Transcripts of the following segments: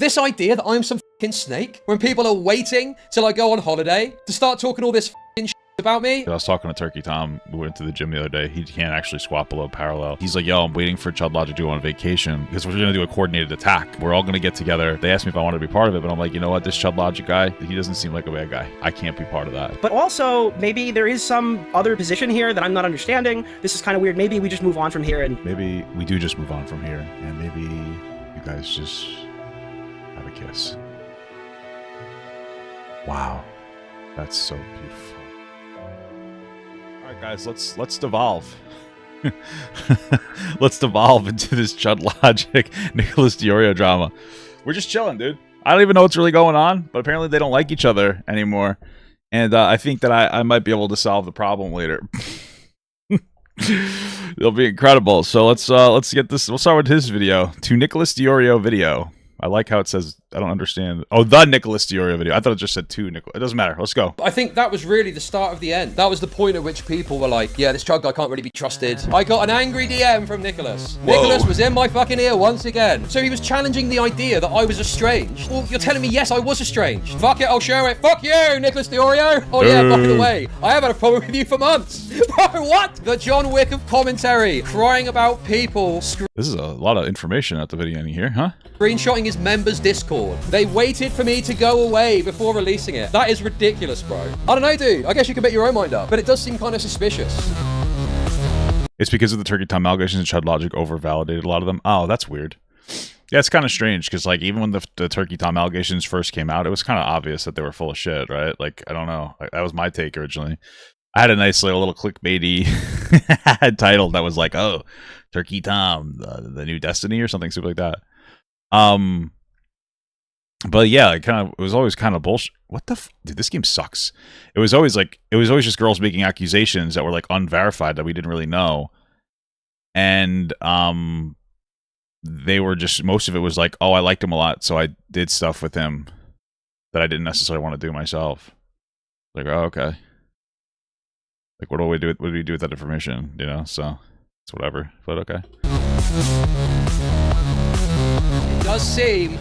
This idea that I'm some fucking snake, when people are waiting till I go on holiday to start talking all this fucking shit about me. I was talking to Turkey Tom. We went to the gym the other day. He can't actually squat below parallel. He's like, yo, I'm waiting for Chud Logic to go on vacation because we're going to do a coordinated attack. We're all going to get together. They asked me if I wanted to be part of it, but I'm like, you know what? This Chud Logic guy, he doesn't seem like a bad guy. I can't be part of that. But also, maybe there is some other position here that I'm not understanding. This is kind of weird. Maybe we just move on from here and... Maybe we do just move on from here, and maybe you guys just have a kiss. Wow. That's so beautiful. All right, guys, let's devolve. Let's devolve into this Chud Logic Nicholas Deorio drama. We're just chilling, dude. I don't even know what's really going on, but apparently they don't like each other anymore. And I think that I might be able to solve the problem later. It'll be incredible. So let's get this. We'll start with his video. To Nicholas Deorio video. I like how it says, I don't understand. Oh, the Nicholas Deorio video. I thought it just said to Nicholas. It doesn't matter. Let's go. I think that was really the start of the end. That was the point at which people were like, yeah, this Chud guy can't really be trusted. I got an angry DM from Nicholas. Whoa. Nicholas was in my fucking ear once again. So he was challenging the idea that I was estranged. Well, you're telling me, yes, I was estranged. Fuck it, I'll show it. Fuck you, Nicholas Deorio. Oh yeah, by the way, I have had a problem with you for months. Bro, what? The John Wick of commentary, crying about people. This is a lot of information at the video here, huh? Screenshotting his members' Discord. They waited for me to go away before releasing it. That is ridiculous, bro. I don't know, dude. I guess you can make your own mind up, but it does seem kind of suspicious. It's because of the Turkey Time allegations and Chud Logic over-validated a lot of them. Oh, that's weird. Yeah, it's kind of strange, because like even when the Turkey Time allegations first came out, it was kind of obvious that they were full of shit, right? Like, I don't know. That was my take originally. I had a nice little clickbaity title that was like, oh, Turkey Tom, the new Destiny or something stupid like that. But yeah, it was always kind of bullshit. What the dude, this game sucks. It was always just girls making accusations that were like unverified that we didn't really know. And they were just, most of it was like, oh, I liked him a lot, so I did stuff with him that I didn't necessarily want to do myself. Like, oh, okay. Like, what do we do with that information, you know? So it's whatever, but okay. It does seem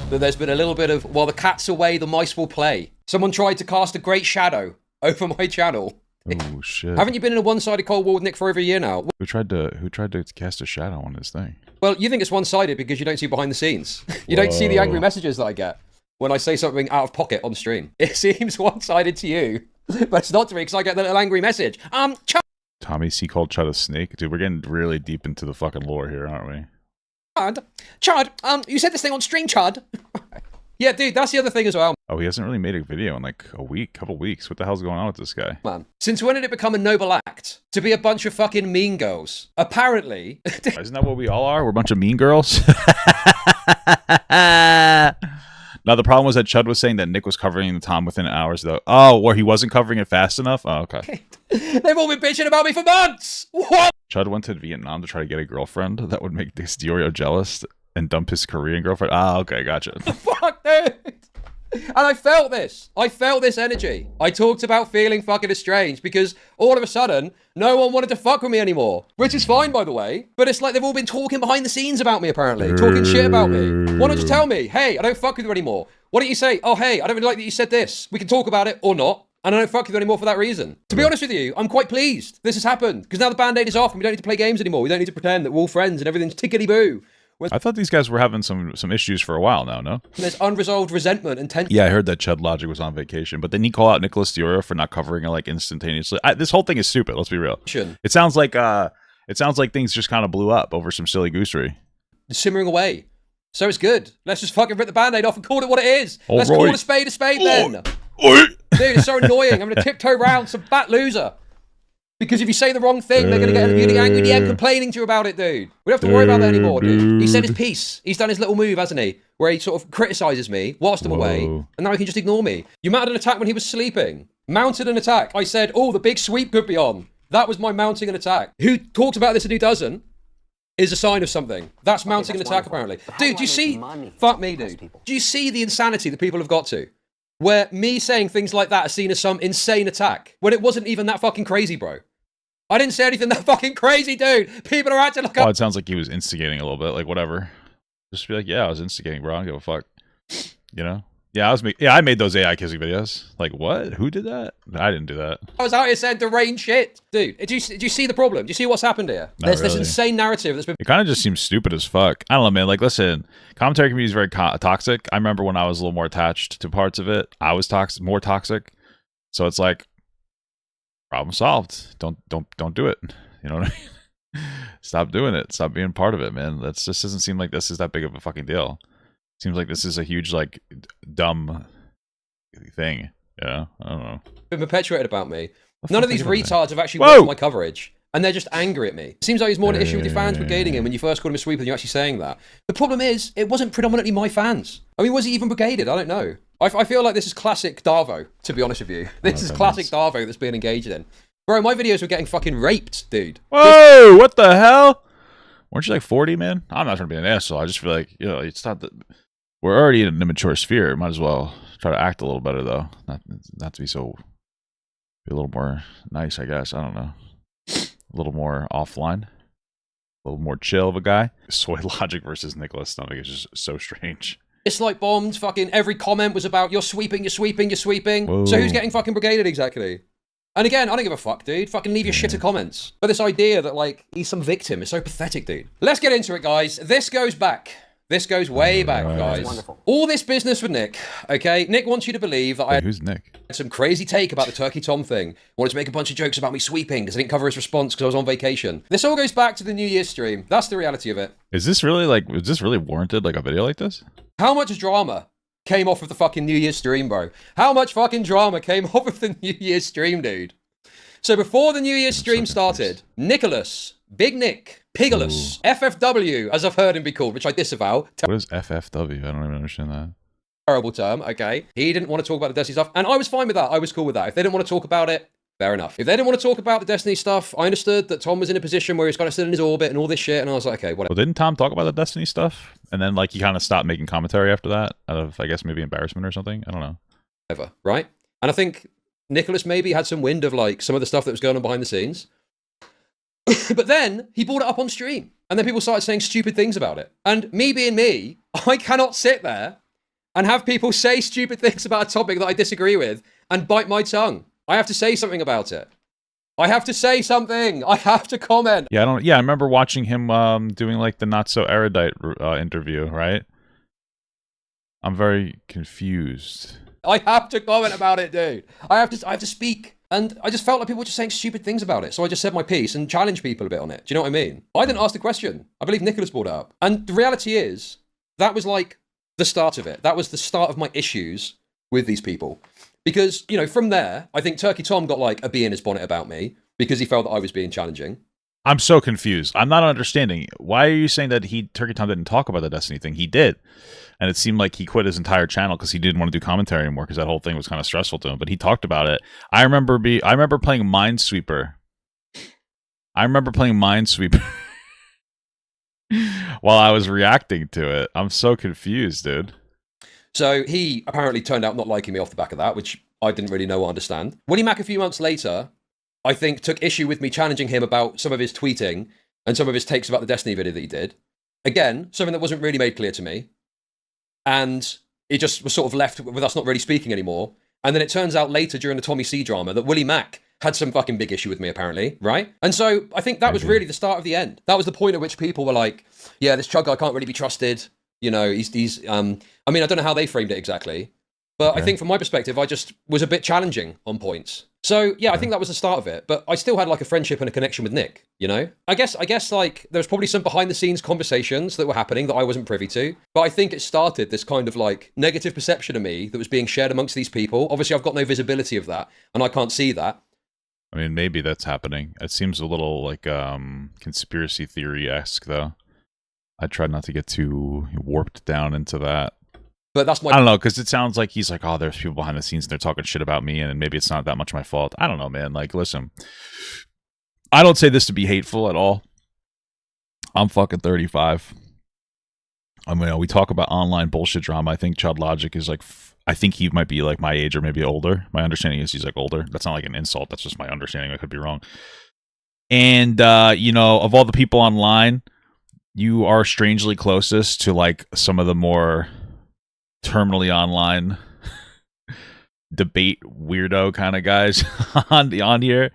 that there's been a little bit of, while the cat's away, the mice will play. Someone tried to cast a great shadow over my channel. Oh shit! Haven't you been in a one-sided Cold War with Nick for over a year now? Who tried to cast a shadow on this thing? Well, you think it's one-sided because you don't see behind the scenes. You don't see the angry messages that I get when I say something out of pocket on stream. It seems one-sided to you, but it's not to me because I get that little angry message. Tommy C called Chud a snake, dude. We're getting really deep into the fucking lore here, aren't we? Chud, you said this thing on stream, Chud. Yeah, dude, that's the other thing as well. Oh, he hasn't really made a video in like couple weeks. What the hell's going on with this guy? Man, since when did it become a noble act to be a bunch of fucking mean girls? Apparently. Isn't that what we all are? We're a bunch of mean girls? Now, the problem was that Chud was saying that Nick was covering the Tom within hours, though. Oh, or he wasn't covering it fast enough? Oh, okay. They've all been bitching about me for months! What? Chud went to Vietnam to try to get a girlfriend that would make this Deorio jealous and dump his Korean girlfriend. Ah, okay, gotcha. Fuck, dude! And I felt this. I felt this energy. I talked about feeling fucking estranged because all of a sudden, no one wanted to fuck with me anymore. Which is fine, by the way. But it's like they've all been talking behind the scenes about me, apparently. Talking shit about me. Why not just tell me, hey, I don't fuck with you anymore? Why don't you say, oh, hey, I don't really like that you said this. We can talk about it or not. And I don't fuck with you anymore for that reason. To be honest with you, I'm quite pleased this has happened. Because now the Band-Aid is off and we don't need to play games anymore. We don't need to pretend that we're all friends and everything's tickety-boo. I thought these guys were having some issues for a while now, no? There's unresolved resentment and tension. Yeah, I heard that Chud Logic was on vacation, but then he called out Nicholas Deorio for not covering it like instantaneously. This whole thing is stupid, let's be real. It sounds like things just kind of blew up over some silly goosery. It's simmering away. So it's good. Let's just fucking rip the Band-Aid off and call it what it is. Let's call a spade then. Dude, it's so annoying. I'm gonna tiptoe around some fat loser. Because if you say the wrong thing, they're going to get an angry DM complaining to you about it, dude. We don't have to worry about that anymore, dude. He said his piece. He's done his little move, hasn't he? Where he sort of criticizes me whilst I'm away, and now he can just ignore me. You mounted an attack when he was sleeping. Mounted an attack. I said, oh, the big sweep could be on. That was my mounting an attack. Who talks about this and who doesn't is a sign of something. That's mounting an attack, apparently. Dude, do you see... Fuck me, dude. Do you see the insanity that people have got to? Where me saying things like that are seen as some insane attack, when it wasn't even that fucking crazy, bro. I didn't say anything that fucking crazy, dude. People are acting like... Oh, it sounds like he was instigating a little bit, like whatever. Just be like, yeah, I was instigating, bro. I don't give a fuck. You know? Yeah, I made those AI kissing videos. Like, what? Who did that? I didn't do that. I was out here saying deranged shit. Dude, did you see the problem? Do you see what's happened here? There's this insane narrative that's been... It kind of just seems stupid as fuck. I don't know, man. Like, listen, commentary community is very toxic. I remember when I was a little more attached to parts of it, I was more toxic. So it's like, problem solved. Don't do it. You know what I mean? Stop doing it. Stop being part of it, man. That just doesn't seem like this is that big of a fucking deal. Seems like this is a huge, like, dumb thing. Yeah, I don't know. Been perpetuated about me. None of these retards have actually watched my coverage, and they're just angry at me. It seems like he's more an issue with your fans brigading him when you first called him a sweeper than you actually saying that. The problem is, it wasn't predominantly my fans. I mean, was he even brigaded? I don't know. I feel like this is classic Darvo, to be honest with you. This is classic Darvo that's being engaged in. Bro, my videos were getting fucking raped, dude. Whoa, what the hell? Weren't you like 40, man? I'm not trying to be an asshole. I just feel like, you know, it's not that... We're already in an immature sphere. Might as well try to act a little better, though. Not to be so... Be a little more nice, I guess. I don't know. A little more offline. A little more chill of a guy. Soy Logic versus Nicholas Stomach is just so strange. It's like bombed. Fucking every comment was about, you're sweeping, you're sweeping, you're sweeping. Whoa. So who's getting fucking brigaded exactly? And again, I don't give a fuck, dude. Fucking leave your shitter comments. But this idea that, like, he's some victim is so pathetic, dude. Let's get into it, guys. This goes back. This goes way back, guys. Wonderful. All this business with Nick, okay? Nick wants you to believe that I who's Nick? had some crazy take about the Turkey Tom thing. Wanted to make a bunch of jokes about me sweeping because I didn't cover his response because I was on vacation. This all goes back to the New Year's stream. That's the reality of it. Is this really warranted, like, a video like this? How much drama came off of the fucking New Year's stream, bro? How much fucking drama came off of the New Year's stream, dude? So before the New Year's stream started, Nicholas, Big Nick, Pigalus, FFW, as I've heard him be called, which I disavow. What is FFW? I don't even understand that. Terrible term, okay? He didn't want to talk about the Destiny stuff, and I was fine with that. I was cool with that. If they didn't want to talk about it, fair enough. If they didn't want to talk about the Destiny stuff, I understood that Tom was in a position where he was kind of still in his orbit and all this shit, and I was like, okay, whatever. Well, didn't Tom talk about the Destiny stuff? And then, like, he kind of stopped making commentary after that, out of, I guess, maybe embarrassment or something? I don't know. Whatever, right? And I think Nicholas maybe had some wind of, like, some of the stuff that was going on behind the scenes. But then he brought it up on stream, and then people started saying stupid things about it. And me being me, I cannot sit there and have people say stupid things about a topic that I disagree with and bite my tongue. I have to say something about it. I have to say something. I have to comment. Yeah, I remember watching him doing, like, the not so erudite interview, right? I'm very confused. I have to comment about it, dude. I have to speak. And I just felt like people were just saying stupid things about it. So I just said my piece and challenged people a bit on it. Do you know what I mean? I didn't ask the question. I believe Nicholas brought it up. And the reality is, that was like the start of it. That was the start of my issues with these people. Because, you know, from there, I think Turkey Tom got like a bee in his bonnet about me because he felt that I was being challenging. I'm so confused. I'm not understanding. Why are you saying that Turkey Tom didn't talk about the Destiny thing? He did. And it seemed like he quit his entire channel because he didn't want to do commentary anymore because that whole thing was kind of stressful to him. But he talked about it. I remember playing Minesweeper. While I was reacting to it. I'm so confused, dude. So he apparently turned out not liking me off the back of that, which I didn't really know or understand. Willie Mac a few months later, I think, took issue with me challenging him about some of his tweeting and some of his takes about the Destiny video that he did. Again, something that wasn't really made clear to me. And it just was sort of left with us not really speaking anymore. And then it turns out later during the Tommy C drama that Willie Mac had some fucking big issue with me, apparently, right? And so I think that was really the start of the end. That was the point at which people were like, yeah, this Chud guy can't really be trusted. You know, he's I mean, I don't know how they framed it exactly. But I think from my perspective, I just was a bit challenging on points. So, yeah, I think that was the start of it. But I still had, like, a friendship and a connection with Nick, you know? I guess like, there was probably some behind-the-scenes conversations that were happening that I wasn't privy to. But I think it started this kind of, like, negative perception of me that was being shared amongst these people. Obviously, I've got no visibility of that, and I can't see that. I mean, maybe that's happening. It seems a little, like, conspiracy theory-esque, though. I tried not to get too warped down into that. But that's my... I don't know, because it sounds like he's like, oh, there's people behind the scenes and they're talking shit about me, and maybe it's not that much my fault. I don't know, man. Like, listen, I don't say this to be hateful at all. I'm fucking 35. I mean, we talk about online bullshit drama. I think Chud Logic is like, I think he might be like my age or maybe older. My understanding is he's like older. That's not like an insult. That's just my understanding. I could be wrong. And, you know, of all the people online, you are strangely closest to like some of the more terminally online debate weirdo kind of guys on here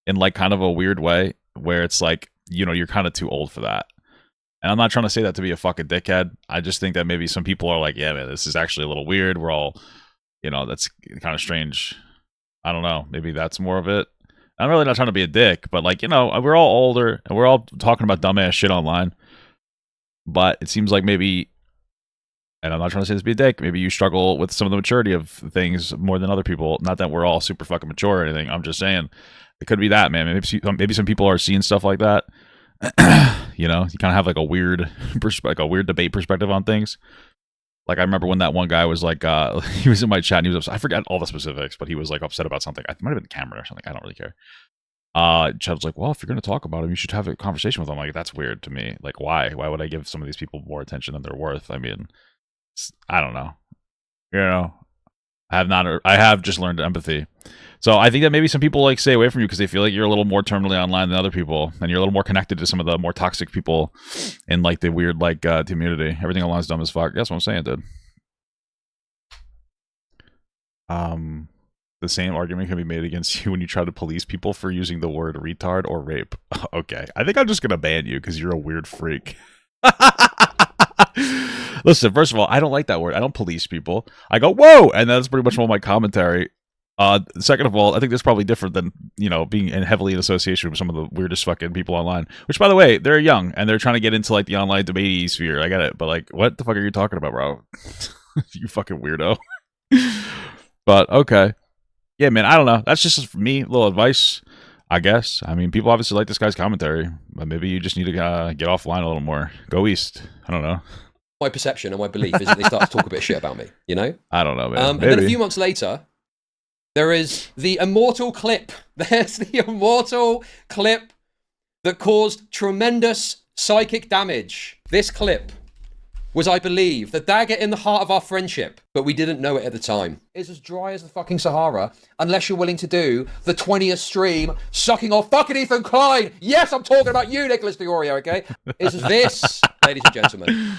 in like kind of a weird way where it's like, you know, you're kind of too old for that. And I'm not trying to say that to be a fucking dickhead. I just think that maybe some people are like, yeah, man, this is actually a little weird. We're all, you know, that's kind of strange. I don't know. Maybe that's more of it. I'm really not trying to be a dick, but like, you know, we're all older and we're all talking about dumbass shit online. But it seems like maybe, and I'm not trying to say this to be a dick, maybe you struggle with some of the maturity of things more than other people. Not that we're all super fucking mature or anything. I'm just saying it could be that, man. Maybe some people are seeing stuff like that. You know, you kind of have like a weird debate perspective on things. Like I remember when that one guy was like, he was in my chat and he was upset. I forget all the specifics, but he was like upset about something. It might have been Cameron or something. I don't really care. Chud was like, well, if you're going to talk about him, you should have a conversation with him. Like, that's weird to me. Like, why? Why would I give some of these people more attention than they're worth? I mean, I don't know. You know, I have just learned empathy. So I think that maybe some people like stay away from you because they feel like you're a little more terminally online than other people, and you're a little more connected to some of the more toxic people in like the weird like community. Everything online's dumb as fuck. That's what I'm saying, dude. The same argument can be made against you when you try to police people for using the word retard or rape. Okay, I think I'm just gonna ban you because you're a weird freak. Listen, first of all, I don't like that word. I don't police people. I go, whoa, and that's pretty much all my commentary. Second of all, I think that's probably different than, you know, being heavily in association with some of the weirdest fucking people online. Which, by the way, they're young and they're trying to get into like the online debate sphere. I get it, but like, what the fuck are you talking about, bro? You fucking weirdo. But okay, yeah, man. I don't know. That's just for me. A little advice, I guess. I mean, people obviously like this guy's commentary, but maybe you just need to get offline a little more. Go east. I don't know. My perception and my belief is that they start to talk a bit of shit about me. You know? I don't know, man. And then a few months later, there is the immortal clip. There's the immortal clip that caused tremendous psychic damage. This clip was, I believe, the dagger in the heart of our friendship, but we didn't know it at the time. It's as dry as the fucking Sahara, unless you're willing to do the 20th stream sucking off fucking Ethan Klein. Yes, I'm talking about you, Nicholas Deorio, okay? It's this, ladies and gentlemen,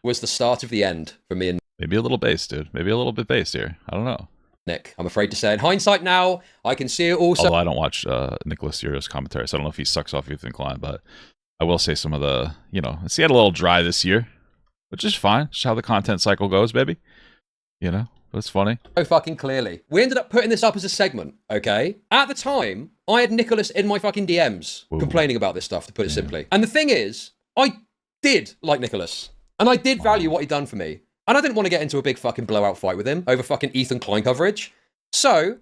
was the start of the end for me and maybe a little bass, dude. Maybe a little bit bass here. I don't know. Nick. I'm afraid to say, in hindsight now, I can see it also. Although I don't watch Nicholas Deorio's commentary, so I don't know if he sucks off Ethan Klein, but I will say some of the, you know, it's had a little dry this year, which is fine. It's how the content cycle goes, baby. You know, but it's funny. Oh, fucking clearly. We ended up putting this up as a segment, okay? At the time, I had Nicholas in my fucking DMs complaining about this stuff, to put it simply. And the thing is, I did like Nicholas, and I did value what he'd done for me. And I didn't want to get into a big fucking blowout fight with him over fucking Ethan Klein coverage. So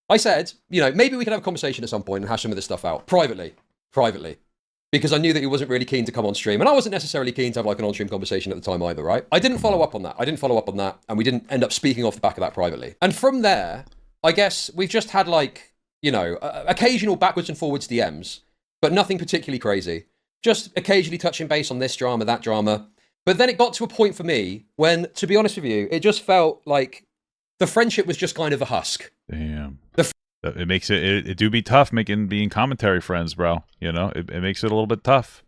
I said, you know, maybe we could have a conversation at some point and hash some of this stuff out privately, because I knew that he wasn't really keen to come on stream, and I wasn't necessarily keen to have like an on-stream conversation at the time either, right? I didn't follow up on that. And we didn't end up speaking off the back of that privately. And from there, I guess we've just had like, you know, occasional backwards and forwards DMs, but nothing particularly crazy. Just occasionally touching base on this drama, that drama. But then it got to a point for me when, to be honest with you, it just felt like the friendship was just kind of a husk. Damn. It makes it do be tough being commentary friends, bro. You know, it makes it a little bit tough.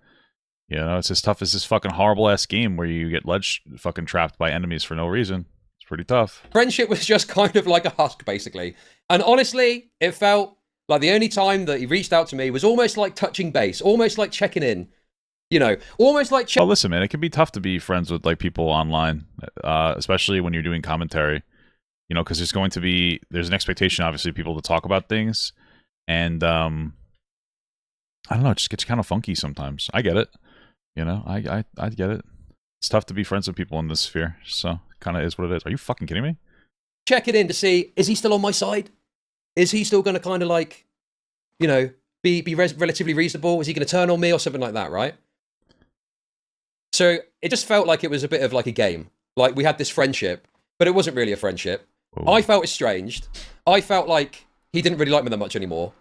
You know, it's as tough as this fucking horrible ass game where you get ledge fucking trapped by enemies for no reason. It's pretty tough. Friendship was just kind of like a husk, basically. And honestly, it felt like the only time that he reached out to me was almost like touching base, almost like checking in. You know, almost like... Well, listen, man, it can be tough to be friends with like people online, especially when you're doing commentary. You know, because there's an expectation, obviously, of people to talk about things, and I don't know, it just gets kind of funky sometimes. I get it, you know, I get it. It's tough to be friends with people in this sphere, so kind of is what it is. Are you fucking kidding me? Check it in to see, is he still on my side? Is he still going to kind of like, you know, be relatively reasonable? Is he going to turn on me or something like that, right? So it just felt like it was a bit of like a game. Like we had this friendship, but it wasn't really a friendship. Ooh. I felt estranged. I felt like he didn't really like me that much anymore.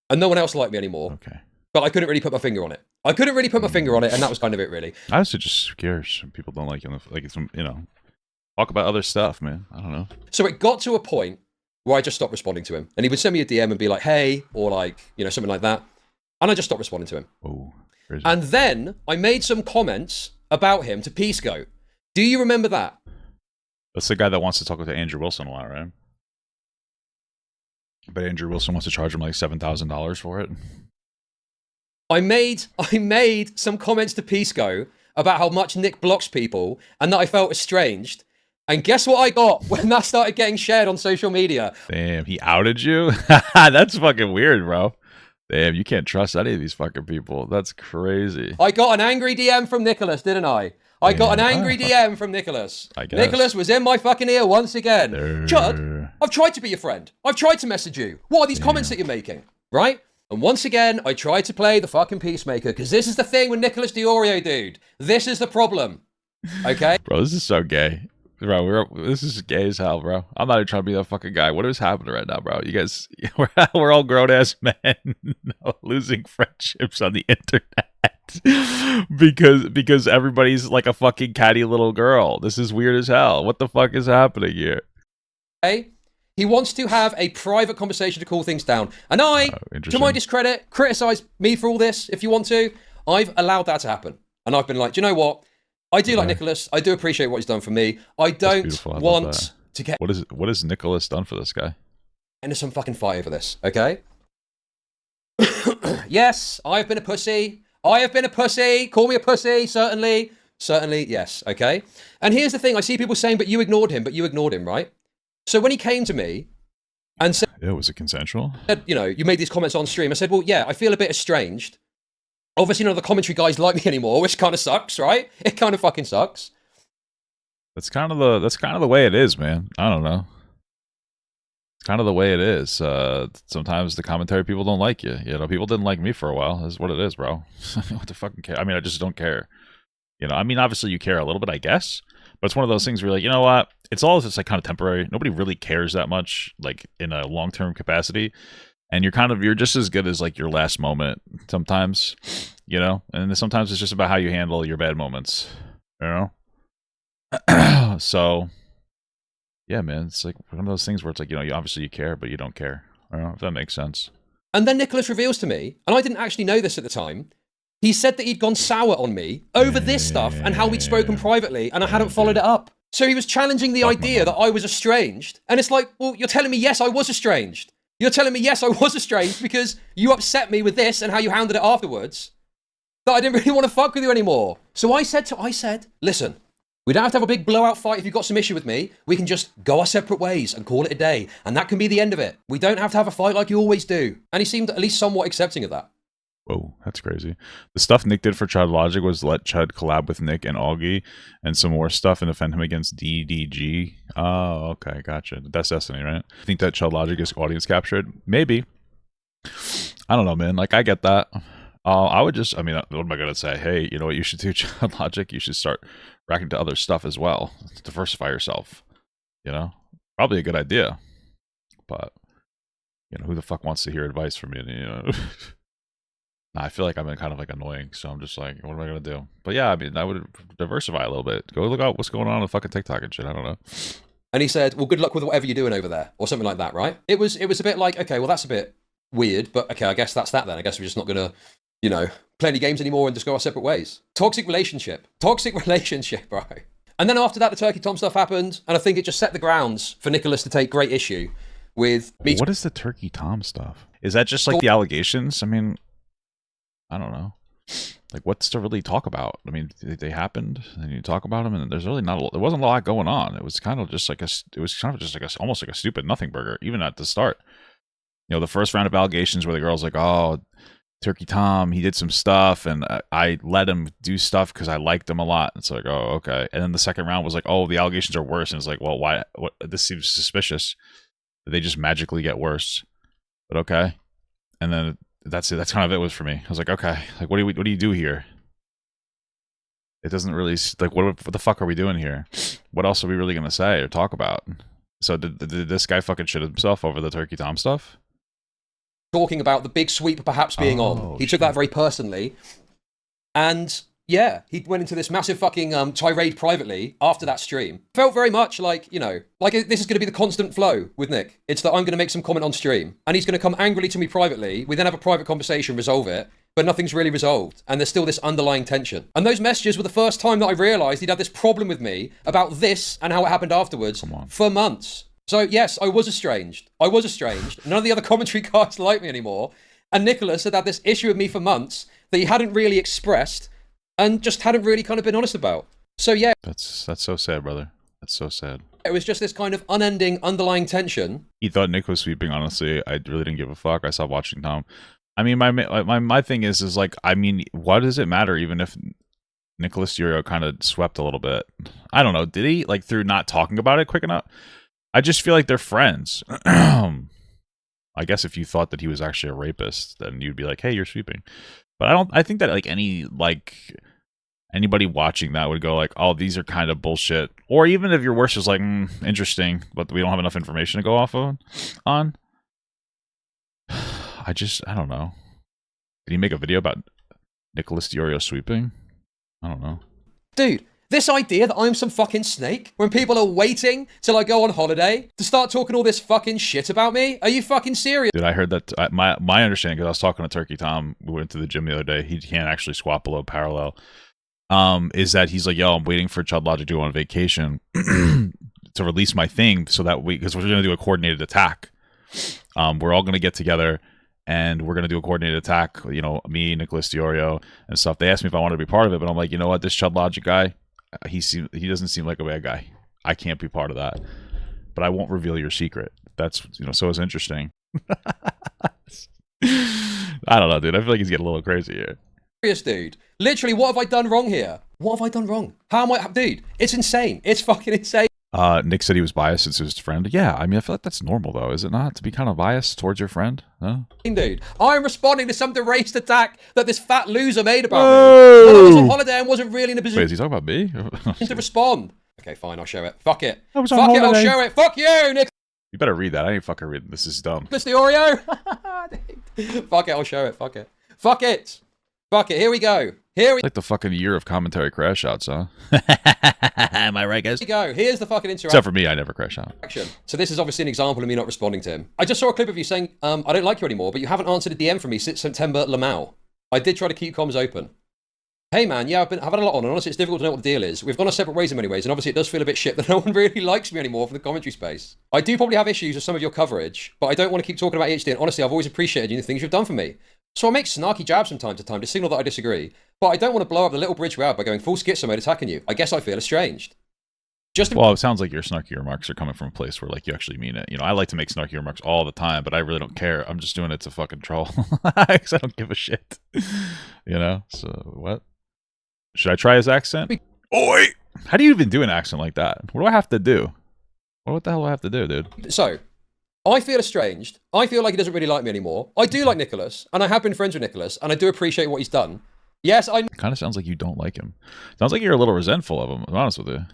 And no one else liked me anymore. Okay. But I couldn't really put my finger on it. And that was kind of it, really. I was just curious. People don't like you. Like, it's, you know, talk about other stuff, man. I don't know. So it got to a point where I just stopped responding to him. And he would send me a DM and be like, hey, or like, you know, something like that. And I just stopped responding to him. Ooh. Crazy. And then I made some comments about him to Pisco. Do you remember that? That's the guy that wants to talk with Andrew Wilson a lot, right? But Andrew Wilson wants to charge him like $7,000 for it. I made some comments to Pisco about how much Nick blocks people and that I felt estranged. And guess what I got when that started getting shared on social media? Damn, he outed you? That's fucking weird, bro. Damn, you can't trust any of these fucking people. That's crazy. I got an angry DM from Nicholas, didn't I? I got an angry DM from Nicholas. I guess. Nicholas was in my fucking ear once again. Chud, I've tried to be your friend. I've tried to message you. What are these comments that you're making? Right? And once again, I tried to play the fucking peacemaker, because this is the thing with Nicholas Deorio, dude. This is the problem. Okay? Bro, this is so gay. Bro, this is gay as hell, bro. I'm not even trying to be that fucking guy. What is happening right now, bro? You guys, we're all grown-ass men losing friendships on the internet because everybody's like a fucking catty little girl. This is weird as hell. What the fuck is happening here? Okay? He wants to have a private conversation to cool things down. And I, to my discredit, criticize me for all this if you want to. I've allowed that to happen. And I've been like, do you know what? I do like Nicholas. I do appreciate what he's done for me. I don't want to get... What has Nicholas done for this guy? Into some fucking fight over this, okay? Yes, I've been a pussy. I have been a pussy. Call me a pussy, certainly. Certainly, yes, okay? And here's the thing. I see people saying, but you ignored him, right? So when he came to me and said... Yeah, was it consensual? You know, you made these comments on stream. I said, well, yeah, I feel a bit estranged. Obviously, none of the commentary guys like me anymore, which kind of sucks, right? It kind of fucking sucks. That's kind of the way it is, man. I don't know. It's kind of the way it is. Sometimes the commentary people don't like you. You know, people didn't like me for a while. That's what it is, bro. What the fucking care? I mean, I just don't care. You know, I mean, obviously you care a little bit, I guess. But it's one of those things where you're like, you know what? It's all just like kind of temporary. Nobody really cares that much, like in a long-term capacity. And you're just as good as like your last moment sometimes, you know? And sometimes it's just about how you handle your bad moments, you know? So, yeah, man, it's like one of those things where it's like, you know, obviously you care, but you don't care. I don't know if that makes sense. And then Nicholas reveals to me, and I didn't actually know this at the time, he said that he'd gone sour on me over this stuff and how we'd spoken privately, and I hadn't followed it up. So he was challenging the idea that I was estranged. And it's like, well, you're telling me, yes, I was estranged. You're telling me, yes, I was estranged because you upset me with this and how you handled it afterwards, that I didn't really want to fuck with you anymore. So I said, listen, we don't have to have a big blowout fight if you've got some issue with me. We can just go our separate ways and call it a day. And that can be the end of it. We don't have to have a fight like you always do. And he seemed at least somewhat accepting of that. Whoa, that's crazy. The stuff Nick did for Chud Logic was let Chud collab with Nick and Augie and some more stuff and defend him against DDG. Oh, okay, gotcha. That's Destiny, right? I think that Chud Logic is audience captured. Maybe. I don't know, man. Like, I get that. I would just, I mean, what am I going to say? Hey, you know what you should do, Chud Logic? You should start racking to other stuff as well. Diversify yourself. You know? Probably a good idea. But, you know, who the fuck wants to hear advice from you? You know? I feel like I'm kind of like annoying, so I'm just like, what am I gonna do? But yeah, I mean, I would diversify a little bit. Go look out what's going on with fucking TikTok and shit. I don't know. And he said, well, good luck with whatever you're doing over there, or something like that, right? It was a bit like, okay, well, that's a bit weird, but okay, I guess that's that then. I guess we're just not gonna, you know, play any games anymore and just go our separate ways. Toxic relationship, bro. And then after that, the Turkey Tom stuff happened, and I think it just set the grounds for Nicholas to take great issue with me. What is the Turkey Tom stuff? Is that just like the allegations? I mean, I don't know. Like, what's to really talk about? I mean, they happened, and you talk about them, and there's really not. There wasn't a lot going on. It was kind of just like almost like a stupid nothing burger, even at the start. You know, the first round of allegations where the girl's like, "Oh, Turkey Tom, he did some stuff, and I let him do stuff because I liked him a lot." It's like, oh, okay. And then the second round was like, "Oh, the allegations are worse," and it's like, well, why? What? This seems suspicious. Did they just magically get worse? But okay. And then that's it. That's kind of it was for me. I was like, okay, like what do you do here? It doesn't really like what the fuck are we doing here? What else are we really gonna say or talk about? So did this guy fucking shit himself over the Turkey Tom stuff? Talking about the big sweep perhaps being on. He took that very personally, and yeah, he went into this massive fucking tirade privately after that stream. Felt very much like, you know, like this is going to be the constant flow with Nick. It's that I'm going to make some comment on stream, and he's going to come angrily to me privately. We then have a private conversation, resolve it, but nothing's really resolved, and there's still this underlying tension. And those messages were the first time that I realised he'd had this problem with me about this and how it happened afterwards for months. So yes, I was estranged. I was estranged. None of the other commentary guys like me anymore. And Nicholas had had this issue with me for months that he hadn't really expressed and just hadn't really kind of been honest about. So yeah. That's so sad, brother. That's so sad. It was just this kind of unending underlying tension. He thought Nick was sweeping, honestly. I really didn't give a fuck. I stopped watching Tom. I mean, my thing is like, I mean, what does it matter even if Nicholas Deorio kind of swept a little bit? I don't know. Did he, like, through not talking about it quick enough? I just feel like they're friends. I guess if you thought that he was actually a rapist, then you'd be like, hey, you're sweeping. But I think that, like, anybody watching that would go like, oh, these are kind of bullshit. Or even if your worst is like, interesting, but we don't have enough information to go off on. I don't know. Did he make a video about Nicholas Deorio sweeping? I don't know. Dude, this idea that I'm some fucking snake when people are waiting till I go on holiday to start talking all this fucking shit about me? Are you fucking serious? Dude, I heard that, my understanding, because I was talking to Turkey Tom, we went to the gym the other day, he can't actually squat below parallel, is that he's like, yo, I'm waiting for Chud Logic to go on vacation to release my thing so that because we're going to do a coordinated attack. We're all going to get together and we're going to do a coordinated attack, you know, me, Nicholas Deorio, and stuff. They asked me if I wanted to be part of it, but I'm like, you know what, this Chud Logic guy, he doesn't seem like a bad guy. I can't be part of that. But I won't reveal your secret. That's, you know, so it's interesting. I don't know, dude. I feel like he's getting a little crazy here. Serious, dude. Literally, what have I done wrong here? What have I done wrong? How am I... Dude, it's insane. It's fucking insane. Nick said he was biased since his friend. Yeah, I mean, I feel like that's normal, though, is it not? To be kind of biased towards your friend? Huh? Dude, I'm responding to some deranged attack that this fat loser made about me when I was on holiday and wasn't really in a position... Wait, is he talking about me? to respond. Okay, fine, I'll show it. Fuck it. I was Fuck on it, holiday. I'll show it. Fuck you, Nick. You better read that. I ain't fucking reading. This is dumb. Mr. Deorio. Fuck it, I'll show it. Fuck it. Fuck it. Fuck it. Here we go. Like the fucking year of commentary crash outs, huh? Am I right, guys? Here we go. Here's the fucking interaction. Except for me, I never crash out. So this is obviously an example of me not responding to him. I just saw a clip of you saying, I don't like you anymore, but you haven't answered a DM from me since September Lamau. I did try to keep comms open. Hey man, yeah, I've had a lot on, and honestly it's difficult to know what the deal is. We've gone our separate ways in many ways, and obviously it does feel a bit shit that no one really likes me anymore from the commentary space. I do probably have issues with some of your coverage, but I don't want to keep talking about HD, and honestly I've always appreciated you and the things you've done for me. So I make snarky jabs from time to time to signal that I disagree, but I don't want to blow up the little bridge we have by going full schizo mode attacking you. I guess I feel estranged. Well, it sounds like your snarky remarks are coming from a place where, like, you actually mean it. You know, I like to make snarky remarks all the time, but I really don't care. I'm just doing it to fucking troll. Because I don't give a shit. You know? So, what? Should I try his accent? Oi! How do you even do an accent like that? What do I have to do? What the hell do I have to do, dude? So, I feel estranged. I feel like he doesn't really like me anymore. I do like Nicholas, and I have been friends with Nicholas, and I do appreciate what he's done. Yes, I... It kind of sounds like you don't like him. Sounds like you're a little resentful of him, to be honest with you.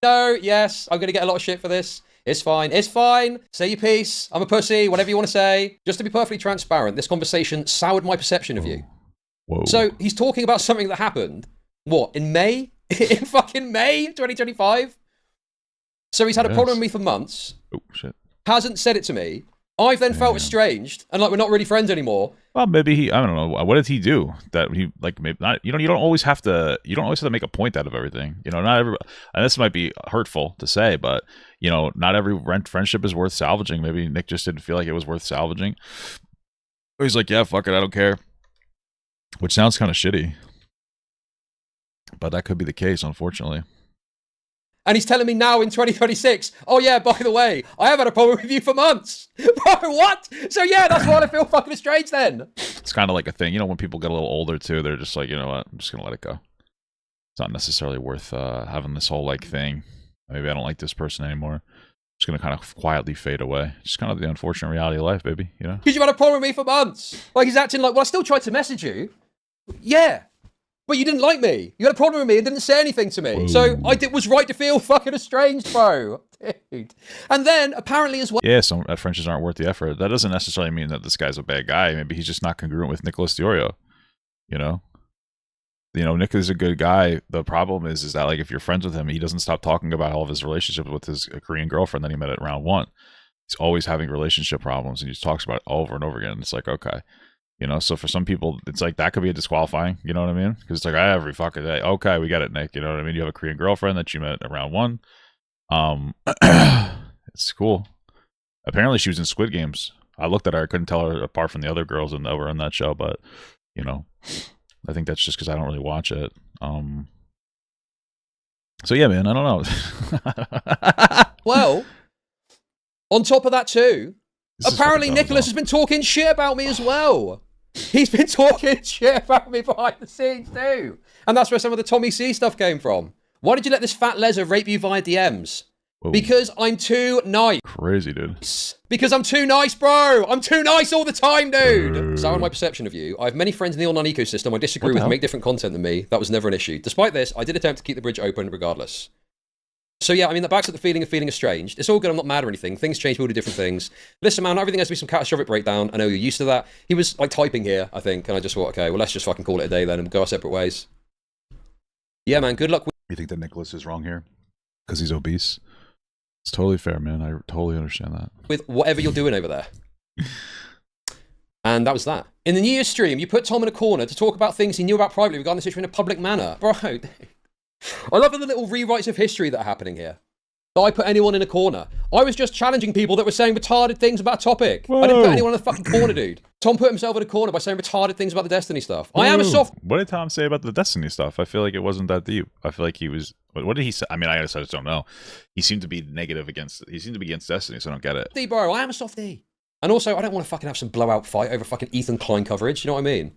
No, yes, I'm going to get a lot of shit for this. It's fine. It's fine. Say your piece. I'm a pussy, whatever you want to say. Just to be perfectly transparent, this conversation soured my perception of you. Whoa. So he's talking about something that happened, what, in May? In fucking May 2025? So he's had a problem with me for months. Oh, shit. Hasn't said it to me. I've then felt estranged and like we're not really friends anymore. Well, maybe he, I don't know. What did he do that he, like, maybe not, you know, you don't always have to make a point out of everything. You know, not every, and this might be hurtful to say, but, you know, not every friendship is worth salvaging. Maybe Nick just didn't feel like it was worth salvaging. He's like, yeah, fuck it, I don't care. Which sounds kind of shitty. But that could be the case, unfortunately. And he's telling me now in 2026, oh yeah, by the way, I have had a problem with you for months. Bro, what? So yeah, that's why I feel fucking estranged then. It's kind of like a thing, you know, when people get a little older too, they're just like, you know what, I'm just going to let it go. It's not necessarily worth having this whole like thing. Maybe I don't like this person anymore. Just going to kind of quietly fade away. Just kind of the unfortunate reality of life, baby, you know? Because you've had a problem with me for months. Like he's acting like, well, I still tried to message you. Yeah. But you didn't like me. You had a problem with me and didn't say anything to me. Whoa. So was right to feel fucking estranged, bro. Dude. And then, apparently as well... Yeah, some friendships aren't worth the effort. That doesn't necessarily mean that this guy's a bad guy. Maybe he's just not congruent with Nicholas Deorio. You know? You know, Nick is a good guy. The problem is that, like, if you're friends with him, he doesn't stop talking about all of his relationships with his Korean girlfriend that he met at round one. He's always having relationship problems, and he just talks about it over and over again. It's like, okay. You know, so for some people, it's like that could be a disqualifying. You know what I mean? Because it's like every fucking day. Okay, we get it, Nick. You know what I mean? You have a Korean girlfriend that you met around 1. It's cool. Apparently, she was in Squid Games. I looked at her. I couldn't tell her apart from the other girls that were on that show. But you know, I think that's just because I don't really watch it. So yeah, man, I don't know. Well, on top of that too, apparently Nicholas has been talking shit about me as well. He's been talking shit about me behind the scenes too. And that's where some of the Tommy C stuff came from. Why did you let this fat leser rape you via DMs? Whoa. Because I'm too nice. Crazy, dude. Because I'm too nice, bro. I'm too nice all the time, dude. So in my perception of you, I have many friends in the online ecosystem I disagree with, make different content than me. That was never an issue. Despite this, I did attempt to keep the bridge open regardless. So yeah, I mean, that backs up the feeling of feeling estranged. It's all good, I'm not mad or anything. Things change, people do different things. Listen, man, everything has to be some catastrophic breakdown. I know you're used to that. He was like typing here, I think, and I just thought, okay, well, let's just fucking call it a day then and go our separate ways. Yeah, man, good luck with— You think that Nicholas is wrong here? Because he's obese? It's totally fair, man. I totally understand that. With whatever you're doing over there. And that was that. In the New Year's stream, you put Tom in a corner to talk about things he knew about privately regarding the situation in a public manner. Bro, I love the little rewrites of history that are happening here. That I put anyone in a corner. I was just challenging people that were saying retarded things about a topic. Whoa. I didn't put anyone in a fucking corner, dude. Tom put himself in a corner by saying retarded things about the Destiny stuff. Whoa. I am a soft— What did Tom say about the Destiny stuff? I feel like it wasn't that deep. I feel like he was— What did he say? I mean, I just don't know. He seemed to be negative against— He seemed to be against Destiny, so I don't get it. Bro, I am a softie. And also, I don't want to fucking have some blowout fight over fucking Ethan Klein coverage. You know what I mean?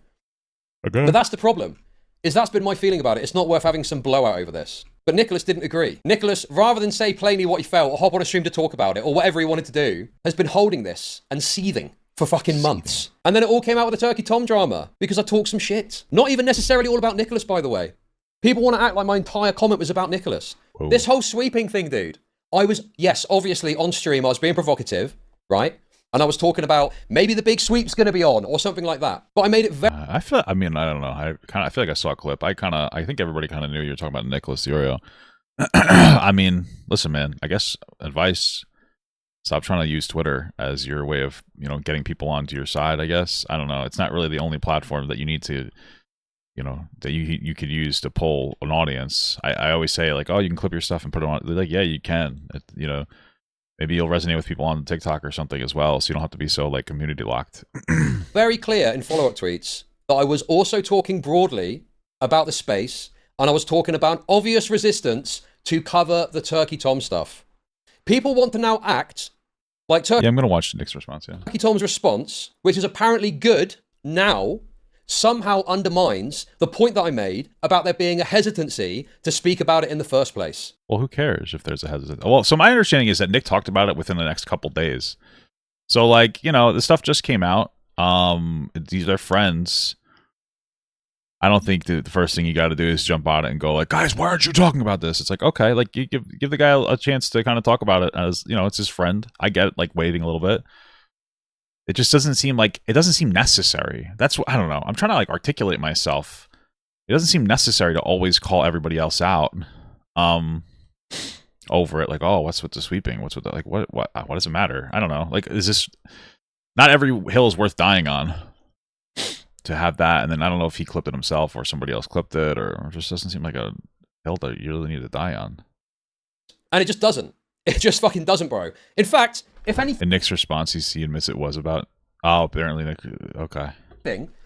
Okay. But that's the problem. Is that's been my feeling about it. It's not worth having some blowout over this. But Nicholas didn't agree. Nicholas, rather than say plainly what he felt or hop on a stream to talk about it or whatever he wanted to do, has been holding this and seething for fucking months. And then it all came out with the Turkey Tom drama because I talked some shit. Not even necessarily all about Nicholas, by the way. People want to act like my entire comment was about Nicholas. Whoa. This whole sweeping thing, dude. I was, yes, obviously on stream, I was being provocative, right? And I was talking about maybe the big sweep's going to be on or something like that. But I made it very— I feel like I feel like I saw a clip. I think everybody kind of knew you were talking about Nicholas Deorio. I mean, listen, man, I guess advice: stop trying to use Twitter as your way of, you know, getting people onto your side. I guess, I don't know. It's not really the only platform that you need to, you know, that you could use to poll an audience. I always say, like, oh, you can clip your stuff and put it on. They're like, yeah, you can. You know, maybe you'll resonate with people on TikTok or something as well, so you don't have to be so like community locked. Very clear in follow-up tweets that I was also talking broadly about the space, and I was talking about obvious resistance to cover the Turkey Tom stuff. People want to now act like Turkey— Yeah, I'm gonna watch Nick's response. Yeah, Turkey Tom's response, which is apparently good now, somehow undermines the point that I made about there being a hesitancy to speak about it in the first place. Well, who cares if there's a hesitancy? Well, so my understanding is that Nick talked about it within the next couple days. So, like, you know, the stuff just came out. These are friends. I don't think the first thing you got to do is jump on it and go like, guys, why aren't you talking about this? It's like, okay, like you give the guy a chance to kind of talk about it as, you know, it's his friend. I get it, like waiting a little bit. It just doesn't seem like— it doesn't seem necessary. That's what— I don't know. I'm trying to like articulate myself. It doesn't seem necessary to always call everybody else out over it. Like, oh, what's with the sweeping? What's with the, like, what does it matter? I don't know. Like, is this— not every hill is worth dying on to have that. And then I don't know if he clipped it himself or somebody else clipped it, or it just doesn't seem like a hill that you really need to die on. And it just doesn't. It just fucking doesn't, bro. In fact, if anything— In Nick's response, he admits it was about— oh, apparently Nick— okay.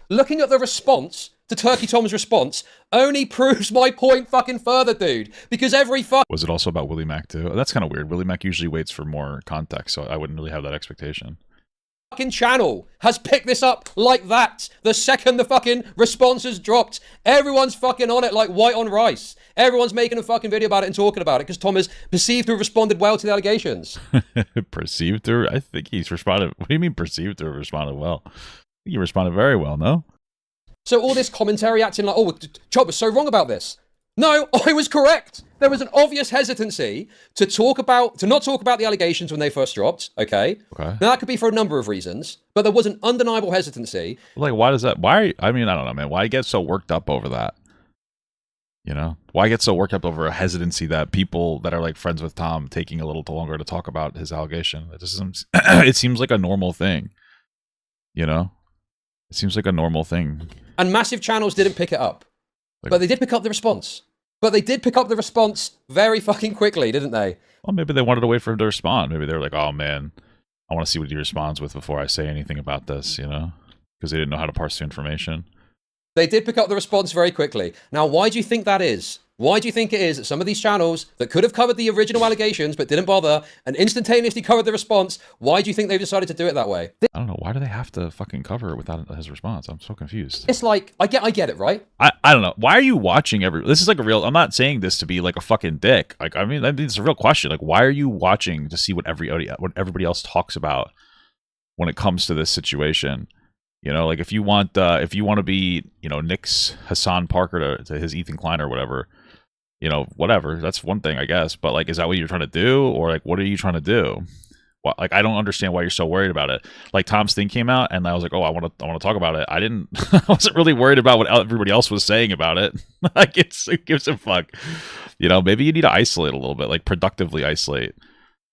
Looking at the response to Turkey Tom's response only proves my point fucking further, dude. Because every Was it also about Willie Mac too? That's kind of weird. Willie Mac usually waits for more context, so I wouldn't really have that expectation. Fucking channel has picked this up like that the second the fucking responses dropped. Everyone's fucking on it like white on rice. Everyone's making a fucking video about it and talking about it because Tom is perceived to have responded well to the allegations. Perceived to— I think he's responded— what do you mean perceived to have responded well? I think he responded very well, no? So all this commentary acting like, oh, Chud was so wrong about this. No, I was correct. There was an obvious hesitancy to not talk about the allegations when they first dropped, okay? Now that could be for a number of reasons, but there was an undeniable hesitancy. Like, why does that— I mean, I don't know, man. Why get so worked up over that? You know? Why get so worked up over a hesitancy that people that are like friends with Tom taking a little too longer to talk about his allegation? It just it seems like a normal thing, you know? It seems like a normal thing. And massive channels didn't pick it up. But they did pick up the response. But they did pick up the response very fucking quickly, didn't they? Well, maybe they wanted to wait for him to respond. Maybe they were like, oh man, I want to see what he responds with before I say anything about this, you know? Because they didn't know how to parse the information. They did pick up the response very quickly. Now, why do you think that is? Why do you think it is that some of these channels that could have covered the original allegations but didn't bother and instantaneously covered the response, why do you think they've decided to do it that way? I don't know. Why do they have to fucking cover it without his response? I'm so confused. It's like, I get it, right? I don't know. Why are you watching this is like a real, I'm not saying this to be like a fucking dick. Like, I mean, it's a real question. Like, why are you watching to see what everybody else talks about when it comes to this situation? You know, like if you want to be, you know, Nick's Hassan Parker to his Ethan Klein or whatever, you know, whatever. That's one thing, I guess. But like, is that what you're trying to do, or like, what are you trying to do? Like, I don't understand why you're so worried about it. Like, Tom's thing came out, and I was like, oh, I want to talk about it. I wasn't really worried about what everybody else was saying about it. Like, it gives a fuck. You know, maybe you need to isolate a little bit, like productively isolate.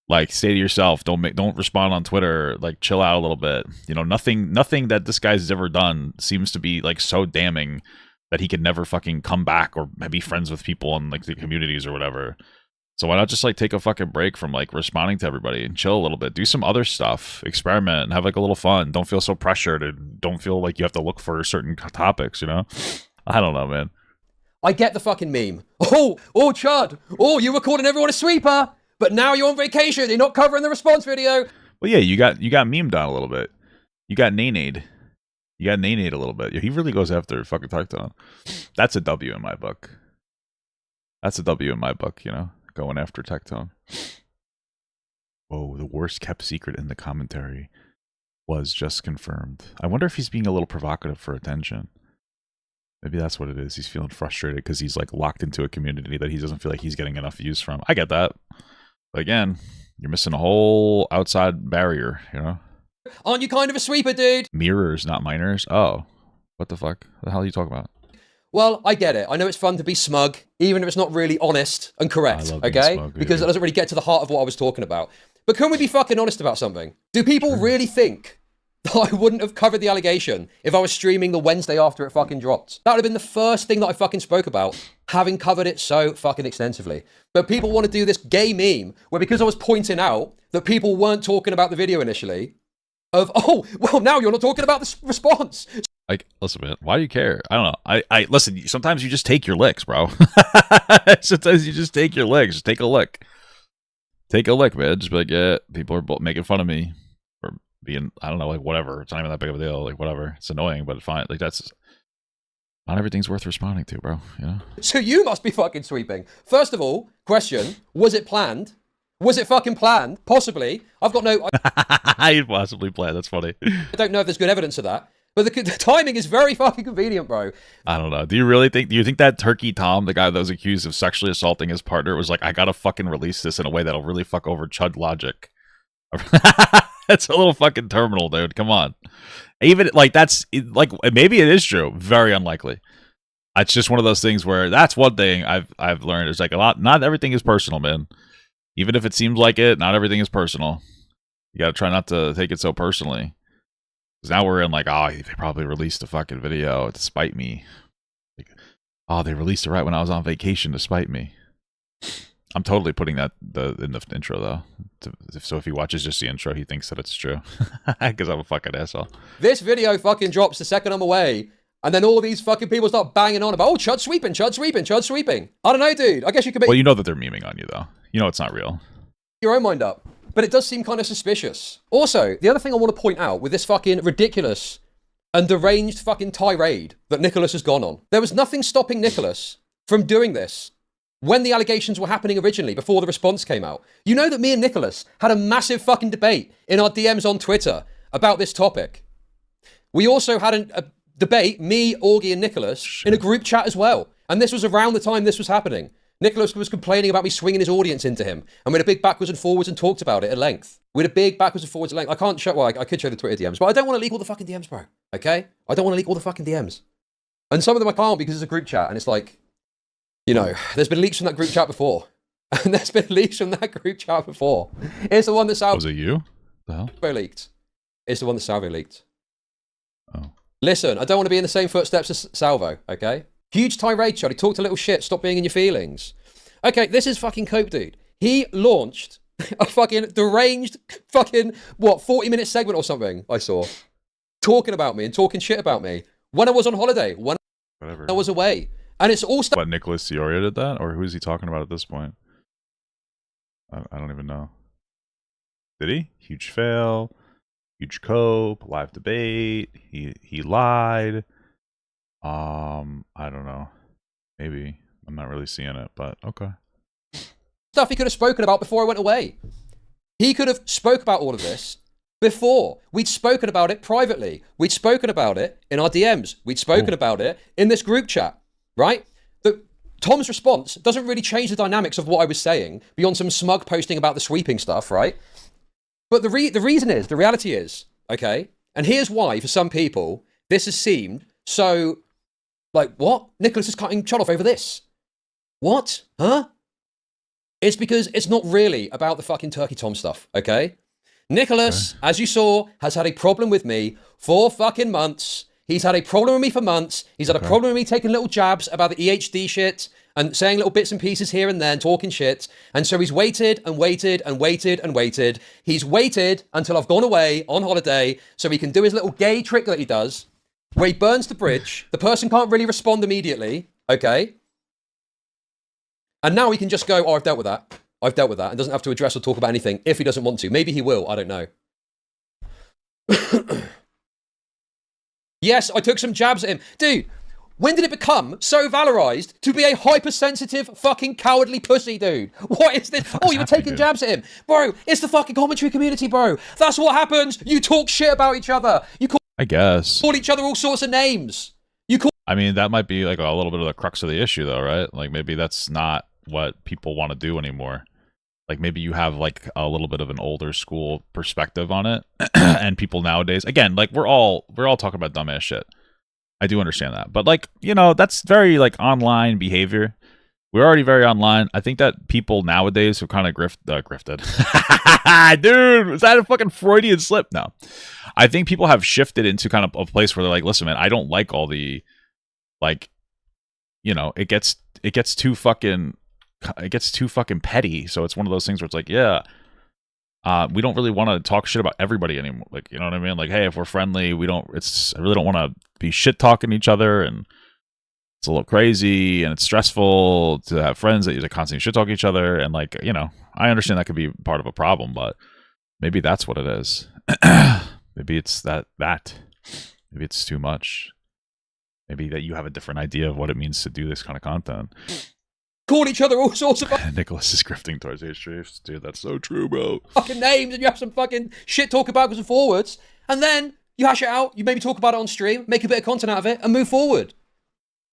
Like, stay to yourself. Don't respond on Twitter. Like, chill out a little bit. You know, nothing that this guy's ever done seems to be like so damning that he could never fucking come back or be friends with people in like the communities or whatever. So why not just like take a fucking break from like responding to everybody and chill a little bit, do some other stuff, experiment and have like a little fun. Don't feel so pressured and don't feel like you have to look for certain topics, you know? I don't know, man. I get the fucking meme. Oh, Chud. Oh, you were calling everyone a sweeper, but now you're on vacation. You're not covering the response video. Well, yeah, you got memed on a little bit. You got nay-nayed. You got nay-nayed a little bit. He really goes after fucking Tecton. That's a W in my book. That's a W in my book, you know? Going after Tecton. Whoa, the worst kept secret in the commentary was just confirmed. I wonder if he's being a little provocative for attention. Maybe that's what it is. He's feeling frustrated because he's like locked into a community that he doesn't feel like he's getting enough views from. I get that. But again, you're missing a whole outside barrier, you know? Aren't you kind of a sweeper, dude? Mirrors, not minors. Oh, what the fuck? What the hell are you talking about? Well, I get it. I know it's fun to be smug, even if it's not really honest and correct, okay? Smug, because it doesn't really get to the heart of what I was talking about. But can we be fucking honest about something? Do people really think that I wouldn't have covered the allegation if I was streaming the Wednesday after it fucking dropped? That would have been the first thing that I fucking spoke about, having covered it so fucking extensively. But people want to do this gay meme where, because I was pointing out that people weren't talking about the video initially, of, oh, well, now you're not talking about the response. Like, listen, man, why do you care? I don't know. I listen, sometimes you just take your licks, bro. Sometimes you just take your licks. Just take a lick. Take a lick, man. Just be like, yeah, people are making fun of me for being, I don't know, like, whatever. It's not even that big of a deal. Like, whatever. It's annoying, but fine. Like, that's, not everything's worth responding to, bro. You know? So you must be fucking sweeping. First of all, question, was it planned? Was it fucking planned? Possibly. I've got no... I possibly planned. That's funny. I don't know if there's good evidence of that. But the timing is very fucking convenient, bro. I don't know. Do you think that Turkey Tom, the guy that was accused of sexually assaulting his partner, was like, I gotta fucking release this in a way that'll really fuck over Chud logic? That's a little fucking terminal, dude. Come on. Even, like, that's, like, maybe it is true. Very unlikely. It's just one of those things where, that's one thing I've learned. It's like, not everything is personal, man. Even if it seems like it, not everything is personal. You gotta try not to take it so personally. Because now we're in like, oh, they probably released a fucking video to spite me. Like, oh, they released it right when I was on vacation to spite me. I'm totally putting that in the intro, though. So if he watches just the intro, he thinks that it's true. Because I'm a fucking asshole. This video fucking drops the second I'm away. And then all these fucking people start banging on about, oh, Chud sweeping, Chud sweeping, Chud sweeping. I don't know, dude. I guess you could be... Well, you know that they're memeing on you, though. You know it's not real. Your own mind up. But it does seem kind of suspicious. Also, the other thing I want to point out with this fucking ridiculous and deranged fucking tirade that Nicholas has gone on, there was nothing stopping Nicholas from doing this when the allegations were happening originally, before the response came out. You know that me and Nicholas had a massive fucking debate in our DMs on Twitter about this topic. We also had a debate, me, Augie, and Nicholas, in a group chat as well. And this was around the time this was happening. Nicholas was complaining about me swinging his audience into him. And we had a big backwards and forwards and talked about it at length. We had a big backwards and forwards at length. I can't show, well, I could show the Twitter DMs, but I don't want to leak all the fucking DMs, bro. Okay? I don't want to leak all the fucking DMs. And some of them I can't because it's a group chat. And it's like, you know, there's been leaks from that group chat before. And there's been leaks from that group chat before. It's the one that Salvo... Was it you? The hell? Leaked. It's the one that Salvo leaked. Oh. Listen, I don't want to be in the same footsteps as Salvo, okay? Huge tirade, Chud. He talked a little shit. Stop being in your feelings. Okay, this is fucking Cope, dude. He launched a fucking deranged fucking, 40-minute segment or something I saw. Talking about me and talking shit about me. When I was on holiday. When I was away. And it's all stuff. What, Nicholas Deorio did that? Or who is he talking about at this point? I don't even know. Did he? Huge fail. Huge cope. Live debate. He lied. I don't know. Maybe. I'm not really seeing it, but okay. Stuff he could have spoken about before I went away. He could have spoke about all of this before. We'd spoken about it privately. We'd spoken about it in our DMs. We'd spoken about it in this group chat, right? Tom's response doesn't really change the dynamics of what I was saying beyond some smug posting about the sweeping stuff, right? But the reason is, the reality is, okay? And here's why, for some people, this has seemed so, like, what? Nicholas is cutting Chud off over this. What? Huh? It's because it's not really about the fucking Turkey Tom stuff, okay? Nicholas, as you saw, has had a problem with me for fucking months. He's had a problem with me for months. He's had a problem with me taking little jabs about the EHD shit and saying little bits and pieces here and there and talking shit. And so he's waited and waited and waited and waited. He's waited until I've gone away on holiday so he can do his little gay trick that he does where he burns the bridge. The person can't really respond immediately, okay? And now he can just go, oh, I've dealt with that. I've dealt with that. And doesn't have to address or talk about anything if he doesn't want to. Maybe he will. I don't know. Yes, I took some jabs at him. Dude, when did it become so valorized to be a hypersensitive fucking cowardly pussy, dude? What is this? Oh, you were taking jabs at him. Bro, it's the fucking commentary community, bro. That's what happens. You talk shit about each other. You call each other all sorts of names. I mean, that might be like a little bit of the crux of the issue, though, right? Like, maybe that's not what people want to do anymore. Like, maybe you have like a little bit of an older school perspective on it, and people nowadays, again, like we're all talking about dumbass shit. I do understand that, but like, you know, that's very like online behavior. We're already very online. I think that people nowadays who kind of grifted, dude, is that a fucking Freudian slip? No, I think people have shifted into kind of a place where they're like, listen, man, I don't like all the, like, you know, it gets too fucking petty. So it's one of those things where it's like, yeah, we don't really want to talk shit about everybody anymore. Like, you know what I mean? Like, hey, if we're friendly, I really don't want to be shit talking each other, and it's a little crazy and it's stressful to have friends that you constantly shit talk each other. And like, you know, I understand that could be part of a problem, but maybe that's what it is. Maybe it's that maybe it's too much. Maybe that you have a different idea of what it means to do this kind of content. Call each other all sorts of Nicholas is grifting towards HJs. Dude, that's so true, bro. Fucking names, and you have some fucking shit talk about backwards and forwards, and then you hash it out, you maybe talk about it on stream, make a bit of content out of it, and move forward.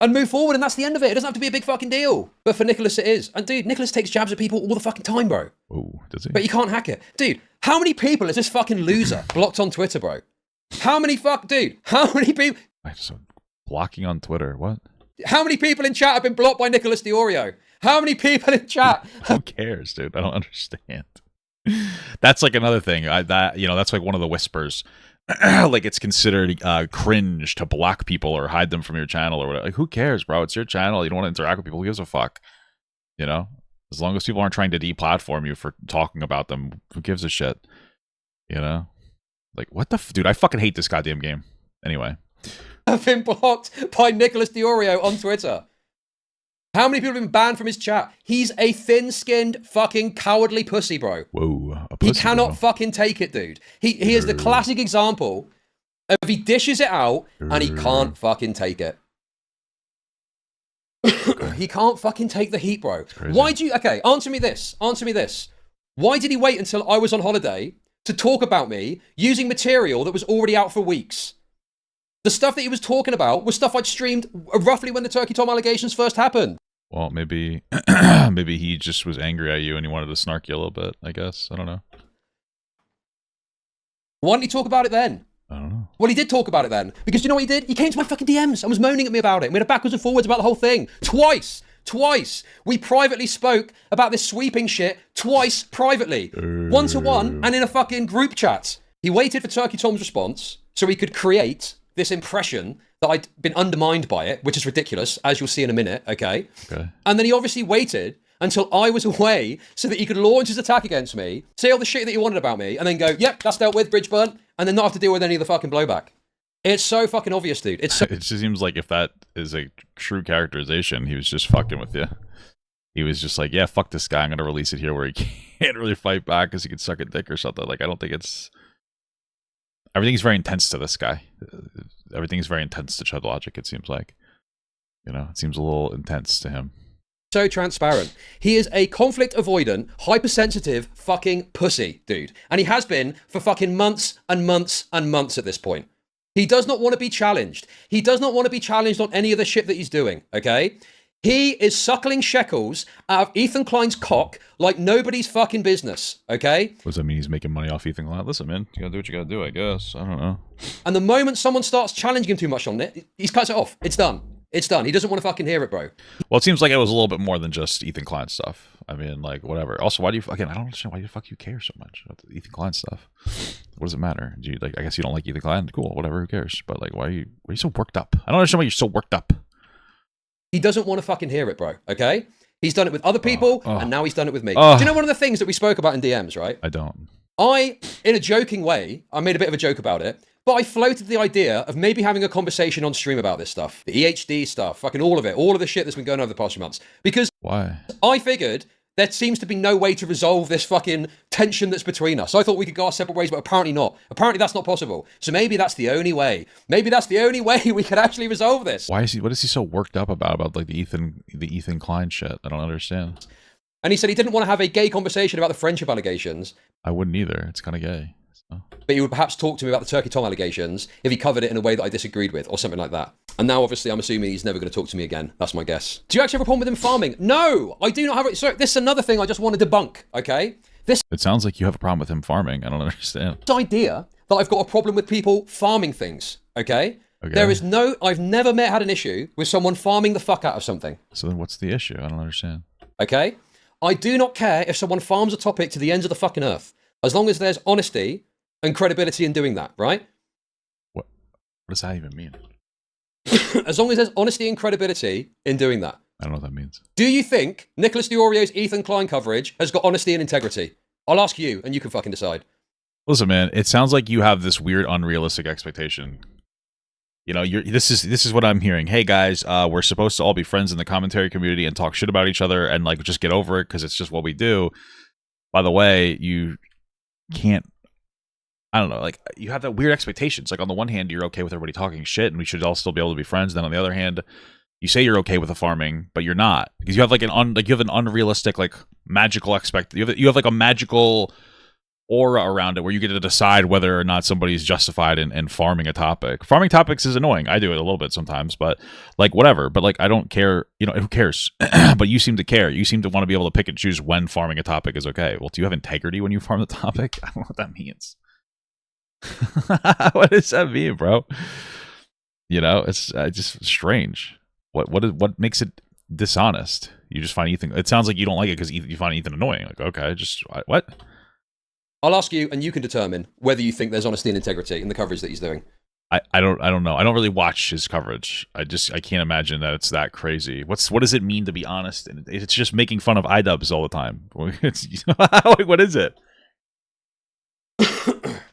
And that's the end of it. It doesn't have to be a big fucking deal. But for Nicholas, it is. And dude, Nicholas takes jabs at people all the fucking time, bro. Oh, does he? But you can't hack it. Dude, how many people is this fucking loser blocked on Twitter, bro? How many people? Blocking on Twitter, what? How many people in chat have been blocked by Nicholas Deorio? How many people in chat? Who cares, dude? I don't understand. That's like another thing. That's like one of the whispers. Like it's considered cringe to block people or hide them from your channel or whatever. Like, who cares, bro? It's your channel. You don't want to interact with people. Who gives a fuck? You know? As long as people aren't trying to deplatform you for talking about them, who gives a shit? You know? Like, what the dude, I fucking hate this goddamn game. Anyway. I've been blocked by Nicholas Deorio on Twitter. How many people have been banned from his chat? He's a thin-skinned fucking cowardly pussy, bro. Whoa, a pussy, he cannot bro. Fucking take it, dude. He is the classic example of he dishes it out and he can't fucking take it. He can't fucking take the heat, bro. Answer me this. Why did he wait until I was on holiday to talk about me using material that was already out for weeks? The stuff that he was talking about was stuff I'd streamed roughly when the Turkey Tom allegations first happened. Well, maybe he just was angry at you and he wanted to snark you a little bit, I guess. I don't know. Why didn't he talk about it then? I don't know. Well, he did talk about it then. Because you know what he did? He came to my fucking DMs and was moaning at me about it. We had a backwards and forwards about the whole thing. Twice. We privately spoke about this sweeping shit twice privately. One-to-one and in a fucking group chat. He waited for Turkey Tom's response so he could create this impression that I'd been undermined by it, which is ridiculous, as you'll see in a minute, okay? And then he obviously waited until I was away so that he could launch his attack against me, say all the shit that he wanted about me, and then go, yep, that's dealt with, bridge burnt, and then not have to deal with any of the fucking blowback. It's so fucking obvious, dude. It just seems like if that is a true characterization, he was just fucking with you. He was just like, yeah, fuck this guy. I'm going to release it here where he can't really fight back because he can suck a dick or something. Like, I don't think it's... Everything's very intense to this guy. Everything's very intense to Chud Logic, it seems like. You know, it seems a little intense to him. So transparent. He is a conflict avoidant, hypersensitive fucking pussy, dude. And he has been for fucking months and months and months at this point. He does not want to be challenged. He does not want to be challenged on any of the shit that he's doing, okay? He is suckling shekels out of Ethan Klein's cock like nobody's fucking business, okay? What does that mean? He's making money off Ethan Klein? Listen, man, you gotta do what you gotta do, I guess. I don't know. And the moment someone starts challenging him too much on it, he cuts it off. It's done. It's done. He doesn't want to fucking hear it, bro. Well, it seems like it was a little bit more than just Ethan Klein stuff. I mean, like, whatever. Also, why do you... Again, I don't understand why the fuck you care so much about the Ethan Klein stuff. What does it matter? Do you, like, I guess you don't like Ethan Klein? Cool, whatever, who cares? But, like, why are you so worked up? I don't understand why you're so worked up. He doesn't want to fucking hear it, bro, okay? He's done it with other people, and now he's done it with me. Do you know one of the things that we spoke about in DMs, right? I don't. In a joking way, I made a bit of a joke about it, but I floated the idea of maybe having a conversation on stream about this stuff. The EHD stuff, fucking all of it. All of the shit that's been going on over the past few months. Because why? I figured there seems to be no way to resolve this fucking tension that's between us. So I thought we could go our separate ways, but apparently not. Apparently that's not possible. So maybe that's the only way. Maybe that's the only way we could actually resolve this. Why is he? What is he so worked up about like the Ethan Klein shit? I don't understand. And he said he didn't want to have a gay conversation about the friendship allegations. I wouldn't either. It's kind of gay. So. But he would perhaps talk to me about the Turkey Tom allegations if he covered it in a way that I disagreed with or something like that. And now, obviously, I'm assuming he's never going to talk to me again. That's my guess. Do you actually have a problem with him farming? No, I do not have it. So this is another thing I just want to debunk, okay? It sounds like you have a problem with him farming. I don't understand. This idea that I've got a problem with people farming things, okay? There is no... I've never had an issue with someone farming the fuck out of something. So then what's the issue? I don't understand. Okay? I do not care if someone farms a topic to the ends of the fucking earth, as long as there's honesty and credibility in doing that, right? What does that even mean? As long as there's honesty and credibility in doing that. I don't know what that means. Do you think Nicholas Deorio's Ethan Klein coverage has got honesty and integrity? I'll ask you, and you can fucking decide. Listen, man, it sounds like you have this weird, unrealistic expectation. You know, this is what I'm hearing. Hey guys, we're supposed to all be friends in the commentary community and talk shit about each other and like just get over it because it's just what we do. By the way, you can't. I don't know. Like you have that weird expectations. Like on the one hand, you're okay with everybody talking shit, and we should all still be able to be friends. Then on the other hand, you say you're okay with the farming, but you're not because you have like you have an unrealistic like magical you have like a magical aura around it where you get to decide whether or not somebody's justified in farming a topic. Farming topics is annoying. I do it a little bit sometimes, but like whatever. But like I don't care. You know, who cares? But you seem to care. You seem to want to be able to pick and choose when farming a topic is okay. Well, do you have integrity when you farm the topic? I don't know what that means. What does that mean, bro? You know, it's just strange. What makes it dishonest? You just find Ethan. It sounds like you don't like it because you find Ethan annoying. Like, okay, just what? I'll ask you, and you can determine whether you think there's honesty and integrity in the coverage that he's doing. I don't know. I don't really watch his coverage. I can't imagine that it's that crazy. What does it mean to be honest? And it's just making fun of iDubbbz all the time. What is it?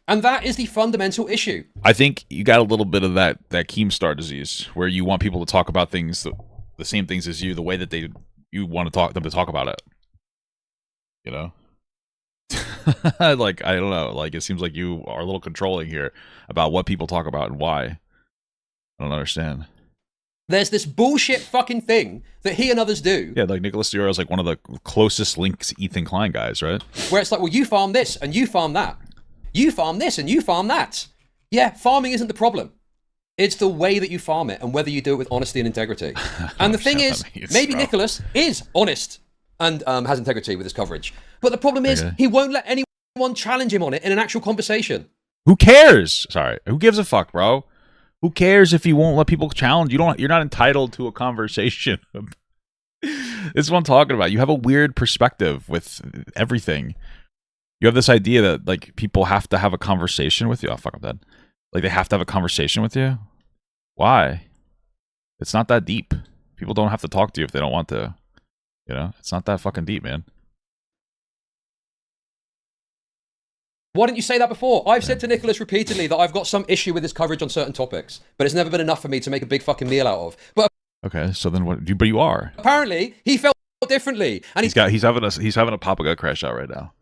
And that is the fundamental issue. I think you got a little bit of that Keemstar disease, where you want people to talk about things, the same things as you, the way that you want them to talk about it. You know? Like, I don't know. Like, it seems like you are a little controlling here about what people talk about and why. I don't understand. There's this bullshit fucking thing that he and others do. Yeah, like Nicholas Deorio is like one of the closest links Ethan Klein guys, right? Where it's like, well, you farm this and you farm that. You farm this and you farm that. Yeah, farming isn't the problem. It's the way that you farm it and whether you do it with honesty and integrity. And the thing is, maybe Nicholas is honest and has integrity with his coverage. But the problem is, he won't let anyone challenge him on it in an actual conversation. Who cares? Sorry, who gives a fuck, bro? Who cares if you won't let people challenge? You're not entitled to a conversation. This is what I'm talking about. You have a weird perspective with everything. You have this idea that like people have to have a conversation with you. Oh fuck, I'm dead. Like they have to have a conversation with you. Why? It's not that deep. People don't have to talk to you if they don't want to. You know, it's not that fucking deep, man. Why didn't you say that before? I've said to Nicholas repeatedly that I've got some issue with his coverage on certain topics, but it's never been enough for me to make a big fucking meal out of. But okay, so then what? But you are. Apparently, he felt differently, and he's having a Papaga crash out right now.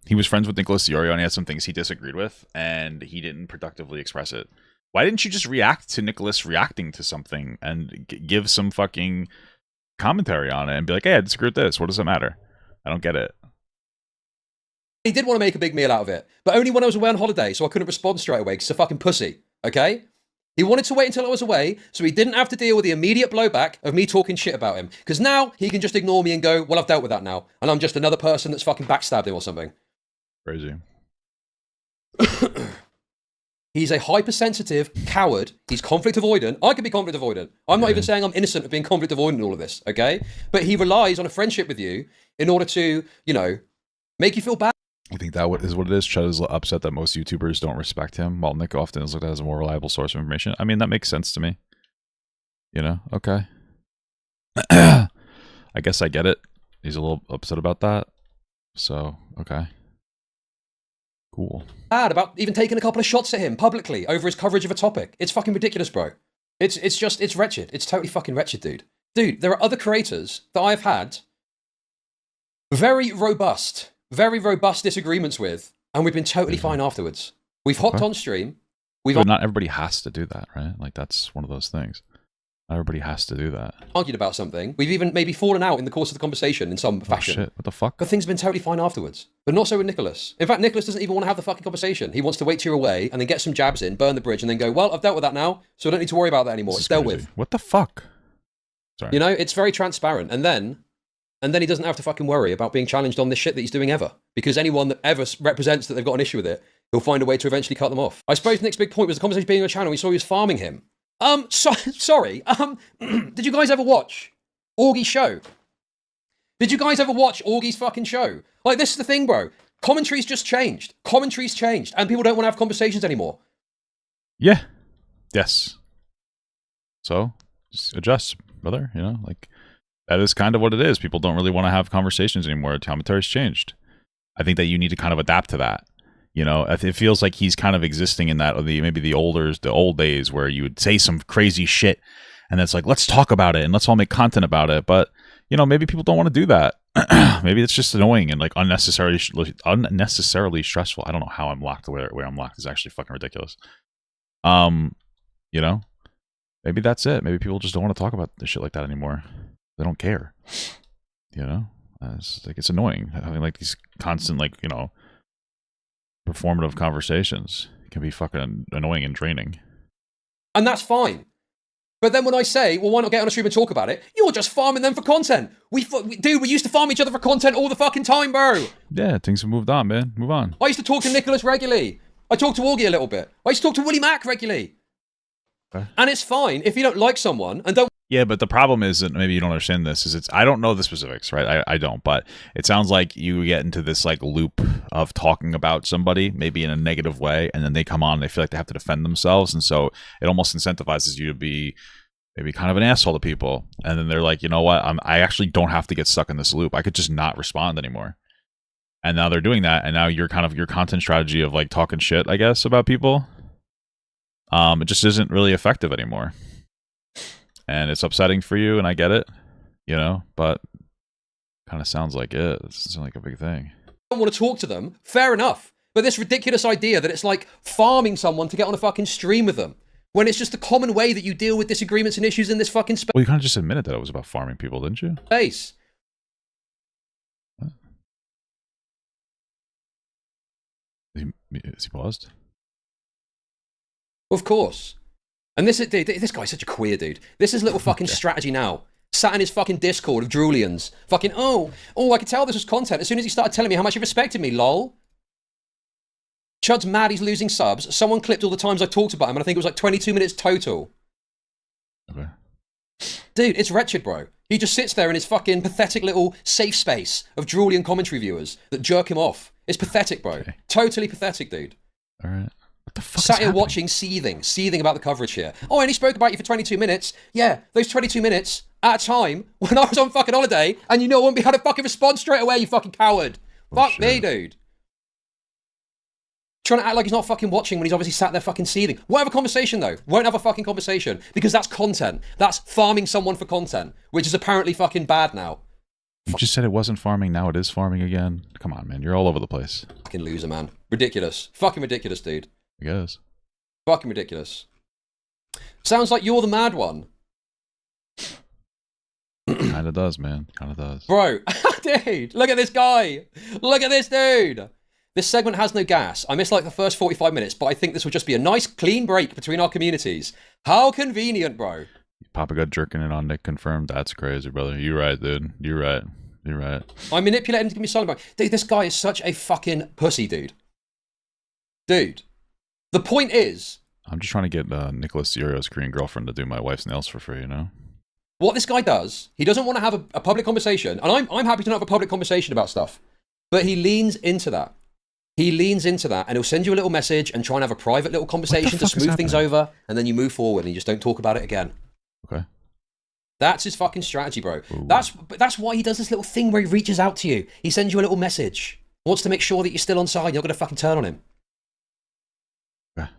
He was friends with Nicholas Deorio, and he had some things he disagreed with, and he didn't productively express it. Why didn't you just react to Nicholas reacting to something and give some fucking commentary on it and be like, hey, I disagree with this. What does it matter? I don't get it. He did want to make a big meal out of it, but only when I was away on holiday, so I couldn't respond straight away because he's a fucking pussy, okay? He wanted to wait until I was away, so he didn't have to deal with the immediate blowback of me talking shit about him. Because now, he can just ignore me and go, well, I've dealt with that now, and I'm just another person that's fucking backstabbed him or something. Crazy. He's a hypersensitive coward. He's conflict avoidant. I could be conflict avoidant. I'm not even saying I'm innocent of being conflict avoidant in all of this, okay? But he relies on a friendship with you in order to, you know, make you feel bad. I think that is what it is. Chud is upset that most YouTubers don't respect him, while Nick often is looked at as a more reliable source of information. I mean, that makes sense to me. You know? Okay. I guess I get it. He's a little upset about that. So, okay. Cool. Bad about even taking a couple of shots at him publicly over his coverage of a topic. It's fucking ridiculous, bro. It's wretched. It's totally fucking wretched, dude. Dude, there are other creators that I've had very robust disagreements with, and we've been totally fine afterwards. We've hopped on stream. But not everybody has to do that, right? Like, that's one of those things. Not everybody has to do that. Argued about something. We've even maybe fallen out in the course of the conversation in some fashion. Shit, what the fuck? But things have been totally fine afterwards. But not so with Nicholas. In fact, Nicholas doesn't even want to have the fucking conversation. He wants to wait till you're away and then get some jabs in, burn the bridge, and then go, well, I've dealt with that now, so I don't need to worry about that anymore. It's dealt with. What the fuck? Sorry. You know, it's very transparent. And then he doesn't have to fucking worry about being challenged on this shit that he's doing ever. Because anyone that ever represents that they've got an issue with it, he'll find a way to eventually cut them off. I suppose Nick's big point was the conversation being on the channel. We saw he was farming him. Sorry. Did you guys ever watch Augie's show? Did you guys ever watch Augie's fucking show? Like, this is the thing, bro. Commentary's just changed. Commentary's changed. And people don't want to have conversations anymore. Yeah. Yes. So, just adjust, brother. You know, like, that is kind of what it is. People don't really want to have conversations anymore. Commentary's changed. I think that you need to kind of adapt to that. You know, it feels like he's kind of existing in that, maybe the old days where you would say some crazy shit and it's like, let's talk about it and let's all make content about it. But, you know, maybe people don't want to do that. Maybe it's just annoying and like unnecessarily stressful. I don't know how I'm locked the way I'm locked is actually fucking ridiculous. You know, maybe that's it. Maybe people just don't want to talk about this shit like that anymore. They don't care. You know, it's annoying having like these constant, like, you know, performative conversations can be fucking annoying and draining. And that's fine. But then when I say, well, why not get on a stream and talk about it? You're just farming them for content. Dude, we used to farm each other for content all the fucking time, bro. Yeah, things have moved on, man. Move on. I used to talk to Nicholas regularly. I talked to Augie a little bit. I used to talk to Willie Mack regularly. Okay. And it's fine if you don't like someone and don't. Yeah, but the problem is that maybe you don't understand this. I don't know the specifics, right? I don't, but it sounds like you get into this like loop of talking about somebody, maybe in a negative way, and then they come on and they feel like they have to defend themselves, and so it almost incentivizes you to be maybe kind of an asshole to people. And then they're like, you know what? I actually don't have to get stuck in this loop. I could just not respond anymore. And now they're doing that, and now your content strategy of like talking shit, I guess, about people, it just isn't really effective anymore. And it's upsetting for you, and I get it, you know, but kind of sounds like it. It's like a big thing. Don't want to talk to them, fair enough. But this ridiculous idea that it's like farming someone to get on a fucking stream with them, when it's just the common way that you deal with disagreements and issues in this fucking space. Well, you kind of just admitted that it was about farming people, didn't you? Space. What? Is he paused? Of course. And this guy's such a queer dude. This is little fucking strategy now. Sat in his fucking Discord of Drulians. Fucking, oh, I could tell this was content as soon as he started telling me how much he respected me, lol. Chud's mad he's losing subs. Someone clipped all the times I talked about him, and I think it was like 22 minutes total. Okay. Dude, it's wretched, bro. He just sits there in his fucking pathetic little safe space of Drulian commentary viewers that jerk him off. It's pathetic, bro. Okay. Totally pathetic, dude. All right. What the fuck Sat is here happening? watching, seething about the coverage here. Oh, I only spoke about you for 22 minutes. Yeah, those 22 minutes at a time when I was on fucking holiday, and you know I wouldn't be able to fucking respond straight away, you fucking coward. Fuck me, dude. Trying to act like he's not fucking watching when he's obviously sat there fucking seething. Won't have a conversation though. Won't have a fucking conversation. Because that's content. That's farming someone for content. Which is apparently fucking bad now. You just said it wasn't farming, now it is farming again. Come on, man. You're all over the place. Fucking loser, man. Ridiculous. Fucking ridiculous, dude. I guess. Fucking ridiculous. Sounds like you're the mad one. Kinda does, man. Kinda does. Bro, dude, look at this guy. Look at this dude. This segment has no gas. I missed like the first 45 minutes, but I think this will just be a nice, clean break between our communities. How convenient, bro. Papa got jerking it on Nick confirmed. That's crazy, brother. You're right, dude. You're right. You're right. I manipulated him to give me silent, bro. Dude, this guy is such a fucking pussy, dude. Dude. The point is... I'm just trying to get Nicholas Deorio's Korean girlfriend to do my wife's nails for free, you know? What this guy does, he doesn't want to have a public conversation, and I'm happy to not have a public conversation about stuff, but he leans into that. He leans into that, and he'll send you a little message and try and have a private little conversation to smooth things over, and then you move forward and you just don't talk about it again. Okay. That's his fucking strategy, bro. Ooh. That's why he does this little thing where he reaches out to you. He sends you a little message. Wants to make sure that you're still on side. You're not going to fucking turn on him. Okay.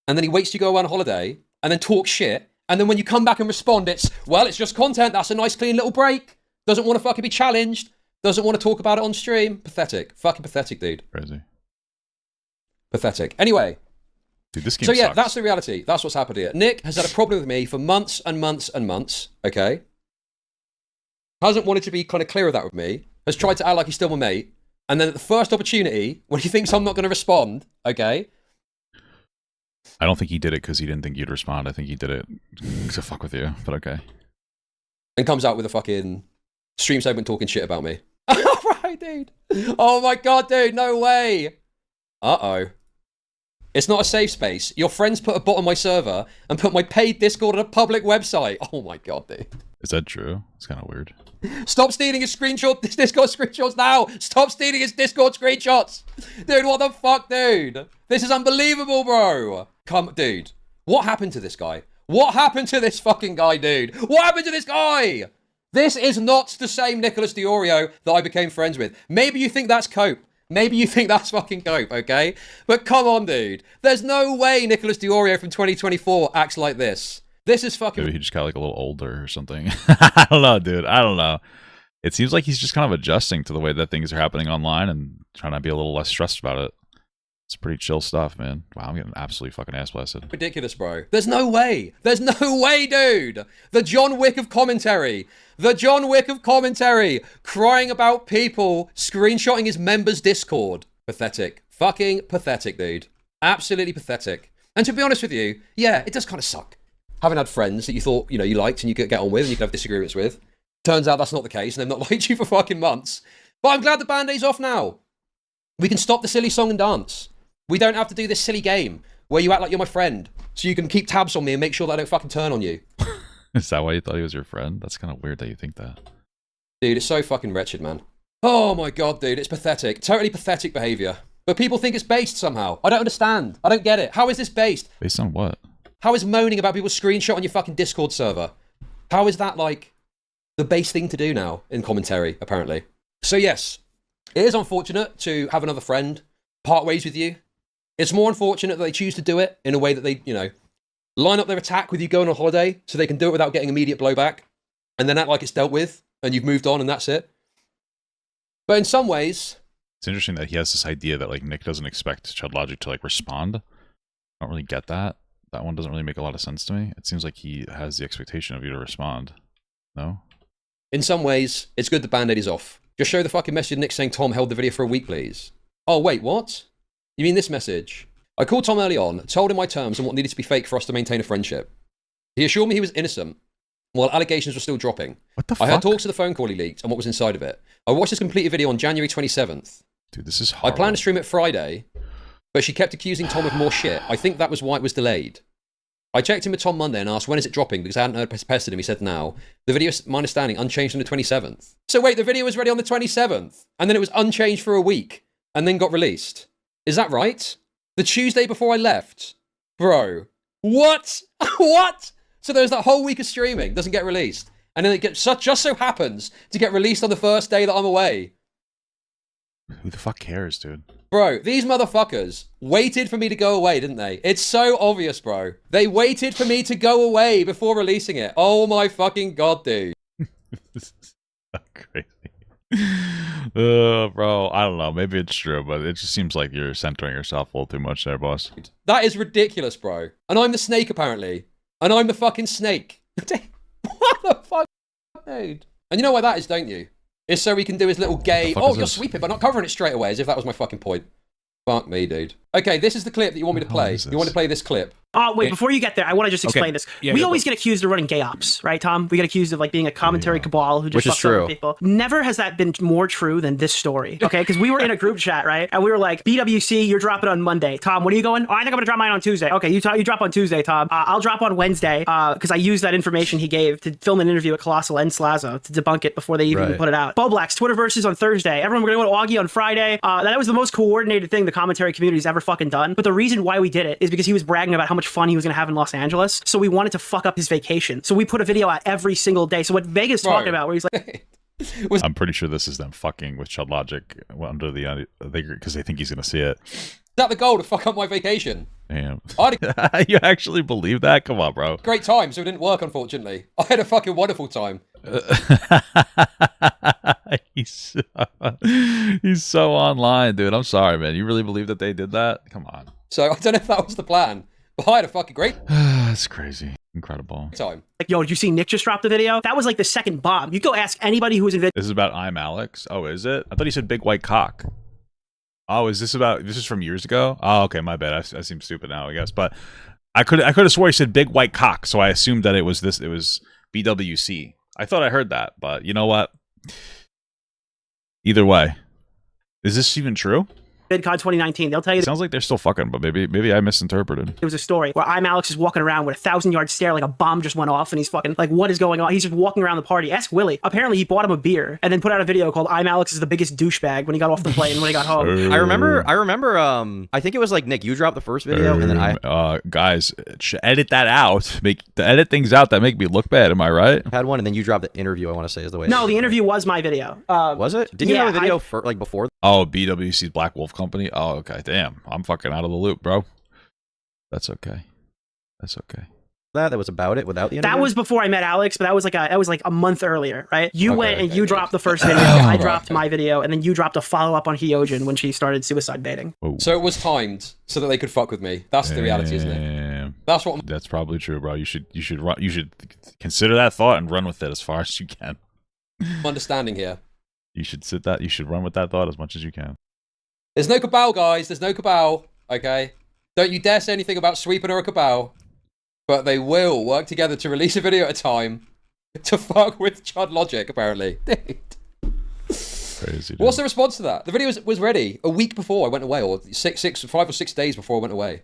And then he waits till you go on holiday, and then talk shit. And then when you come back and respond, it's just content. That's a nice, clean little break. Doesn't want to fucking be challenged. Doesn't want to talk about it on stream. Pathetic. Fucking pathetic, dude. Crazy. Pathetic. Anyway. Dude, this game So yeah, sucks. that's the reality. That's what's happened here. Nick has had a problem with me for months and months and months, okay? Hasn't wanted to be kind of clear of that with me. Has tried to act like he's still my mate. And then at the first opportunity, when he thinks I'm not going to respond, okay? I don't think he did it because he didn't think you'd respond. I think he did it to fuck with you, but okay. And comes out with a fucking stream segment talking shit about me. Right, dude. Oh my god, dude, no way. Uh-oh. It's not a safe space. Your friends put a bot on my server and put my paid Discord on a public website. Oh my god, dude. Is that true? It's kind of weird. Stop stealing his Discord screenshots now. Stop stealing his Discord screenshots. Dude, what the fuck, dude? This is unbelievable, bro. Dude. What happened to this guy? What happened to this fucking guy, dude? What happened to this guy? This is not the same Nicholas Deorio that I became friends with. Maybe you think that's cope. Maybe you think that's fucking cope, okay? But come on, dude. There's no way Nicholas Deorio from 2024 acts like this. This is fucking... Maybe he just got like a little older or something. I don't know, dude. I don't know. It seems like he's just kind of adjusting to the way that things are happening online and trying to be a little less stressed about it. It's pretty chill stuff, man. Wow, I'm getting absolutely fucking ass blasted. Ridiculous, bro. There's no way. There's no way, dude. The John Wick of commentary. The John Wick of commentary. Crying about people screenshotting his members' Discord. Pathetic. Fucking pathetic, dude. Absolutely pathetic. And to be honest with you, yeah, it does kind of suck. Having had friends that you thought, you know, you liked and you could get on with and you could have disagreements with. Turns out that's not the case and they've not liked you for fucking months. But I'm glad the Band-Aid's off now. We can stop the silly song and dance. We don't have to do this silly game where you act like you're my friend so you can keep tabs on me and make sure that I don't fucking turn on you. Is that why you thought he was your friend? That's kind of weird that you think that. Dude, it's so fucking wretched, man. Oh my god, dude, it's pathetic. Totally pathetic behavior. But people think it's based somehow. I don't understand. I don't get it. How is this based? Based on what? How is moaning about people screenshot on your fucking Discord server? How is that, like, the base thing to do now in commentary, apparently? So yes, it is unfortunate to have another friend part ways with you. It's more unfortunate that they choose to do it in a way that they, you know, line up their attack with you going on holiday so they can do it without getting immediate blowback and then act like it's dealt with and you've moved on and that's it. But in some ways... It's interesting that he has this idea that, like, Nick doesn't expect Chud Logic to, like, respond. I don't really get that. That one doesn't really make a lot of sense to me. It seems like he has the expectation of you to respond. No? In some ways, it's good the Band-Aid is off. Just show the fucking message Nick saying Tom held the video for a week, please. Oh, wait, what? You mean this message? I called Tom early on, told him my terms and what needed to be fake for us to maintain a friendship. He assured me he was innocent, while allegations were still dropping. What the fuck? I heard talks of the phone call he leaked and what was inside of it. I watched his completed video on January 27th. Dude, this is I horrible. planned to stream it Friday, but she kept accusing Tom of more shit. I think that was why it was delayed. I checked in with Tom Monday and asked when is it dropping because I hadn't heard pestered him. He said now. The video, my understanding, unchanged on the 27th. So wait, the video was ready on the 27th and then it was unchanged for a week and then got released. Is that right? The Tuesday before I left. Bro. What? What? So there's that whole week of streaming, doesn't get released. And then it gets just so happens to get released on the first day that I'm away. Who the fuck cares, dude? Bro, these motherfuckers waited for me to go away, didn't they? It's so obvious, bro. They waited for me to go away before releasing it. Oh my fucking god, dude. This is so crazy. Bro, I don't know. Maybe it's true, but it just seems like you're centering yourself a little too much there, boss. That is ridiculous, bro. And I'm the snake, apparently. And I'm the fucking snake. What the fuck, dude? And you know why that is, don't you? It's so we can do his little gay, oh, you're sweeping, but not covering it straight away, as if that was my fucking point. Fuck me, dude. Okay, this is the clip that you want me to play. You want to play this clip? Wait, before you get there, I want to just explain this. Yeah, we always get accused of running gay ops, right, Tom? We get accused of like being a commentary cabal who just fucks over people. Never has that been more true than this story, okay? Because we were in a group chat, right? And we were like, BWC, you're dropping on Monday. Tom, when are you going? Oh, I think I'm going to drop mine on Tuesday. Okay, you drop on Tuesday, Tom. I'll drop on Wednesday because I used that information he gave to film an interview at Colossal and Slazo to debunk it before they even put it out. Boblack's Twitterverses on Thursday. Everyone, we're going to go to Augie on Friday. That was the most coordinated thing the commentary community's ever fucking done. But the reason why we did it is because he was bragging about how much fun he was going to have in Los Angeles, so we wanted to fuck up his vacation. So we put a video out every single day. So what Vega's talking about, where he's like, I'm pretty sure this is them fucking with Chud Logic under the because they think he's gonna see it. Is that the goal, to fuck up my vacation? Damn. You actually believe that? Come on, bro. Great time, so it didn't work, unfortunately. I had a fucking wonderful time. He's so online, dude. I'm sorry, man. You really believe that they did that? Come on. So I don't know if that was the plan, but I had a fucking great That's crazy. Incredible. time. Like, yo, did you see Nick just dropped the video? That was like the second bomb. You go ask anybody who was in video. This is about I'm Alex. Oh, is it? I thought he said big white cock. Oh, is this about? This is from years ago. Oh, okay, my bad. I seem stupid now, I guess. But I could have swore he said big white cock, so I assumed that it was this. It was BWC. I thought I heard that, but you know what? Either way, is this even true? VidCon 2019, they'll tell you. It sounds like they're still fucking, but maybe I misinterpreted. It was a story where I'm Alex is walking around with a 1,000-yard stare, like a bomb just went off, and he's fucking like, what is going on? He's just walking around the party. Ask Willie. Apparently, he bought him a beer and then put out a video called "I'm Alex is the biggest douchebag" when he got off the plane when he got home. I remember. I think it was like Nick. You dropped the first video, and then I guys edit that out. Edit things out that make me look bad. Am I right? had one, and then you dropped the interview. I want to say is the way. No, the interview was my video. Was it? Didn't you have a video like before? Oh, BWC's Black Wolf Company. Oh, okay. Damn, I'm fucking out of the loop, bro. That's okay. That's okay. That was about it without the interview? That was before I met Alex, but that was like a month earlier, right? You went and you dropped the first video, I dropped my video, and then you dropped a follow-up on Hyojin when she started suicide baiting. Whoa. So it was timed so that they could fuck with me. That's the reality, isn't it? That's probably true, bro. You should consider that thought and run with it as far as you can. I'm understanding here. You should run with that thought as much as you can. There's no cabal, guys. There's no cabal. Okay? Don't you dare say anything about sweeping or a cabal. But they will work together to release a video at a time to fuck with Chud Logic, apparently. Crazy, dude. What's the response to that? The video was ready a week before I went away, or 5 or 6 days before I went away.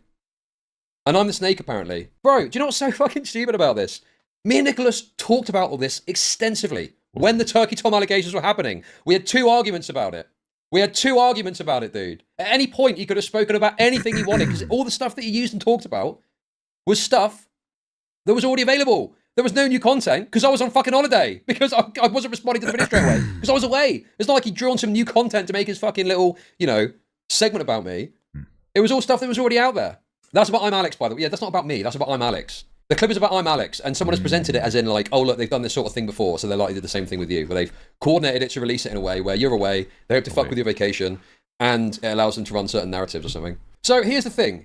And I'm the snake, apparently. Bro, do you know what's so fucking stupid about this? Me and Nicholas talked about all this extensively when the Turkey Tom allegations were happening. We had 2 arguments about it. Dude. At any point, he could have spoken about anything he wanted, because all the stuff that he used and talked about was stuff that was already available. There was no new content, because I was on fucking holiday, because I wasn't responding to the video straight away, because I was away. It's not like he drew on some new content to make his fucking little, segment about me. It was all stuff that was already out there. That's about I'm Alex, by the way. Yeah, that's not about me. That's about I'm Alex. The clip is about I'm Alex, and someone has presented it as in like, oh look, they've done this sort of thing before, so they're likely to do the same thing with you, where they've coordinated it to release it in a way where you're away, they hope to fuck with your vacation, and it allows them to run certain narratives or something. So here's the thing,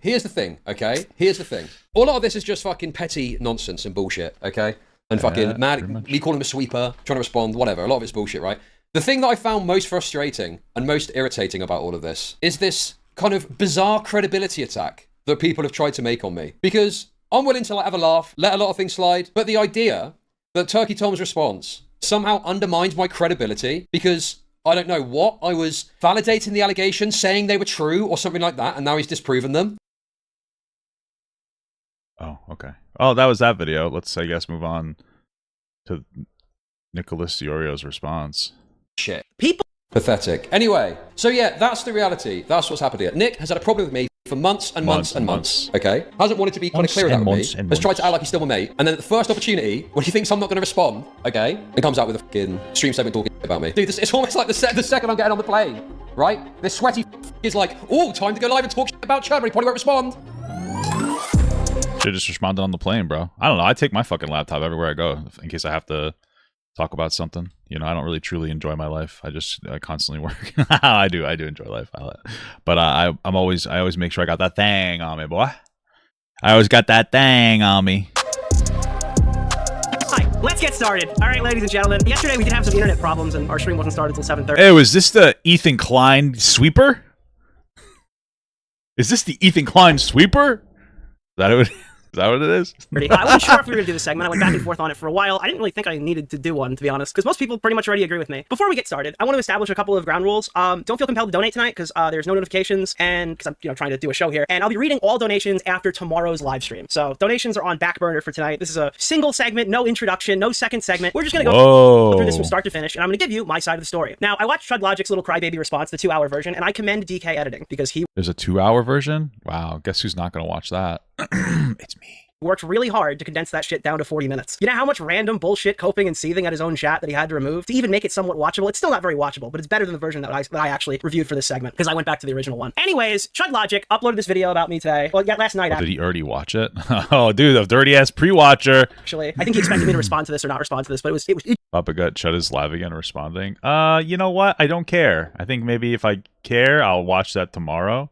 okay? Here's the thing. A lot of this is just fucking petty nonsense and bullshit, okay? And fucking me calling him a sweeper, trying to respond, whatever. A lot of it's bullshit, right? The thing that I found most frustrating and most irritating about all of this is this kind of bizarre credibility attack that people have tried to make on me. Because I'm willing to have a laugh, let a lot of things slide, but the idea that Turkey Tom's response somehow undermines my credibility because I don't know what, I was validating the allegations, saying they were true or something like that, and now he's disproven them. Oh, okay. Oh, that was that video. Let's, I guess, move on to Nicholas Deorio's response. Shit. People. Pathetic. Anyway, so yeah, that's the reality. That's what's happened here. Nick has had a problem with me for for months and months and months. Okay? Hasn't wanted to be kind of clear with that with me. Has tried to act like he's still my mate. And then at the first opportunity, when he thinks I'm not going to respond, okay, he comes out with a fucking stream segment talking about me. Dude, it's almost like the second I'm getting on the plane, right? This sweaty is like, oh, time to go live and talk shit about Chud, but he probably won't respond. Should've just responded on the plane, bro. I don't know. I take my fucking laptop everywhere I go in case I have to talk about something. You know, I don't really truly enjoy my life. I just constantly work. I do enjoy life. But I always make sure I got that thing on me, boy. I always got that thing on me. Hi, let's get started. All right, ladies and gentlemen. Yesterday we did have some internet problems and our stream wasn't started until 7:30. Hey, was this the Ethan Klein sweeper? Is this the Ethan Klein sweeper? Is that what it is? I wasn't sure if we were going to do this segment. I went back and forth on it for a while. I didn't really think I needed to do one, to be honest, because most people pretty much already agree with me. Before we get started, I want to establish a couple of ground rules. Don't feel compelled to donate tonight because there's no notifications and because I'm trying to do a show here. And I'll be reading all donations after tomorrow's live stream. So donations are on back burner for tonight. This is a single segment, no introduction, no second segment. We're just going to go through this from start to finish, and I'm going to give you my side of the story. Now, I watched Chud Logic's little crybaby response, the 2-hour version, and I commend DK editing because he... There's a 2-hour version? Wow, guess who's not going to watch that? It's me. Worked really hard to condense that shit down to 40 minutes. You know how much random bullshit coping and seething at his own chat that he had to remove to even make it somewhat watchable? It's still not very watchable, but it's better than the version that I actually reviewed for this segment because I went back to the original one. Anyways, Chud Logic uploaded this video about me today. Well, yeah, last night. Did he already watch it? Oh, dude, the dirty-ass pre-watcher. Actually, I think he expected me to respond to this or not respond to this, but it was Papa Gut Chud is live again responding. You know what? I don't care. I think maybe if I care, I'll watch that tomorrow.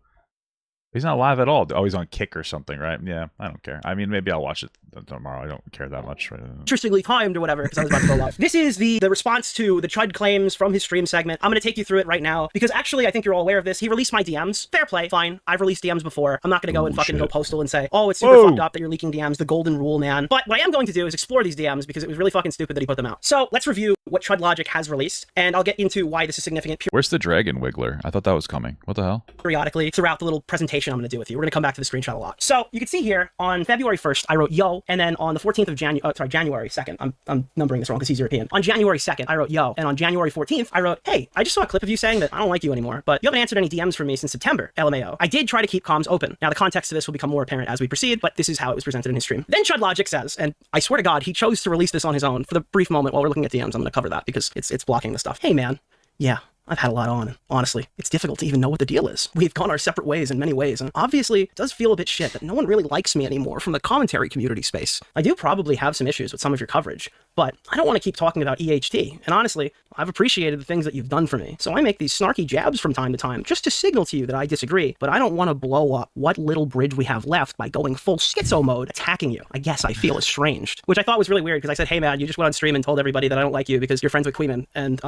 He's not live at all. Oh, he's on Kick or something, right? Yeah, I don't care. I mean, maybe I'll watch it tomorrow. I don't care that much. Right? Interestingly timed or whatever, because I was about to go live. This is the response to the Chud claims from his stream segment. I'm going to take you through it right now, because actually, I think you're all aware of this. He released my DMs. Fair play, fine. I've released DMs before. I'm not going to go and fucking go postal and say, oh, it's super fucked up that you're leaking DMs, the golden rule, man. But what I am going to do is explore these DMs, because it was really fucking stupid that he put them out. So let's review what Chud Logic has released, and I'll get into why this is significant. Where's the dragon wiggler? I thought that was coming. What the hell? Periodically throughout the little presentation I'm going to do with you. We're going to come back to the screenshot a lot. So you can see here on February 1st, I wrote yo, and then on the 14th of January 2nd, I'm numbering this wrong because he's European. On January 2nd, I wrote yo, and on January 14th, I wrote, hey, I just saw a clip of you saying that I don't like you anymore, but you haven't answered any DMs from me since September, LMAO. I did try to keep comms open. Now the context of this will become more apparent as we proceed, but this is how it was presented in his stream. Then Chud Logic says, and I swear to God, he chose to release this on his own. For the brief moment while we're looking at DMs, I'm going to cover that because it's blocking the stuff. Hey man, yeah. I've had a lot on. Honestly, it's difficult to even know what the deal is. We've gone our separate ways in many ways, and obviously it does feel a bit shit that no one really likes me anymore from the commentary community space. I do probably have some issues with some of your coverage, but I don't want to keep talking about EHT, and honestly, I've appreciated the things that you've done for me, so I make these snarky jabs from time to time just to signal to you that I disagree, but I don't want to blow up what little bridge we have left by going full schizo mode attacking you. I guess I feel estranged, which I thought was really weird because I said, hey man, you just went on stream and told everybody that I don't like you because you're friends with Queeman, and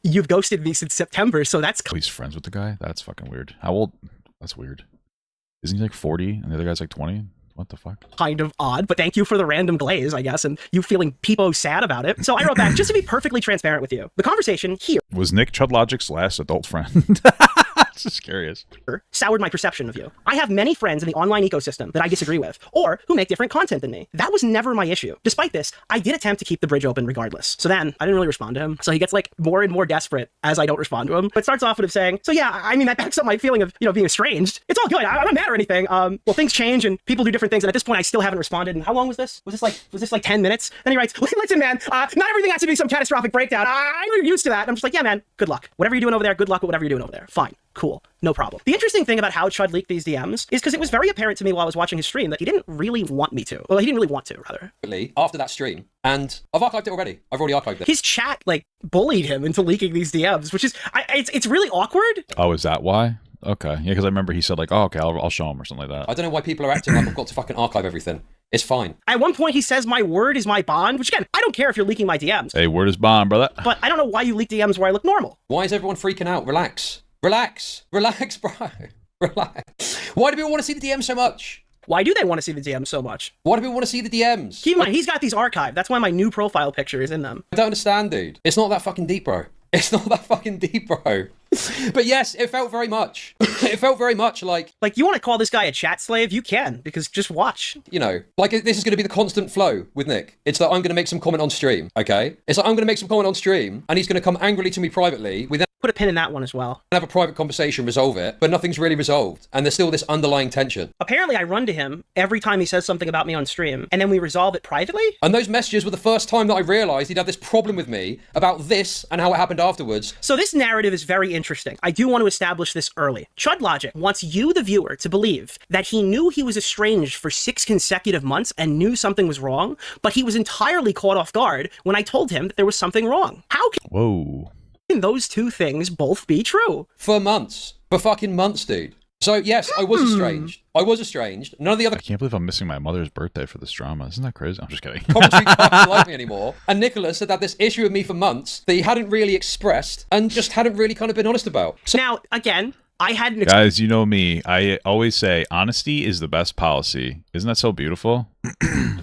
you've ghosted me since September, so that's... Oh, he's friends with the guy? That's fucking weird. How old? That's weird. Isn't he like 40 and the other guy's like 20? What the fuck? Kind of odd, but thank you for the random glaze, I guess, and you feeling peepo sad about it. So I wrote back, just to be perfectly transparent with you, the conversation here... Was Nick Chud Logic's last adult friend? Just curious. Soured my perception of you. I have many friends in the online ecosystem that I disagree with, or who make different content than me. That was never my issue. Despite this, I did attempt to keep the bridge open regardless. So then, I didn't really respond to him. So he gets like more and more desperate as I don't respond to him. But starts off with him saying, so yeah, I mean, that backs up my feeling of, being estranged. It's all good. I'm not mad or anything. Well, things change and people do different things. And at this point, I still haven't responded. And how long was this? Was this like 10 minutes? Then he writes, listen, man, not everything has to be some catastrophic breakdown. I'm used to that. And I'm just like, yeah, man, good luck. Whatever you're doing over there, good luck with whatever you're doing over there. Fine. Cool. No problem. The interesting thing about how Chud leaked these DMs is because it was very apparent to me while I was watching his stream that he didn't really want me to. Well, he didn't really want to, rather. After that stream, and I've archived it already. I've already archived it. His chat, bullied him into leaking these DMs, which is, it's really awkward. Oh, is that why? Okay. Yeah, because I remember he said oh, okay, I'll show him or something like that. I don't know why people are acting like I've got to fucking archive everything. It's fine. At one point, he says my word is my bond, which again, I don't care if you're leaking my DMs. Hey, word is bond, brother. But I don't know why you leak DMs where I look normal. Why is everyone freaking out? Relax. Relax, bro. Relax. Why do people want to see the DMs so much? Why do they want to see the DMs so much? Why do people want to see the DMs? Keep in mind, he's got these archived. That's why my new profile picture is in them. I don't understand, dude. It's not that fucking deep, bro. It's not that fucking deep, bro. But yes, it felt very much. It felt very much like you want to call this guy a chat slave? You can, because just watch. You know, like this is going to be the constant flow with Nick. It's that I'm going to make some comment on stream, okay? It's like I'm going to make some comment on stream, and he's going to come angrily to me privately. We then put a pin in that one as well. Have a private conversation, resolve it, but nothing's really resolved, and there's still this underlying tension. Apparently, I run to him every time he says something about me on stream, and then we resolve it privately? And those messages were the first time that I realized he'd had this problem with me about this and how it happened afterwards. So this narrative is very interesting. I do want to establish this early. Chud Logic wants you, the viewer, to believe that he knew he was estranged for 6 consecutive months and knew something was wrong, but he was entirely caught off guard when I told him that there was something wrong. How can those two things both be true? For months. For fucking months, dude. So yes, I was estranged. I was estranged. None of the other... I can't believe I'm missing my mother's birthday for this drama. Isn't that crazy? I'm just kidding. Commentary fucking like me anymore. And Nicholas had this issue with me for months that he hadn't really expressed and just hadn't really kind of been honest about. So now, again, I hadn't... Guys, you know me. I always say honesty is the best policy. Isn't that so beautiful?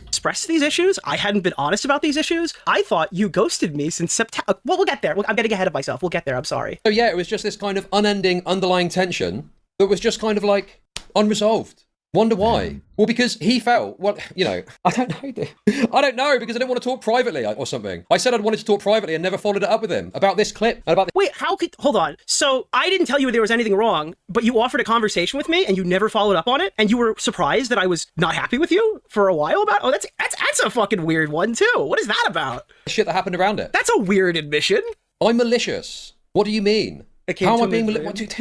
Expressed these issues. I hadn't been honest about these issues. I thought you ghosted me since September. Well, we'll get there. I'm getting ahead of myself. We'll get there. I'm sorry. So yeah, it was just this kind of unending underlying tension that was just kind of like unresolved. Wonder why? Well, because he felt, well, you know, I don't know, dude. I don't know, because I didn't want to talk privately or something. I said I'd wanted to talk privately and never followed it up with him about this clip and about this. Wait, how could, hold on. So I didn't tell you there was anything wrong, but you offered a conversation with me and you never followed up on it, and you were surprised that I was not happy with you for a while about, oh, that's a fucking weird one too. What is that about? Shit that happened around it. That's a weird admission. I'm malicious. What do you mean? How am I being malicious?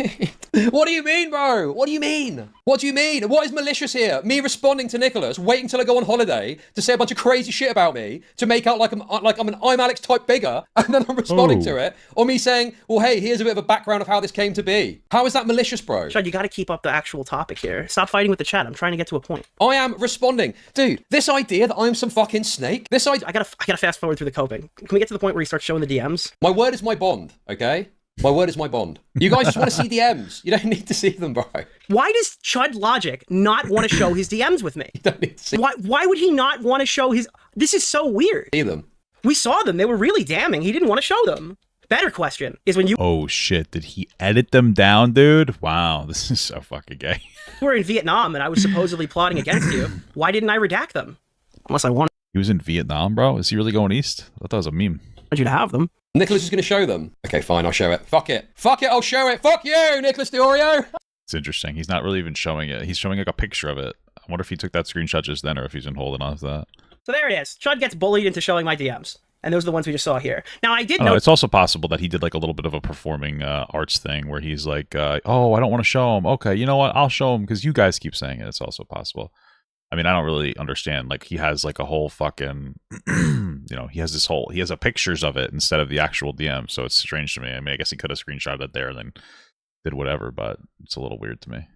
What do you mean, bro? What do you mean? What do you mean? What is malicious here? Me responding to Nicholas, waiting till I go on holiday to say a bunch of crazy shit about me to make out like I'm an I'm Alex type bigger, and then I'm responding to it, or me saying, well, hey, here's a bit of a background of how this came to be. How is that malicious, bro? Chud, you got to keep up the actual topic here. Stop fighting with the chat. I'm trying to get to a point. I am responding, dude. This idea that I'm some fucking snake. This idea. I gotta fast forward through the coping. Can we get to the point where he starts showing the DMs? My word is my bond. Okay. My word is my bond. You guys just want to see DMs. You don't need to see them, bro. Why does Chud Logic not want to show his DMs with me? You don't need to see Why would he not want to show his... This is so weird. See them. We saw them. They were really damning. He didn't want to show them. Better question is when you... Oh, shit. Did he edit them down, dude? Wow, this is so fucking gay. were in Vietnam and I was supposedly plotting against you. Why didn't I redact them? Unless I wanted... He was in Vietnam, bro? Is he really going east? I thought that was a meme. I wanted you to have them. Nicholas is going to show them. Okay, fine, I'll show it. Fuck it. Fuck it, I'll show it. Fuck you, Nicholas Deorio. It's interesting. He's not really even showing it. He's showing like a picture of it. I wonder if he took that screenshot just then or if he's been holding on to that. So there it is. Chud gets bullied into showing my DMs. And those are the ones we just saw here. Now, I did know... It's also possible that he did like a little bit of a performing arts thing where he's like, oh, I don't want to show him. Okay, you know what? I'll show him because you guys keep saying it. It's also possible. I mean, I don't really understand. Like, he has like a whole fucking, you know, he has pictures of it instead of the actual DM. So it's strange to me. I mean, I guess he could have screenshotted it there and then did whatever, but it's a little weird to me.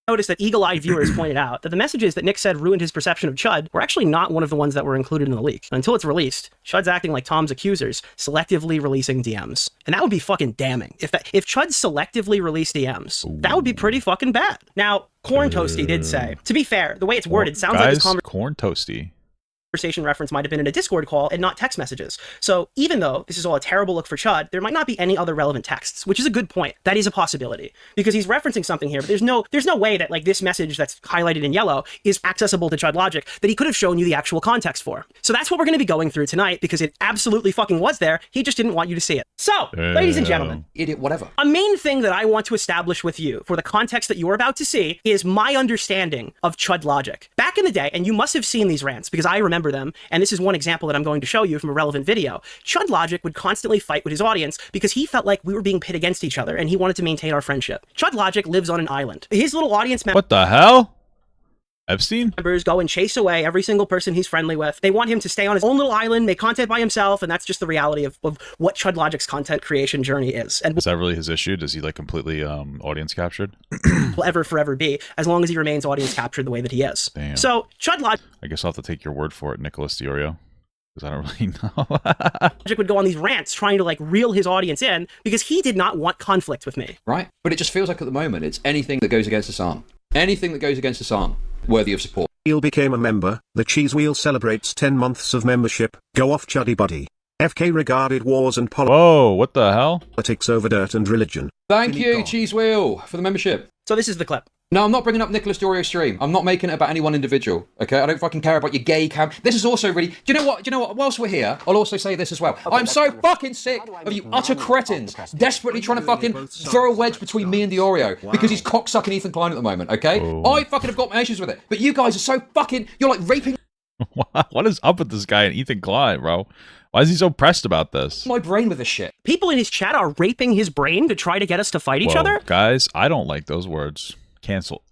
Notice that eagle-eyed viewers pointed out that the messages that Nick said ruined his perception of Chud were actually not one of the ones that were included in the leak. Until it's released, Chud's acting like Tom's accusers, selectively releasing DMs. And that would be fucking damning. If Chud selectively released DMs, that would be pretty fucking bad. Now, Corn Toasty did say, to be fair, the way it's worded sounds like this Corn Toasty reference might have been in a Discord call and not text messages. So even though this is all a terrible look for Chud, there might not be any other relevant texts, which is a good point. That is a possibility because he's referencing something here, but there's no way that like this message that's highlighted in yellow is accessible to Chud Logic that he could have shown you the actual context for. So that's what we're going to be going through tonight because it absolutely fucking was there. He just didn't want you to see it. So, ladies and gentlemen, idiot, whatever. A main thing that I want to establish with you for the context that you're about to see is my understanding of Chud Logic. Back in the day, and you must have seen these rants because I remember them, and this is one example that I'm going to show you from a relevant video. Chud Logic would constantly fight with his audience because he felt like we were being pit against each other and he wanted to maintain our friendship. Chud Logic lives on an island. His little audience members... What the hell? Epstein? ...members go and chase away every single person he's friendly with. They want him to stay on his own little island, make content by himself, and that's just the reality of what Chud Logic's content creation journey is. And is that really his issue? Does he like completely audience captured? Will ever forever be, as long as he remains audience captured the way that he is. Damn. So Chud Logic... I guess I'll have to take your word for it, Nicholas Deorio. Because I don't really know. Logic would go on these rants trying to like reel his audience in because he did not want conflict with me. Right? But it just feels like at the moment it's anything that goes against Hassan. Anything that goes against Hassan, worthy of support. Wheel became a member. The Cheese Wheel celebrates 10 months of membership. Go off, Chuddy Buddy. FK regarded wars and Whoa, what the hell? politics over dirt and religion. Thank you, Cheese Wheel, for the membership. So this is the clip. No, I'm not bringing up Nicholas Deorio's stream. I'm not making it about any one individual. Okay, I don't fucking care about your gay cam. This is also really. Do you know what? Whilst we're here, I'll also say this as well. I'm so fucking sick of you utter cretins desperately trying to fucking throw a wedge between me and Deorio because he's cocksucking Ethan Klein at the moment. Okay, I fucking have got my issues with it, but you guys are so fucking. You're like raping. What is up with this guy and Ethan Klein, bro? Why is he so pressed about this? My brain with this shit. People in his chat are raping his brain to try to get us to fight each other. Guys, I don't like those words. Cancel.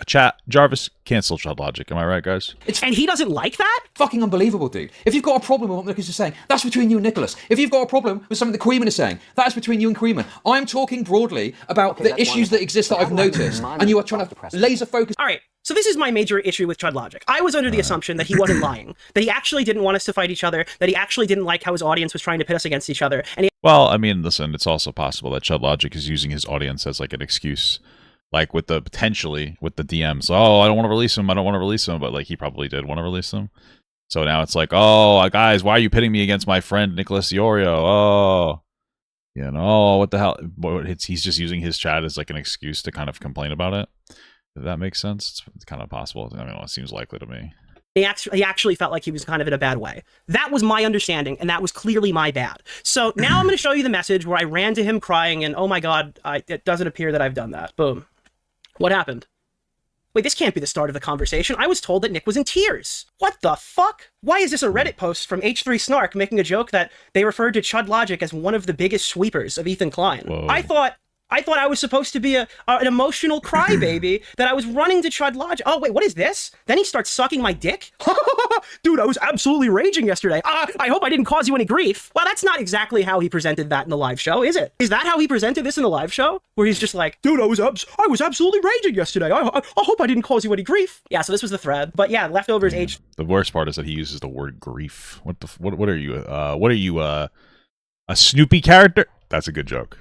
Chat, Jarvis, cancel Chud Logic. Am I right, guys? And he doesn't like that? Fucking unbelievable, dude. If you've got a problem with what Nicholas is saying, that's between you and Nicholas. If you've got a problem with something that Creeman is saying, that's between you and Creeman. I'm talking broadly about the issues that exist that I've noticed, and you are trying to laser focus. All right. So this is my major issue with Chud Logic. I was under the assumption that he wasn't lying, that he actually didn't want us to fight each other, that he actually didn't like how his audience was trying to pit us against each other. And well, I mean, listen, it's also possible that Chud Logic is using his audience as like an excuse. Like with the potentially with the DMs, oh, I don't want to release him. I don't want to release him, but like he probably did want to release him. So now it's like, oh, guys, why are you pitting me against my friend Nicholas Deorio? Oh, you know, what the hell? He's just using his chat as like an excuse to kind of complain about it. If that makes sense, it's kind of possible. I mean, it seems likely to me. He actually felt like he was kind of in a bad way. That was my understanding, and that was clearly my bad. So now I'm going to show you the message where I ran to him crying, and oh my god, it doesn't appear that I've done that. Boom. What happened? Wait, this can't be the start of the conversation. I was told that Nick was in tears. What the fuck? Why is this a Reddit post from H3 Snark making a joke that they referred to Chud Logic as one of the biggest sweepers of Ethan Klein? Whoa. I thought I was supposed to be an emotional crybaby, that I was running to Chud Logic. Oh, wait, what is this? Then he starts sucking my dick? Dude, I was absolutely raging yesterday. I hope I didn't cause you any grief. Well, that's not exactly how he presented that in the live show, is it? Is that how he presented this in the live show? Where he's just like, dude, I was absolutely raging yesterday. I hope I didn't cause you any grief. Yeah, so this was the thread. But yeah, leftovers H. The worst part is that he uses the word grief. What are you? What are you? A Snoopy character? That's a good joke.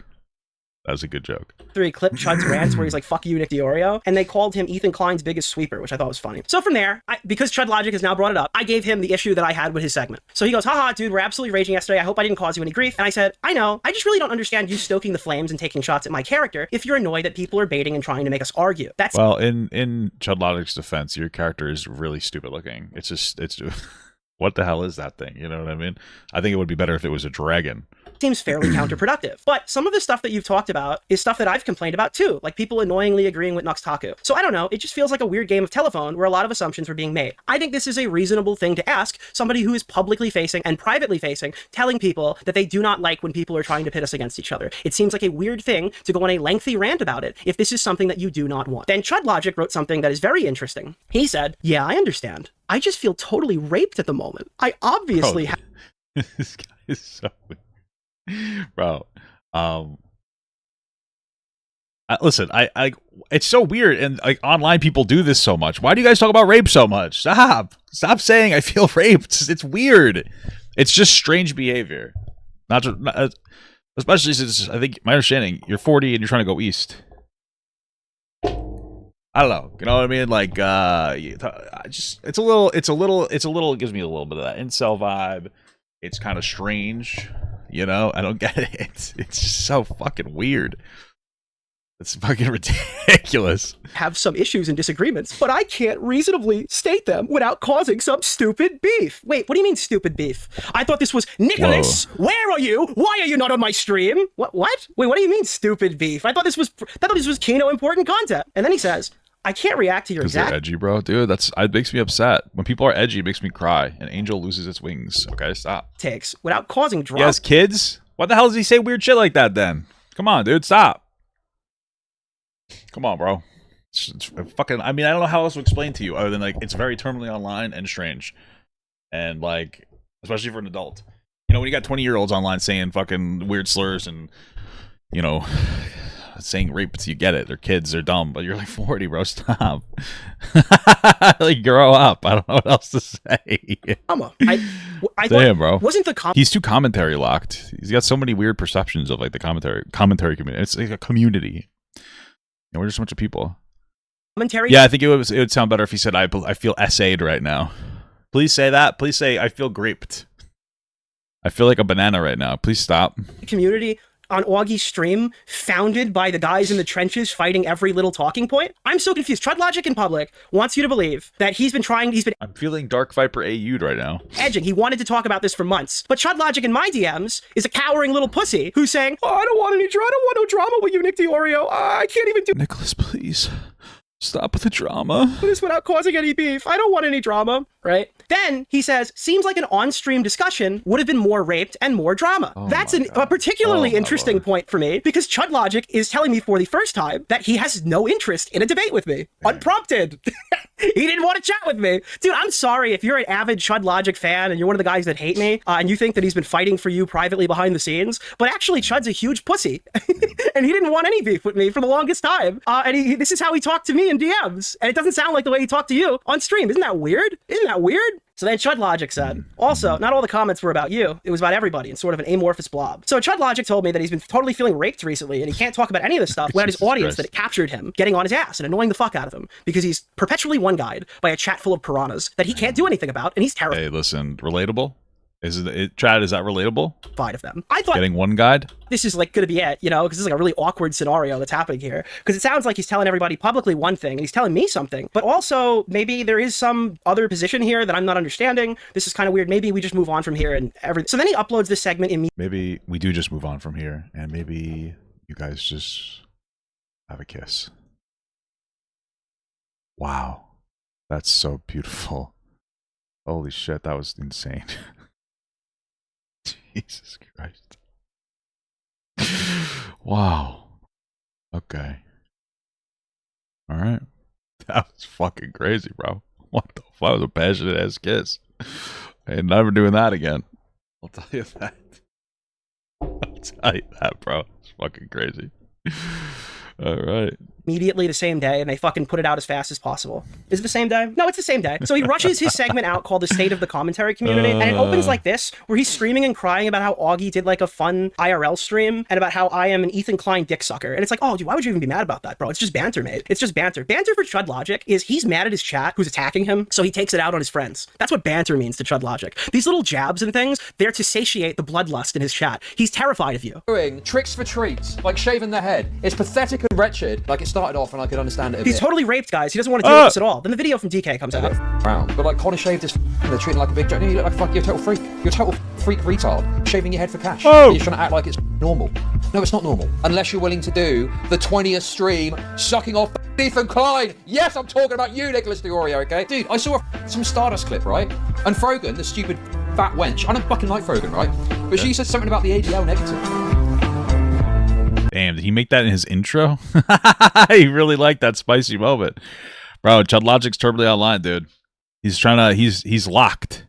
That was a good joke. 3 clip Chud's rants where he's like, fuck you, Nick Deorio. And they called him Ethan Klein's biggest sweeper, which I thought was funny. So from there, because Chud Logic has now brought it up, I gave him the issue that I had with his segment. So he goes, haha, dude, we're absolutely raging yesterday. I hope I didn't cause you any grief. And I said, I know. I just really don't understand you stoking the flames and taking shots at my character if you're annoyed that people are baiting and trying to make us argue. That's well, in Chud Logic's defense, your character is really stupid looking. It's what the hell is that thing? You know what I mean? I think it would be better if it was a dragon. Seems fairly counterproductive. But some of the stuff that you've talked about is stuff that I've complained about too, like people annoyingly agreeing with Nuxtaku. So I don't know, it just feels like a weird game of telephone where a lot of assumptions were being made. I think this is a reasonable thing to ask somebody who is publicly facing and privately facing, telling people that they do not like when people are trying to pit us against each other. It seems like a weird thing to go on a lengthy rant about it if this is something that you do not want. Then Chud Logic wrote something that is very interesting. He said, yeah, I understand. I just feel totally raped at the moment. I obviously have. This guy is so weird. Bro, listen, I it's so weird, and like online people do this so much. Why do you guys talk about rape so much? Stop saying I feel raped. It's weird. It's just strange behavior. Not especially since I think my understanding, you're 40 and you're trying to go east. I don't know. You know what I mean? Like, it's a little. It gives me a little bit of that incel vibe. It's kind of strange. You know, I don't get it. It's just so fucking weird. It's fucking ridiculous. Have some issues and disagreements, but I can't reasonably state them without causing some stupid beef. Wait, what do you mean stupid beef? I thought this was Nicholas. Whoa. Where are you? Why are you not on my stream? What? Wait, what do you mean stupid beef? I thought this was Kino important content. And then he says, I can't react to your exact. They're edgy, bro. Dude, it makes me upset. When people are edgy, it makes me cry. An angel loses its wings. Okay, stop. Takes without causing drama. Yes, kids. What the hell does he say weird shit like that then? Come on, dude, stop. Come on, bro. It's fucking. I mean, I don't know how else to explain to you other than like it's very terminally online and strange, and like especially for an adult. You know, when you got 20-year-olds online saying fucking weird slurs and you know. Saying rape, you get it. They're kids, they're dumb, but you're like 40, bro. Stop. Like, grow up. I don't know what else to say. I Damn, bro. Wasn't he's too commentary locked. He's got so many weird perceptions of like the commentary community. It's like a community. And we're just a bunch of people. Commentary. Yeah, I think it would sound better if he said, "I feel essayed right now." Please say that. Please say, "I feel graped." I feel like a banana right now. Please stop. Community on Augie's stream, founded by the guys in the trenches fighting every little talking point. I'm so confused. Chud Logic in public wants you to believe that he's been I'm feeling Dark Viper AU'd right now. edging. He wanted to talk about this for months. But Chud Logic in my DMs is a cowering little pussy who's saying, oh, I don't want any drama. I don't want no drama with you, Nick Deorio. I can't even do Nicholas, please. Stop with the drama. this without causing any beef. I don't want any drama, right? Then he says, seems like an on-stream discussion would have been more raped and more drama. That's a particularly interesting point for me because Chud Logic is telling me for the first time that he has no interest in a debate with me. Unprompted. He didn't want to chat with me. Dude, I'm sorry if you're an avid Chud Logic fan and you're one of the guys that hate me and you think that he's been fighting for you privately behind the scenes, but actually Chud's a huge pussy and he didn't want any beef with me for the longest time. And this is how he talked to me in DMs. And it doesn't sound like the way he talked to you on stream. Isn't that weird? Isn't that weird? So then Chud Logic said, also, not all the comments were about you. It was about everybody in sort of an amorphous blob. So Chud Logic told me that he's been totally feeling raped recently and he can't talk about any of this stuff without his audience that it captured him getting on his ass and annoying the fuck out of him because he's perpetually one-guyed by a chat full of piranhas that he can't do anything about and he's terrified. Hey, listen, relatable? Chad, is that relatable? Of them. I thought getting one guide? this is like going to be it, you know, because this is like a really awkward scenario that's happening here. Because it sounds like he's telling everybody publicly one thing and he's telling me something, but also maybe there is some other position here that I'm not understanding. This is kind of weird. Maybe we just move on from here and everything. So then he uploads this segment in Maybe we do just move on from here and maybe you guys just have a kiss. Wow. That's so beautiful. Holy shit, that was insane. Jesus Christ. Wow. Okay. All right. That was fucking crazy, bro. What the fuck? That was a passionate ass kiss. I ain't never doing that again. I'll tell you that. I'll tell you that, bro. It's fucking crazy. All right. Immediately the same day, and they fucking put it out as fast as possible. Is it the same day? No, it's the same day. So he rushes his segment out called The State of the Commentary Community, and it opens like this, where he's screaming and crying about how Augie did like a fun IRL stream, and about how I am an Ethan Klein dick sucker. And it's like, oh, dude, why would you even be mad about that, bro? It's just banter, mate. It's just banter. Banter for Chud Logic is he's mad at his chat who's attacking him, so he takes it out on his friends. That's what banter means to Chud Logic. These little jabs and things, they're to satiate the bloodlust in his chat. He's terrified of you. Doing tricks for treats, like shaving their head. It's pathetic and wretched. Like it started off and I could understand it a bit. He's totally raped, guys. He doesn't want to deal with this at all. Then the video from DK comes out. But like Connor shaved his they're treating like a big joke. You look like fuck, you're a total freak. You're a total freak retard. Shaving your head for cash. Oh. You're trying to act like it's normal. No, it's not normal. Unless you're willing to do the 20th stream sucking off Ethan Klein. Yes, I'm talking about you, Nicholas Deorio, okay? Dude, I saw some Stardust clip, right? And Frogan, the stupid fat wench, I don't fucking like Frogan, right? But she said something about the ADL negative. Damn, did he make that in his intro? He really liked that spicy moment. Bro, Chud Logic's totally online, dude. He's trying to, he's locked.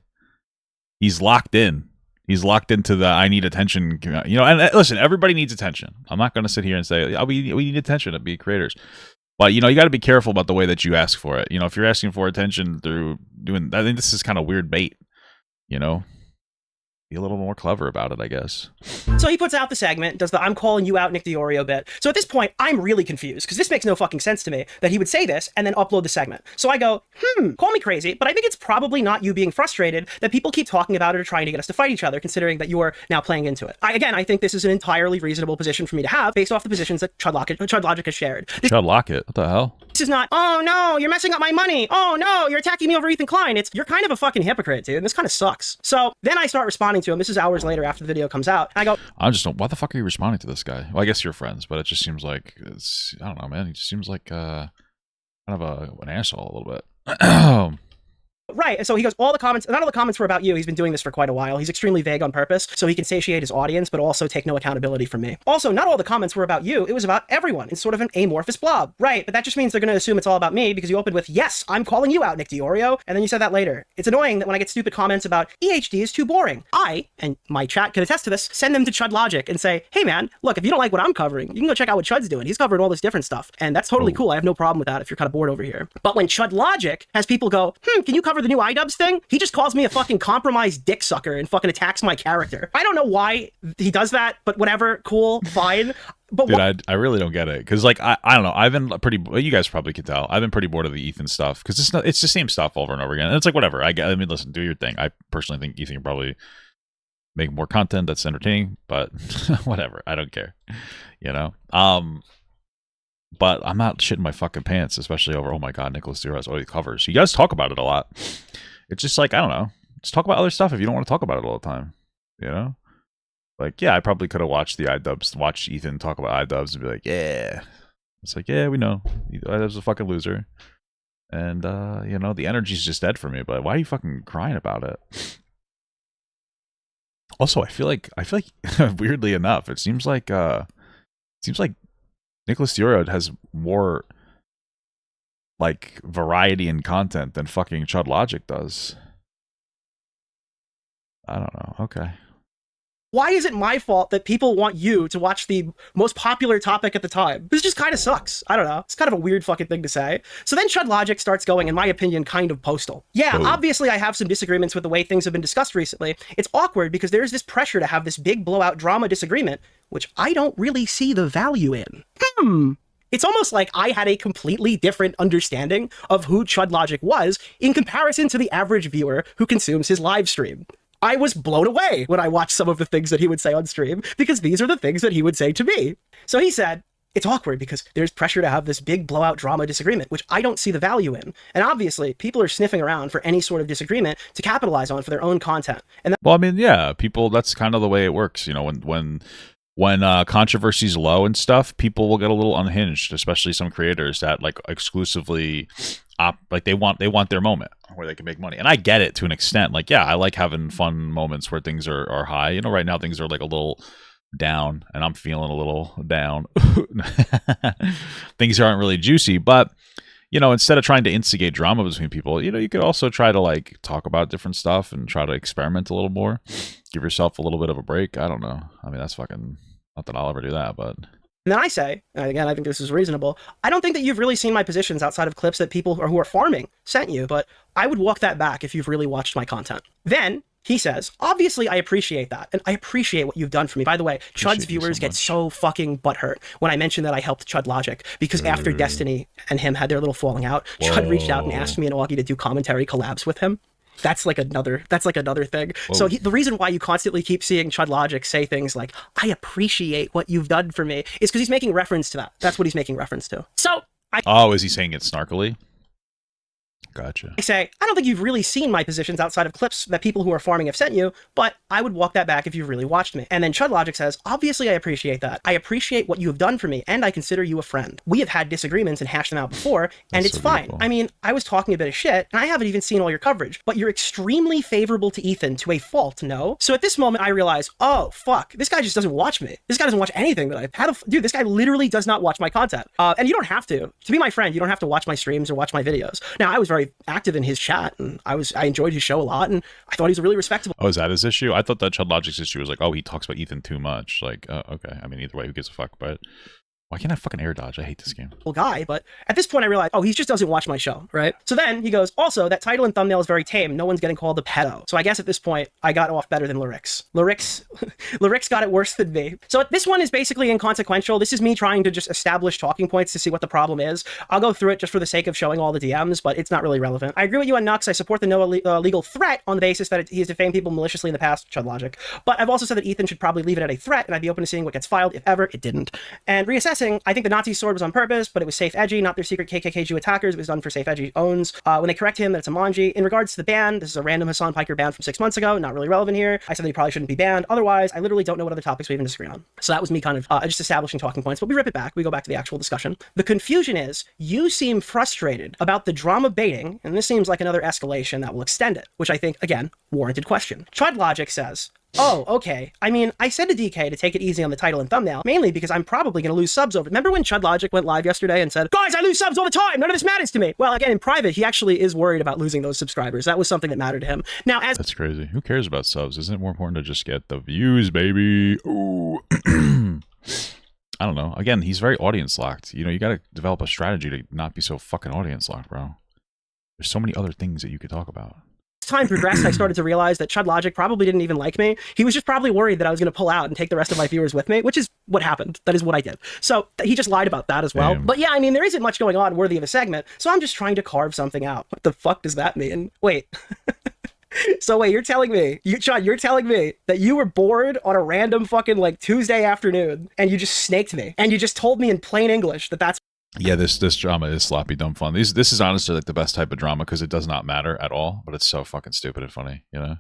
He's locked in. He's locked into the I need attention. You know, and listen, everybody needs attention. I'm not going to sit here and say, oh, we need attention to be creators. But, you know, you got to be careful about the way that you ask for it. You know, if you're asking for attention through doing, I think this is kind of weird bait, you know? Be a little more clever about it, I guess. So he puts out the segment, does the I'm calling you out Nick Deorio bit. So at this point, I'm really confused because this makes no fucking sense to me that he would say this and then upload the segment. So I go, call me crazy, but I think it's probably not you being frustrated that people keep talking about it or trying to get us to fight each other, considering that you're now playing into it. I think this is an entirely reasonable position for me to have based off the positions that Chud Logic has shared. Chud Logic? What the hell? This is not, oh no, you're messing up my money. Oh no, you're attacking me over Ethan Klein. You're kind of a fucking hypocrite, dude. And this kind of sucks. So then I start responding to him. This is hours later after the video comes out. And I go, why the fuck are you responding to this guy? Well, I guess you're friends, but it just seems like, I don't know, man. He just seems like kind of an asshole a little bit. Right, and so he goes, all the comments, not all the comments were about you. He's been doing this for quite a while. He's extremely vague on purpose, so he can satiate his audience, but also take no accountability from me. Also, not all the comments were about you. It was about everyone. It's sort of an amorphous blob. Right, but that just means they're going to assume it's all about me because you opened with, yes, I'm calling you out, Nick Deorio, and then you said that later. It's annoying that when I get stupid comments about EHD is too boring, I, and my chat can attest to this, send them to Chud Logic and say, hey man, look, if you don't like what I'm covering, you can go check out what Chud's doing. He's covering all this different stuff, and that's totally cool. I have no problem with that if you're kind of bored over here. But when Chud Logic has people go, can you cover the new iDubbbz thing? He just calls me a fucking compromised dick sucker and fucking attacks my character. I don't know why he does that, but whatever, cool, fine. But dude, I really don't get it. Because, like, I don't know. I've been pretty, you guys probably can tell, I've been pretty bored of the Ethan stuff. Because it's the same stuff over and over again. And it's like, whatever. I mean, listen, do your thing. I personally think Ethan probably make more content that's entertaining, but whatever. I don't care. You know? But I'm not shitting my fucking pants, especially over, oh my god, Nicholas Deorio has all these covers. You guys talk about it a lot. It's just like, I don't know. Just talk about other stuff if you don't want to talk about it all the time. You know? Like, yeah, I probably could have watched the iDubbbz, watch Ethan talk about iDubbbz and be like, yeah. It's like, yeah, we know. iDubbbz a fucking loser. And, you know, the energy's just dead for me, but why are you fucking crying about it? Also, I feel like weirdly enough, it seems like Nicholas Deorio has more like variety in content than fucking Chud Logic does. I don't know. Okay. Why is it my fault that people want you to watch the most popular topic at the time? This just kind of sucks. I don't know. It's kind of a weird fucking thing to say. So then Chud Logic starts going, in my opinion, kind of postal. Yeah, obviously I have some disagreements with the way things have been discussed recently. It's awkward because there's this pressure to have this big blowout drama disagreement, which I don't really see the value in. It's almost like I had a completely different understanding of who Chud Logic was in comparison to the average viewer who consumes his live stream. I was blown away when I watched some of the things that he would say on stream, because these are the things that he would say to me. So he said, it's awkward because there's pressure to have this big blowout drama disagreement, which I don't see the value in. And obviously, people are sniffing around for any sort of disagreement to capitalize on for their own content. And well, I mean, yeah, people, that's kind of the way it works. You know, when controversy's low and stuff, people will get a little unhinged, especially some creators that like exclusively like they want their moment where they can make money. And I get it to an extent. Like, yeah, I like having fun moments where things are high. You know, right now things are like a little down and I'm feeling a little down. Things aren't really juicy, but you know, instead of trying to instigate drama between people, you know, you could also try to like talk about different stuff and try to experiment a little more. Give yourself a little bit of a break. I don't know. I mean, that's fucking, not that I'll ever do that, but. And then I say, and again, I think this is reasonable, I don't think that you've really seen my positions outside of clips that people who are farming sent you, but I would walk that back if you've really watched my content. Then he says, obviously I appreciate that, and I appreciate what you've done for me. By the way, Chud's viewers get so fucking butthurt when I mention that I helped Chud Logic, because after Destiny and him had their little falling out, Chud reached out and asked me and Augie to do commentary collabs with him. That's like another thing. Whoa. So the reason why you constantly keep seeing Chud Logic say things like, I appreciate what you've done for me, is because he's making reference to that. That's what he's making reference to. So is he saying it snarkily? Gotcha. I say, I don't think you've really seen my positions outside of clips that people who are farming have sent you, but I would walk that back if you've really watched me. And then Chud Logic says, obviously I appreciate that. I appreciate what you have done for me, and I consider you a friend. We have had disagreements and hashed them out before, and it's fine. Beautiful. I mean, I was talking a bit of shit, and I haven't even seen all your coverage, but you're extremely favorable to Ethan to a fault, no? So at this moment, I realize, oh, fuck, this guy just doesn't watch me. This guy doesn't watch anything that I've had. Dude, this guy literally does not watch my content. And you don't have to. To be my friend, you don't have to watch my streams or watch my videos. Now, I was very active in his chat, and I enjoyed his show a lot, and I thought he was really respectable. Oh, is that his issue? I thought that Chud Logic's issue was like, oh, he talks about Ethan too much. Like, okay. I mean, either way, who gives a fuck? But why can't I fucking air dodge? I hate this game. Guy, but at this point I realized, oh, he just doesn't watch my show, right? So then he goes, also, that title and thumbnail is very tame. No one's getting called a pedo. So I guess at this point, I got off better than Lyrics. Lyrics got it worse than me. So this one is basically inconsequential. This is me trying to just establish talking points to see what the problem is. I'll go through it just for the sake of showing all the DMs, but it's not really relevant. I agree with you on Nux. I support the no legal threat on the basis that he has defamed people maliciously in the past, Chud Logic. But I've also said that Ethan should probably leave it at a threat, and I'd be open to seeing what gets filed if ever it didn't. And reassessing, I think the Nazi sword was on purpose, but it was safe edgy, not their secret KKK Jew attackers. It was done for safe edgy owns. When they correct him that it's a manji. In regards to the ban, this is a random Hassan Piker ban from 6 months ago, not really relevant here. I said that he probably shouldn't be banned. Otherwise, I literally don't know what other topics we even disagree on. So that was me kind of just establishing talking points, but we rip it back. We go back to the actual discussion. The confusion is, you seem frustrated about the drama baiting, and this seems like another escalation that will extend it, which I think, again, warranted question. Chud Logic says, oh, okay. I mean, I said to DK to take it easy on the title and thumbnail, mainly because I'm probably going to lose subs over it. Remember when Chud Logic went live yesterday and said, guys, I lose subs all the time. None of this matters to me. Well, again, in private, he actually is worried about losing those subscribers. That was something that mattered to him. Now, that's crazy. Who cares about subs? Isn't it more important to just get the views, baby? Ooh. I don't know. Again, he's very audience locked. You know, you got to develop a strategy to not be so fucking audience locked, bro. There's so many other things that you could talk about. As time progressed, I started to realize that Chud Logic probably didn't even like me. He was just probably worried that I was going to pull out and take the rest of my viewers with me, which is what happened. That is what I did. So he just lied about that as well. Damn. But yeah, I mean, there isn't much going on worthy of a segment, so I'm just trying to carve something out. What the fuck does that mean? Wait. So wait, you're telling me, Chud, you're telling me that you were bored on a random fucking like Tuesday afternoon and you just snaked me and you just told me in plain English that that's. Yeah, this drama is sloppy, dumb fun. This is honestly like the best type of drama because it does not matter at all, but it's so fucking stupid and funny, you know?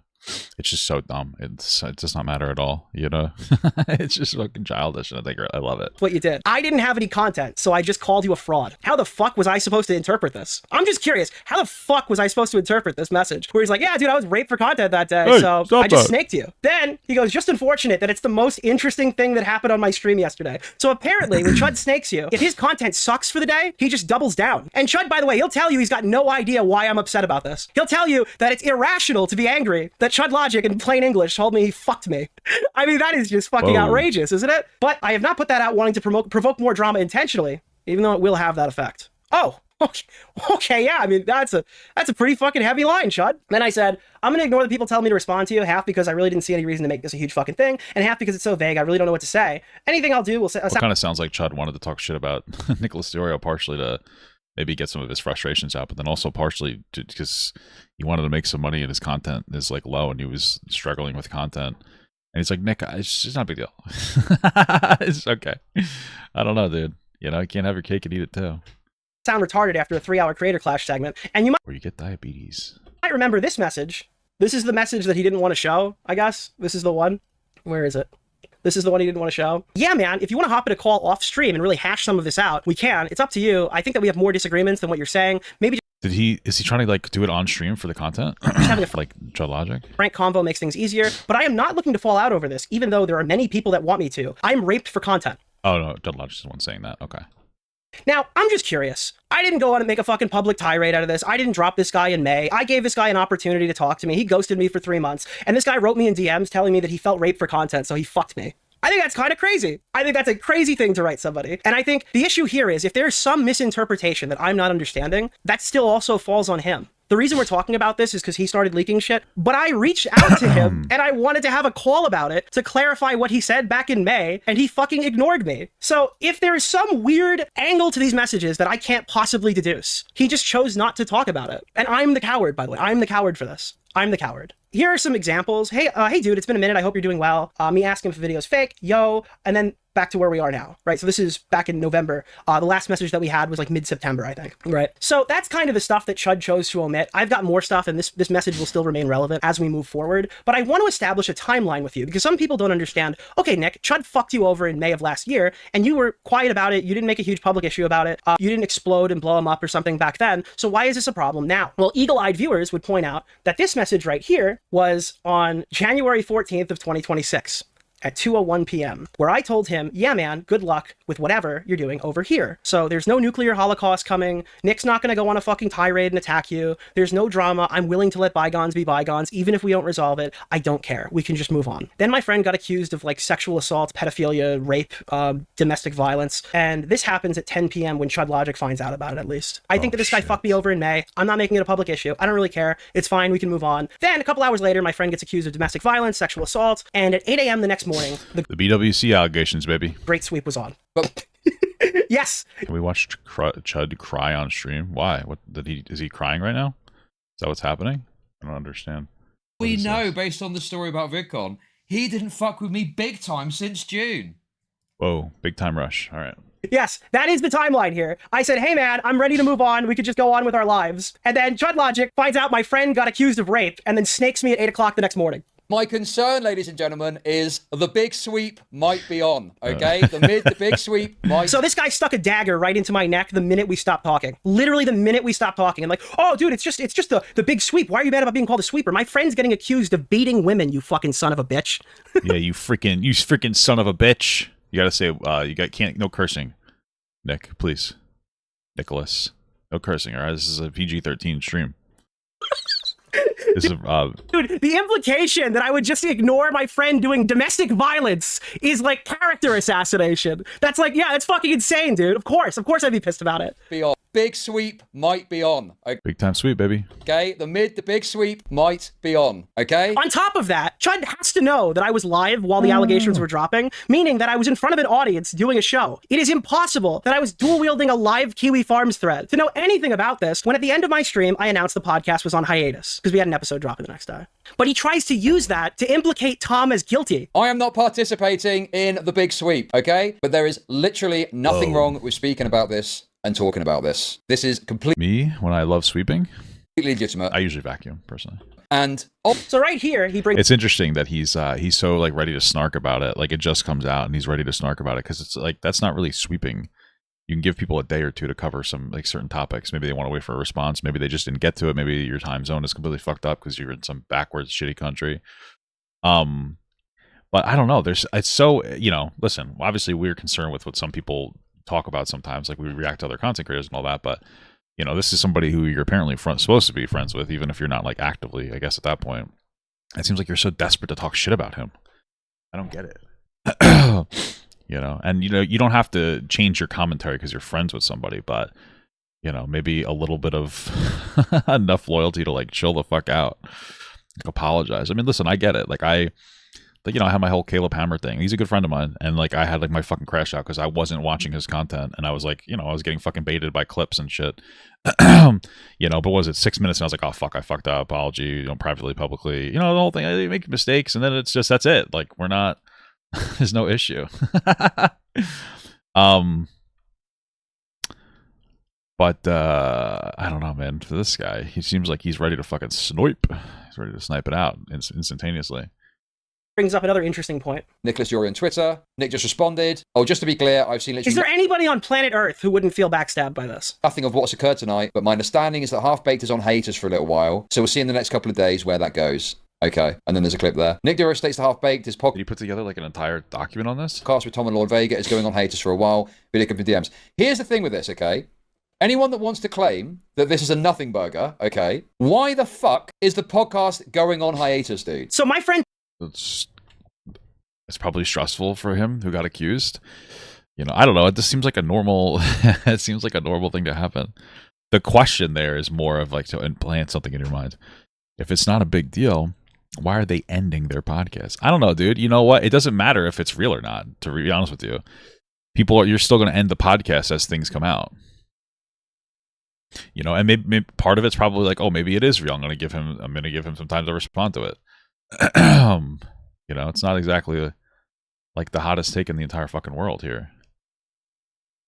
It's just so dumb. It does not matter at all, you know? It's just fucking childish, and I love it. What you did. I didn't have any content, so I just called you a fraud. How the fuck was I supposed to interpret this? I'm just curious. How the fuck was I supposed to interpret this message? Where he's like, yeah, dude, I was raped for content that day, hey, so I just snaked you. Then he goes, just unfortunate that it's the most interesting thing that happened on my stream yesterday. So apparently, when Chud snakes you, if his content sucks for the day, he just doubles down. And Chud, by the way, he'll tell you he's got no idea why I'm upset about this. He'll tell you that it's irrational to be angry that Chud Logic in plain English told me he fucked me. I mean, that is just fucking outrageous, isn't it? But I have not put that out wanting to provoke more drama intentionally, even though it will have that effect. Oh, okay, yeah, I mean, that's a pretty fucking heavy line, Chud. Then I said, I'm gonna ignore the people telling me to respond to you, half because I really didn't see any reason to make this a huge fucking thing, and half because it's so vague, I really don't know what to say. Anything I'll do will say... Well, kind of sounds like Chud wanted to talk shit about Nicholas Deorio, partially to maybe get some of his frustrations out, but then also partially because he wanted to make some money and his content is like low and he was struggling with content. And he's like, Nick, it's just not a big deal. It's okay. I don't know, dude. You know, you can't have your cake and eat it too. Sound retarded after a 3-hour Creator Clash segment, and you might... Or you get diabetes. I remember this message. This is the message that he didn't want to show, I guess. This is the one. Where is it? This is the one he didn't want to show. Yeah, man, if you want to hop in a call off stream and really hash some of this out, we can. It's up to you. I think that we have more disagreements than what you're saying. Maybe is he trying to like do it on stream for the content? just having a like Chud Logic? frank convo makes things easier, but I am not looking to fall out over this, even though there are many people that want me to. I'm raped for content. Oh, no, Chud Logic is the one saying that. Okay. Now, I'm just curious. I didn't go on and make a fucking public tirade out of this. I didn't drop this guy in May. I gave this guy an opportunity to talk to me. He ghosted me for 3 months. And this guy wrote me in DMs telling me that he felt raped for content, so he fucked me. I think that's kind of crazy. I think that's a crazy thing to write somebody. And I think the issue here is if there's some misinterpretation that I'm not understanding, that still also falls on him. The reason we're talking about this is because he started leaking shit, but I reached out to him and I wanted to have a call about it to clarify what he said back in May, and he fucking ignored me. So if there's some weird angle to these messages that I can't possibly deduce, he just chose not to talk about it. And I'm the coward, by the way. I'm the coward for this. I'm the coward. Here are some examples. Hey, dude, it's been a minute. I hope you're doing well. Me asking if the video's fake. Yo. And then back to where we are now, right? So this is back in November. The last message that we had was like mid-September, I think, right? So that's kind of the stuff that Chud chose to omit. I've got more stuff, and this message will still remain relevant as we move forward. But I want to establish a timeline with you because some people don't understand. Okay, Nick, Chud fucked you over in May of last year, and you were quiet about it. You didn't make a huge public issue about it. You didn't explode and blow him up or something back then. So why is this a problem now? Well, eagle-eyed viewers would point out that this message right here was on January 14th of 2026. At 2:01 p.m., where I told him, yeah, man, good luck with whatever you're doing over here. So there's no nuclear holocaust coming. Nick's not going to go on a fucking tirade and attack you. There's no drama. I'm willing to let bygones be bygones. Even if we don't resolve it, I don't care. We can just move on. Then my friend got accused of like sexual assault, pedophilia, rape, domestic violence. And this happens at 10 p.m. when Chud Logic finds out about it, at least. I think that this guy fucked me over in May. I'm not making it a public issue. I don't really care. It's fine. We can move on. Then a couple hours later, my friend gets accused of domestic violence, sexual assault. And at 8 a.m. the next morning, the BWC allegations, baby. Great Sweep was on. Yes. Can we watch Chud cry on stream? Why? What is he crying right now? Is that what's happening? I don't understand. We know, based on the story about VidCon, he didn't fuck with me big time since June. Whoa, big time rush. All right. Yes, that is the timeline here. I said, hey man, I'm ready to move on. We could just go on with our lives. And then Chud Logic finds out my friend got accused of rape and then snakes me at 8 o'clock the next morning. My concern, ladies and gentlemen, is the big sweep might be on, okay? The big sweep might... So this guy stuck a dagger right into my neck the minute we stopped talking. Literally the minute we stopped talking. I'm like, oh, dude, it's just the big sweep. Why are you mad about being called a sweeper? My friend's getting accused of beating women, you fucking son of a bitch. Yeah, you freaking son of a bitch. You gotta say, no cursing. Nick, please. Nicholas. No cursing, all right? This is a PG-13 stream. Dude, the implication that I would just ignore my friend doing domestic violence is like character assassination. That's like, yeah, it's fucking insane, dude. Of course I'd be pissed about it. Be on. Big sweep might be on. Okay? Big time sweep, baby. Okay, the big sweep might be on. Okay. On top of that, Chud has to know that I was live while the allegations were dropping, meaning that I was in front of an audience doing a show. It is impossible that I was dual wielding a live Kiwi Farms thread to know anything about this when at the end of my stream I announced the podcast was on hiatus because we had an episode episode dropping the next day. But he tries to use that to implicate Tom as guilty. I am not participating in the big sweep, okay? But there is literally nothing wrong with speaking about this and talking about this. This is completely Me, when I love sweeping, legitimate. I usually vacuum, personally. And so right here, he brings... It's interesting that he's so like ready to snark about it. Like it just comes out and he's ready to snark about it because it's like that's not really sweeping. You can give people a day or two to cover some like certain topics. Maybe they want to wait for a response. Maybe they just didn't get to it. Maybe your time zone is completely fucked up because you're in some backwards shitty country. But I don't know. It's so, you know, listen, obviously we're concerned with what some people talk about sometimes, like we react to other content creators and all that, but you know, this is somebody who you're apparently supposed to be friends with, even if you're not like actively, I guess at that point. It seems like you're so desperate to talk shit about him. I don't get it. You know, and you know, you don't have to change your commentary because you're friends with somebody, but you know, maybe a little bit of enough loyalty to like chill the fuck out, like, apologize. I mean, listen, I get it. Like I had my whole Caleb Hammer thing. He's a good friend of mine, and like I had like my fucking crash out because I wasn't watching his content, and I was like, you know, I was getting fucking baited by clips and shit. You know, but was it 6 minutes? And I was like, oh fuck, I fucked up. Apology, you know, privately, publicly, you know, the whole thing. I make mistakes, and then it's just that's it. Like we're not. There's no issue. But I don't know, man. For this guy, he seems like he's ready to fucking snipe. He's ready to snipe it out instantaneously. Brings up another interesting point. Nicholas Deorio on Twitter. Nick just responded. Oh, just to be clear, I've seen literally... Is there anybody on planet Earth who wouldn't feel backstabbed by this? Nothing of what's occurred tonight, but my understanding is that Half-Baked is on haters for a little while, so we'll see in the next couple of days where that goes. Okay, and then there's a clip there. Nick Deorio states the Half-Baked is podcast... Did you put together like an entire document on this? With Tom and Lord Vega is going on haters for a while. Video clip in DMs. Here's the thing with this, okay? Anyone that wants to claim that this is a nothing burger, okay? Why the fuck is the podcast going on hiatus, dude? So my friend... It's probably stressful for him who got accused. You know, I don't know. It just seems like a normal... it seems like a normal thing to happen. The question there is more of like to implant something in your mind. If it's not a big deal... Why are they ending their podcast? I don't know, dude. You know what? It doesn't matter if it's real or not, to be honest with you. You're still going to end the podcast as things come out. You know, and maybe part of it's probably like, oh, maybe it is real. I'm going to give him some time to respond to it. You know, it's not exactly like the hottest take in the entire fucking world here.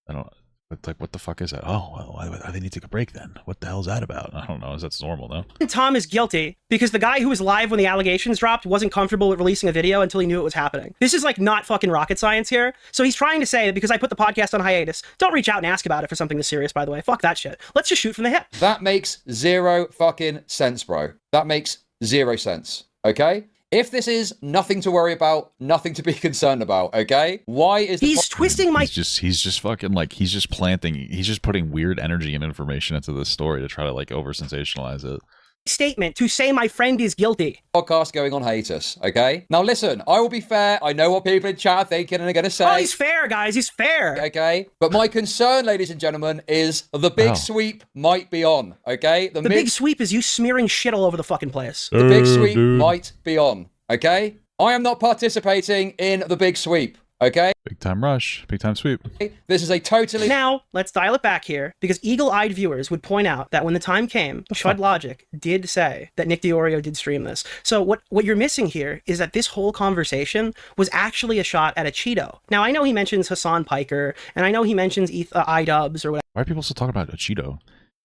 I don't... But like, what the fuck is that? Oh, well, why they need to take a break then? What the hell is that about? I don't know. Is that normal though? Tom is guilty because the guy who was live when the allegations dropped wasn't comfortable with releasing a video until he knew it was happening. This is like not fucking rocket science here. So he's trying to say that because I put the podcast on hiatus, don't reach out and ask about it for something this serious, by the way. Fuck that shit. Let's just shoot from the hip. That makes zero fucking sense, bro. That makes zero sense. Okay? If this is nothing to worry about, nothing to be concerned about, okay? Why is he's twisting my... He's just fucking like, he's just putting weird energy and information into this story to try to like over-sensationalize it. Statement to say my friend is guilty. Podcast going on hiatus, okay? Now listen, I will be fair. I know what people in chat are thinking and are going to say. Oh, he's fair, guys. He's fair. Okay? But my concern, ladies and gentlemen, is the big sweep might be on, okay? The big sweep is you smearing shit all over the fucking place. The big sweep might be on, okay? I am not participating in the big sweep. Okay? Big time rush. Big time sweep. This is a totally... Now, let's dial it back here, because eagle-eyed viewers would point out that when the time came, Chud Logic did say that Nick Deorio did stream this. So what you're missing here is that this whole conversation was actually a shot at a Cheeto. Now, I know he mentions Hassan Piker, and I know he mentions iDubbbz or whatever. Why are people still talking about a Cheeto?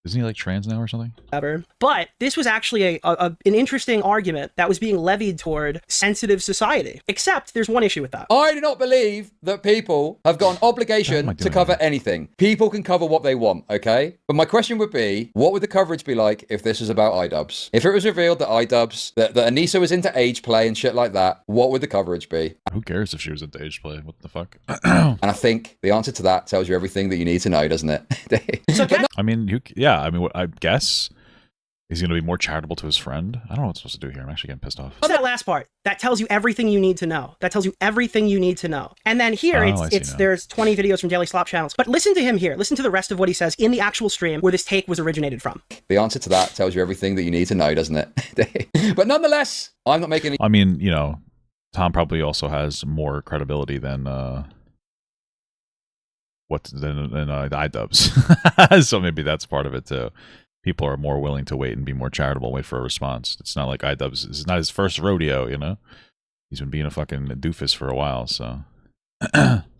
Isn't he like trans now or something? But this was actually an interesting argument that was being levied toward sensitive society. Except there's one issue with that. I do not believe that people have got an obligation to cover anything. People can cover what they want, okay? But my question would be, what would the coverage be like if this was about iDubbbz? If it was revealed that iDubbbz, that Anissa was into age play and shit like that, what would the coverage be? Who cares if she was into age play? What the fuck? And I think the answer to that tells you everything that you need to know, doesn't it? So I mean, yeah. I mean, I guess he's going to be more charitable to his friend. I don't know what I'm supposed to do here. I'm actually getting pissed off. That last part, that tells you everything you need to know. That tells you everything you need to know. And then here, there's 20 videos from Daily Slop channels. But listen to him here. Listen to the rest of what he says in the actual stream where this take was originated from. The answer to that tells you everything that you need to know, doesn't it? But nonetheless, I'm not making any... I mean, you know, Tom probably also has more credibility than... than iDubbbz. So maybe that's part of it too. people are more willing to wait and be more charitable, wait for a response. It's not like iDubbbz. This is not his first rodeo, you know? He's been being a fucking doofus for a while, so.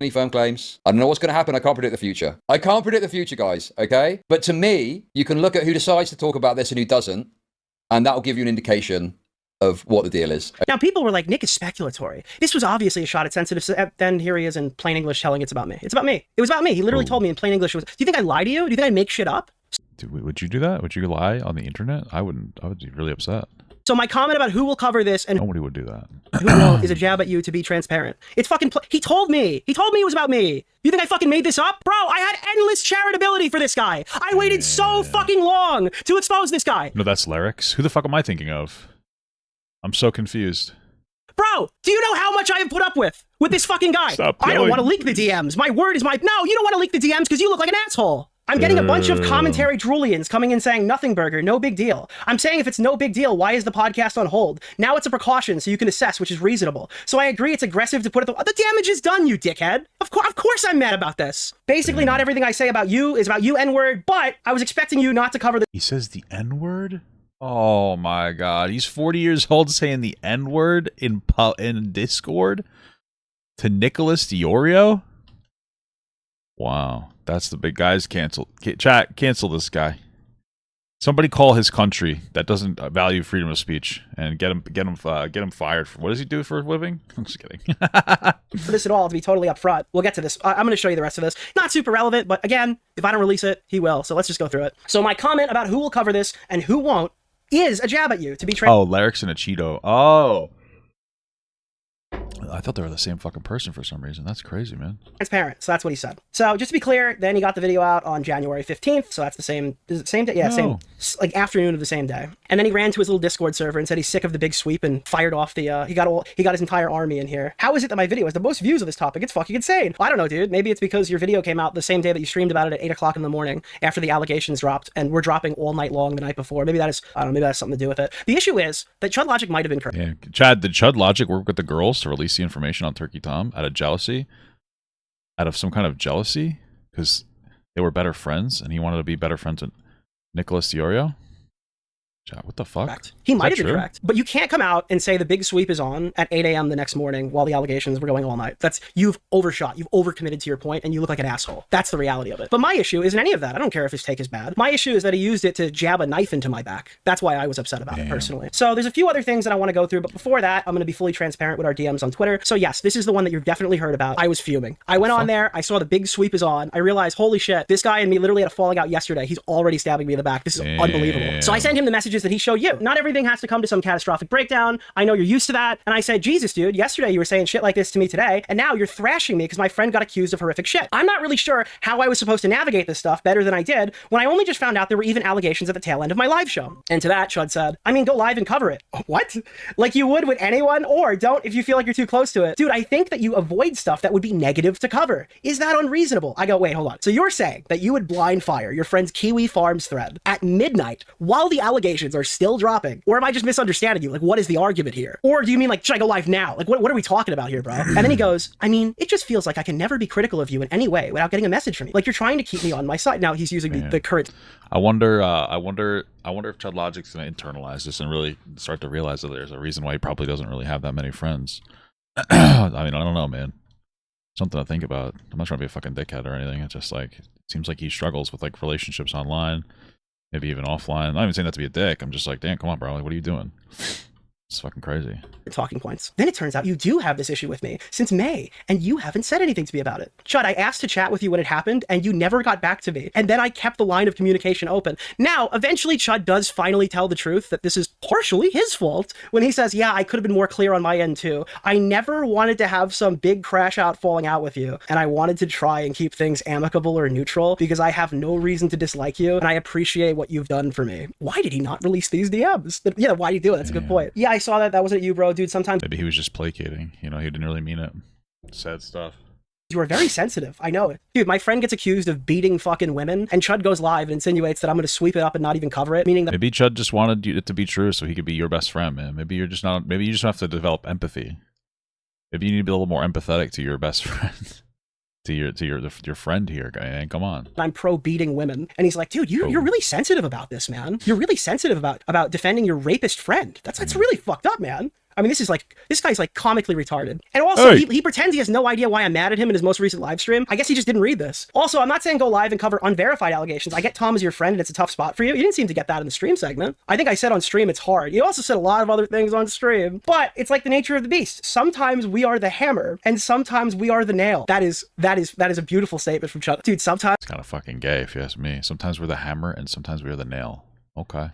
Any firm claims? I don't know what's going to happen. I can't predict the future. I can't predict the future, guys, okay? But to me, you can look at who decides to talk about this and who doesn't, and that'll give you an indication of what the deal is. Now, people were like, Nick is speculatory. This was obviously a shot at sensitive. Then here he is in plain English telling it's about me. It's about me. It was about me. He literally told me in plain English, do you think I lie to you? Do you think I make shit up? Dude, would you do that? Would you lie on the internet? I wouldn't. I would be really upset. So my comment about who will cover this and nobody would do that. who won't is a jab at you to be transparent. It's fucking. He told me. He told me it was about me. You think I fucking made this up? Bro, I had endless charitability for this guy. I waited so fucking long to expose this guy. No, that's Larix. Who the fuck am I thinking of? I'm so confused. Bro, do you know how much I have put up with this fucking guy? Stop I don't yelling. want to leak the DMs. My word is my... No, you don't want to leak the DMs because you look like an asshole. I'm getting a bunch of commentary droolians coming in saying nothing burger, no big deal. I'm saying if it's no big deal, why is the podcast on hold? Now it's a precaution so you can assess, which is reasonable. So I agree it's aggressive to put it... The damage is done, you dickhead. Of course I'm mad about this. Basically, not everything I say about you is about you, N-word, but I was expecting you not to cover the... He says the N-word? Oh my god. He's 40 years old saying the N-word in Discord to Nicholas Deorio? Wow. That's the big guys. Cancel. Chat, cancel this guy. Somebody call his country that doesn't value freedom of speech and get him fired. What does he do for a living? I'm just kidding. For this at all, to be totally upfront. We'll get to this. I'm going to show you the rest of this. Not super relevant, but again, if I don't release it, he will. So let's just go through it. So my comment about who will cover this and who won't is a jab at you to be Oh, Larix and a Cheeto. Oh. I thought they were the same fucking person for some reason. That's crazy, man. transparent. So that's what he said. So just to be clear, then he got the video out on January 15th. So that's the same, is it same day? Yeah, same, like afternoon of the same day. And then he ran to his little Discord server and said he's sick of the big sweep and fired off the, he got his entire army in here. How is it that my video has the most views of this topic? It's fucking insane. I don't know, dude. Maybe it's because your video came out the same day that you streamed about it at 8 o'clock in the morning after the allegations dropped and we're dropping all night long the night before. Maybe that is, I don't know, maybe that has something to do with it. The issue is that Chud Logic might have been correct. Yeah. Chad, did Chud Logic work with the girls to release the information on Turkey Tom out of jealousy? Out of some kind of jealousy? Because they were better friends and he wanted to be better friends with Nicholas Deorio? Chad, what the fuck? Correct. He might have been correct. But you can't come out and say the big sweep is on at 8 a.m. the next morning while the allegations were going all night. You've overshot. You've overcommitted to your point and you look like an asshole. That's the reality of it. But my issue isn't any of that. I don't care if his take is bad. My issue is that he used it to jab a knife into my back. That's why I was upset about it personally. So there's a few other things that I want to go through. But before that, I'm going to be fully transparent with our DMs on Twitter. So yes, this is the one that you've definitely heard about. I was fuming. I went on there. I saw the big sweep is on. I realized, holy shit, this guy and me literally had a falling out yesterday. He's already stabbing me in the back. This is unbelievable. So I sent him the messages that he showed you. Not everything has to come to some catastrophic breakdown. I know you're used to that. And I said, Jesus, dude, yesterday you were saying shit like this to me today, and now you're thrashing me because my friend got accused of horrific shit. I'm not really sure how I was supposed to navigate this stuff better than I did when I only just found out there were even allegations at the tail end of my live show. And to that, Chud said, I mean, go live and cover it. What? Like you would with anyone, or don't if you feel like you're too close to it. Dude, I think that you avoid stuff that would be negative to cover. Is that unreasonable? I go, wait, hold on. So you're saying that you would blind fire your friend's Kiwi Farms thread at midnight while the allegations are still dropping? Or am I just misunderstanding you? Like, what is the argument here? Or do you mean like, should I go live now? Like, what are we talking about here, bro? And then he goes, I mean, it just feels like I can never be critical of you in any way without getting a message from you. Like you're trying to keep me on my side. Now he's using the current. I wonder if Chud Logic's gonna internalize this and really start to realize that there's a reason why he probably doesn't really have that many friends. I mean, I don't know, man. Something to think about. I'm not trying to be a fucking dickhead or anything. It's just like, it seems like he struggles with like relationships online, maybe even offline. I'm not even saying that to be a dick. I'm just like, damn, come on, bro. Like, what are you doing? It's fucking crazy. Talking points. Then it turns out you do have this issue with me since May, and you haven't said anything to me about it. Chud, I asked to chat with you when it happened, and you never got back to me. And then I kept the line of communication open. Now, eventually, Chud does finally tell the truth that this is partially his fault when he says, yeah, I could have been more clear on my end too. I never wanted to have some big crash out falling out with you, and I wanted to try and keep things amicable or neutral because I have no reason to dislike you, and I appreciate what you've done for me. Why did he not release these DMs? Yeah, why do you do it? That's a good point. Yeah, I saw that. That wasn't you, bro, dude. Sometimes maybe he was just placating. You know, he didn't really mean it. Sad stuff. You are very sensitive. I know it. Dude, my friend gets accused of beating fucking women, and Chud goes live and insinuates that I'm going to sweep it up and not even cover it, meaning that maybe Chud just wanted it to be true so he could be your best friend, man. Maybe you're just not. Maybe you just have to develop empathy. Maybe you need to be a little more empathetic to your best friend. your friend here, guy. Man, come on. I'm pro beating women, and he's like, dude, you're really sensitive about this, man. You're really sensitive about defending your rapist friend. That's really fucked up, man. I mean, this guy's like comically retarded. And also, he pretends he has no idea why I'm mad at him in his most recent live stream. I guess he just didn't read this. Also, I'm not saying go live and cover unverified allegations. I get Tom as your friend and it's a tough spot for you. You didn't seem to get that in the stream segment. I think I said on stream it's hard. You also said a lot of other things on stream. But it's like the nature of the beast. Sometimes we are the hammer and sometimes we are the nail. That is a beautiful statement from Chud. Dude, sometimes... It's kind of fucking gay if you ask me. Sometimes we're the hammer and sometimes we're the nail. Okay.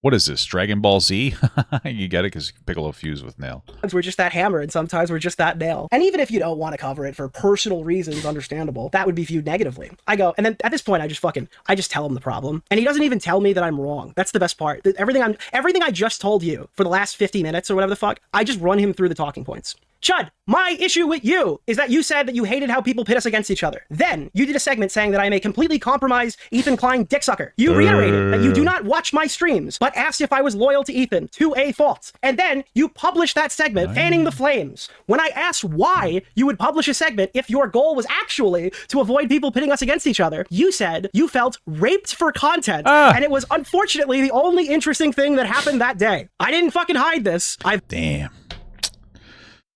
What is this, Dragon Ball Z? You get it? Because Piccolo fused with nail. Sometimes we're just that hammer and sometimes we're just that nail. And even if you don't want to cover it for personal reasons, understandable, that would be viewed negatively. I go, and then at this point, I just tell him the problem. And he doesn't even tell me that I'm wrong. That's the best part. Everything I just told you for the last 50 minutes or whatever the fuck, I just run him through the talking points. Chud, my issue with you is that you said that you hated how people pit us against each other. Then you did a segment saying that I am a completely compromised Ethan Klein dick sucker. You reiterated that you do not watch my streams, but asked if I was loyal to Ethan to a fault. And then you published that segment, fanning the flames. When I asked why you would publish a segment if your goal was actually to avoid people pitting us against each other, you said you felt raped for content, and it was unfortunately the only interesting thing that happened that day. I didn't fucking hide this. Damn.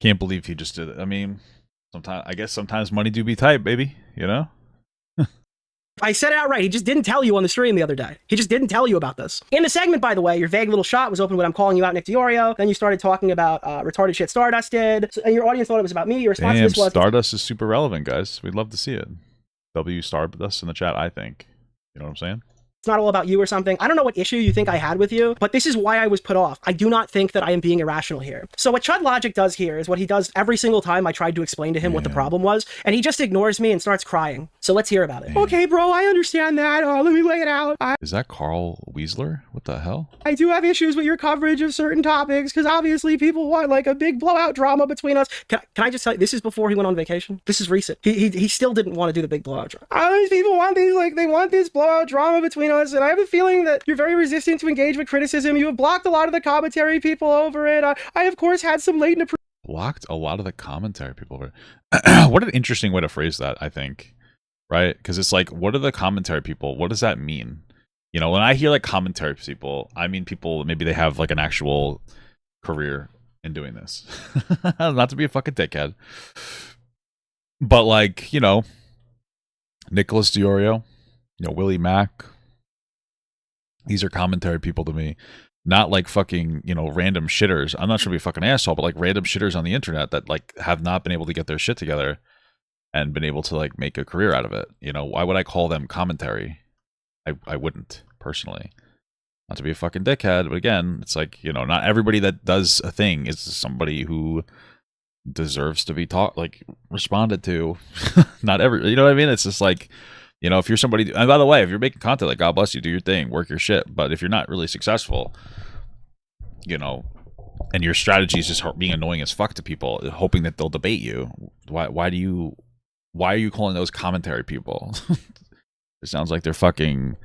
Can't believe he just did it. I mean, I guess sometimes money do be tight, baby. You know? I said it outright. He just didn't tell you on the stream the other day. He just didn't tell you about this. In the segment, by the way, your vague little shot was open when I'm calling you out, Nick Deorio. Then you started talking about retarded shit Stardust did. And your audience thought it was about me. Your response to this was... Stardust is super relevant, guys. We'd love to see it. W Stardust in the chat, I think. You know what I'm saying? It's not all about you or something. I don't know what issue you think I had with you, but this is why I was put off. I do not think that I am being irrational here. So what Chud Logic does here is what he does every single time I tried to explain to him what the problem was, and he just ignores me and starts crying. So let's hear about it. Okay, bro, I understand that. Let me lay it out. Is that Carl Weasler? What the hell? I do have issues with your coverage of certain topics, because obviously people want like a big blowout drama between us. Can I just tell you, this is before he went on vacation. This is recent. He still didn't want to do the big blowout drama. These people want these, like, they want this blowout drama between us, and I have a feeling that you're very resistant to engage with criticism. You have blocked a lot of the commentary people over it. I of course had some latent blocked a lot of the commentary people over it. What an interesting way to phrase that, I think. Right? Because it's like, what are the commentary people? What does that mean? You know, when I hear like commentary people, I mean people, maybe they have like an actual career in doing this. Not to be a fucking dickhead. But like, you know, Nicholas Deorio, you know, Willie Mack. These are commentary people to me, not like fucking, you know, random shitters. I'm not trying to be a fucking asshole, but like random shitters on the internet that like have not been able to get their shit together and been able to like make a career out of it. You know, why would I call them commentary? I wouldn't, personally. Not to be a fucking dickhead, but again, it's like, you know, not everybody that does a thing is somebody who deserves to be responded to. Not every, you know what I mean? It's just like, you know, if you're somebody, and by the way, if you're making content, like, God bless you, do your thing, work your shit. But if you're not really successful, you know, and your strategy is just being annoying as fuck to people, hoping that they'll debate you, why are you calling those commentary people? It sounds like they're fucking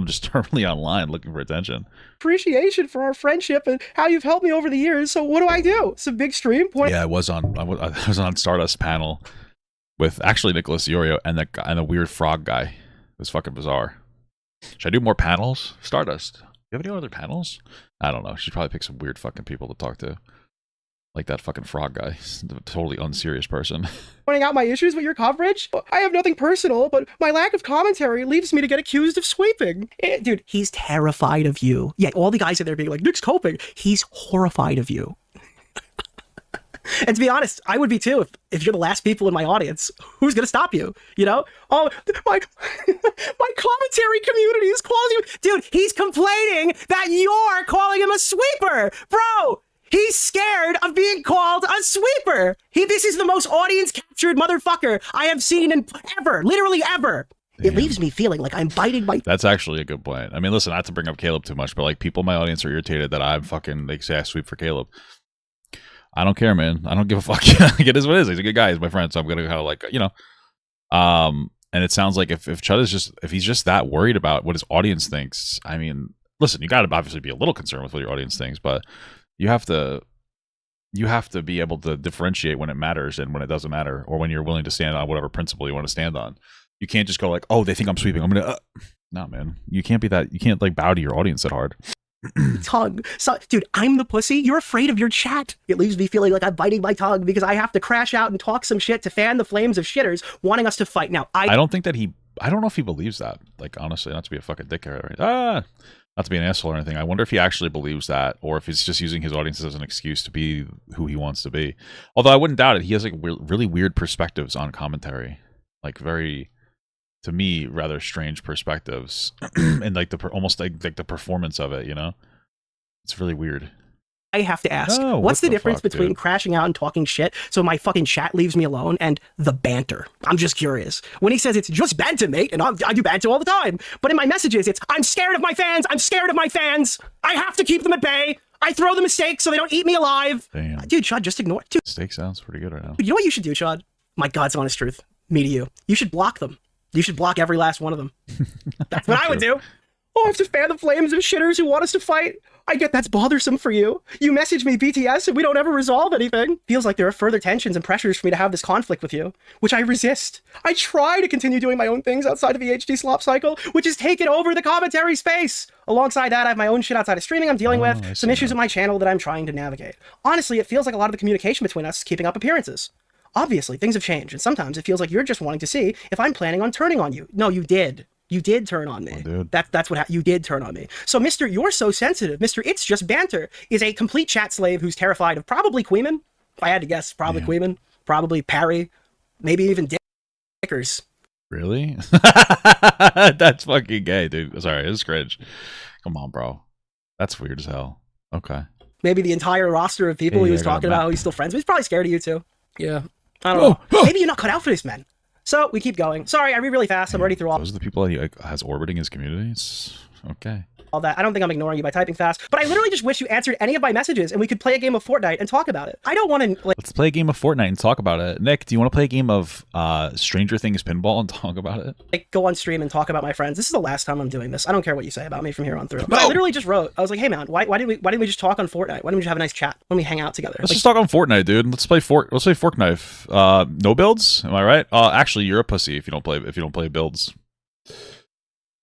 just totally online looking for attention. Appreciation for our friendship and how you've helped me over the years. So what do I do? It's a big stream point. Yeah, I was on Stardust panel with actually Nicholas Deorio and the weird frog guy. It was fucking bizarre. Should I do more panels? Stardust. You have any other panels? I don't know. She'd probably pick some weird fucking people to talk to. Like that fucking frog guy. He's a totally unserious person. Pointing out my issues with your coverage? I have nothing personal, but my lack of commentary leaves me to get accused of sweeping. Dude, he's terrified of you. Yeah, all the guys out there being like, Nick's coping. He's horrified of you. And to be honest, I would be too if you're the last people in my audience. Who's gonna stop you? You know? Oh, my commentary community is calling you. Dude, he's complaining that you're calling him a sweeper. Bro, he's scared of being called a sweeper. This is the most audience captured motherfucker I have seen in ever. Literally ever. It leaves me feeling like I'm biting my... That's actually a good point. I mean, listen, not to bring up Caleb too much, but like people in my audience are irritated that I'm fucking, they say I sweep for Caleb. I don't care, man. I don't give a fuck. It is what it is. He's a good guy. He's my friend, so I'm gonna kind of like, you know. And it sounds like if Chud is if he's just that worried about what his audience thinks, I mean, listen, you got to obviously be a little concerned with what your audience thinks, but you have to you have to be able to differentiate when it matters and when it doesn't matter, or when you're willing to stand on whatever principle you want to stand on. You can't just go like, oh, they think I'm sweeping, I'm gonna no, man, you can't be that. You can't like bow to your audience that hard. Tongue. So, dude, I'm the pussy. You're afraid of your chat. It leaves me feeling like I'm biting my tongue because I have to crash out and talk some shit to fan the flames of shitters wanting us to fight. Now, I don't think that I don't know if he believes that. Like, honestly, not to be a fucking dickhead, right? Not to be an asshole or anything. I wonder if he actually believes that, or if he's just using his audience as an excuse to be who he wants to be. Although I wouldn't doubt it. He has like really weird perspectives on commentary, like very, to me, rather strange perspectives, and like almost like the performance of it. You know, it's really weird. I have to ask, what's the difference between crashing out and talking shit so my fucking chat leaves me alone and the banter? I'm just curious. When he says it's just banter, mate, and I do banter all the time, but in my messages it's, I'm scared of my fans, I'm scared of my fans, I have to keep them at bay, I throw them a steak so they don't eat me alive. Damn. Dude, Chud, just ignore it. Dude. Steak sounds pretty good right now. You know what you should do, Chud? My God's honest truth. Me to you. You should block them. You should block every last one of them. That's what I would do. Oh, I have to fan the flames of shitters who want us to fight. I get that's bothersome for you. You message me BTS and we don't ever resolve anything. Feels like there are further tensions and pressures for me to have this conflict with you, which I resist. I try to continue doing my own things outside of the HD slop cycle, which has taken over the commentary space. Alongside that, I have my own shit outside of streaming I'm dealing with, some issues with my channel that I'm trying to navigate. Honestly, it feels like a lot of the communication between us is keeping up appearances. Obviously, things have changed, and sometimes it feels like you're just wanting to see if I'm planning on turning on you. No, you did. You did turn on me. Oh, that's what you did turn on me. So, Mr. You're so sensitive, Mr. It's Just Banter is a complete chat slave who's terrified of probably Queeman. If I had to guess, probably Queeman, probably Parry, maybe even Dickers. Really? That's fucking gay, dude. Sorry, it's cringe. Come on, bro. That's weird as hell. Okay. Maybe the entire roster of people he was talking about, who he's still friends with. He's probably scared of you too. Yeah. I don't know. Maybe you're not cut out for this, man. So we keep going. Sorry, I read really fast. I'm already through all. Those are the people that he has orbiting his communities. Okay. All that. I don't think I'm ignoring you by typing fast, but I literally just wish you answered any of my messages and we could play a game of Fortnite and talk about it. I don't want to. Let's play a game of Fortnite and talk about it. Nick, do you want to play a game of Stranger Things pinball and talk about it? Like, go on stream and talk about my friends. This is the last time I'm doing this. I don't care what you say about me from here on through. But I literally just wrote. I was like, hey man, why didn't we just talk on Fortnite? Why didn't we just have a nice chat? Why don't we hang out together? Let's just talk on Fortnite, dude. Let's play Fork Knife. No builds. Am I right? Actually, you're a pussy if you don't play builds.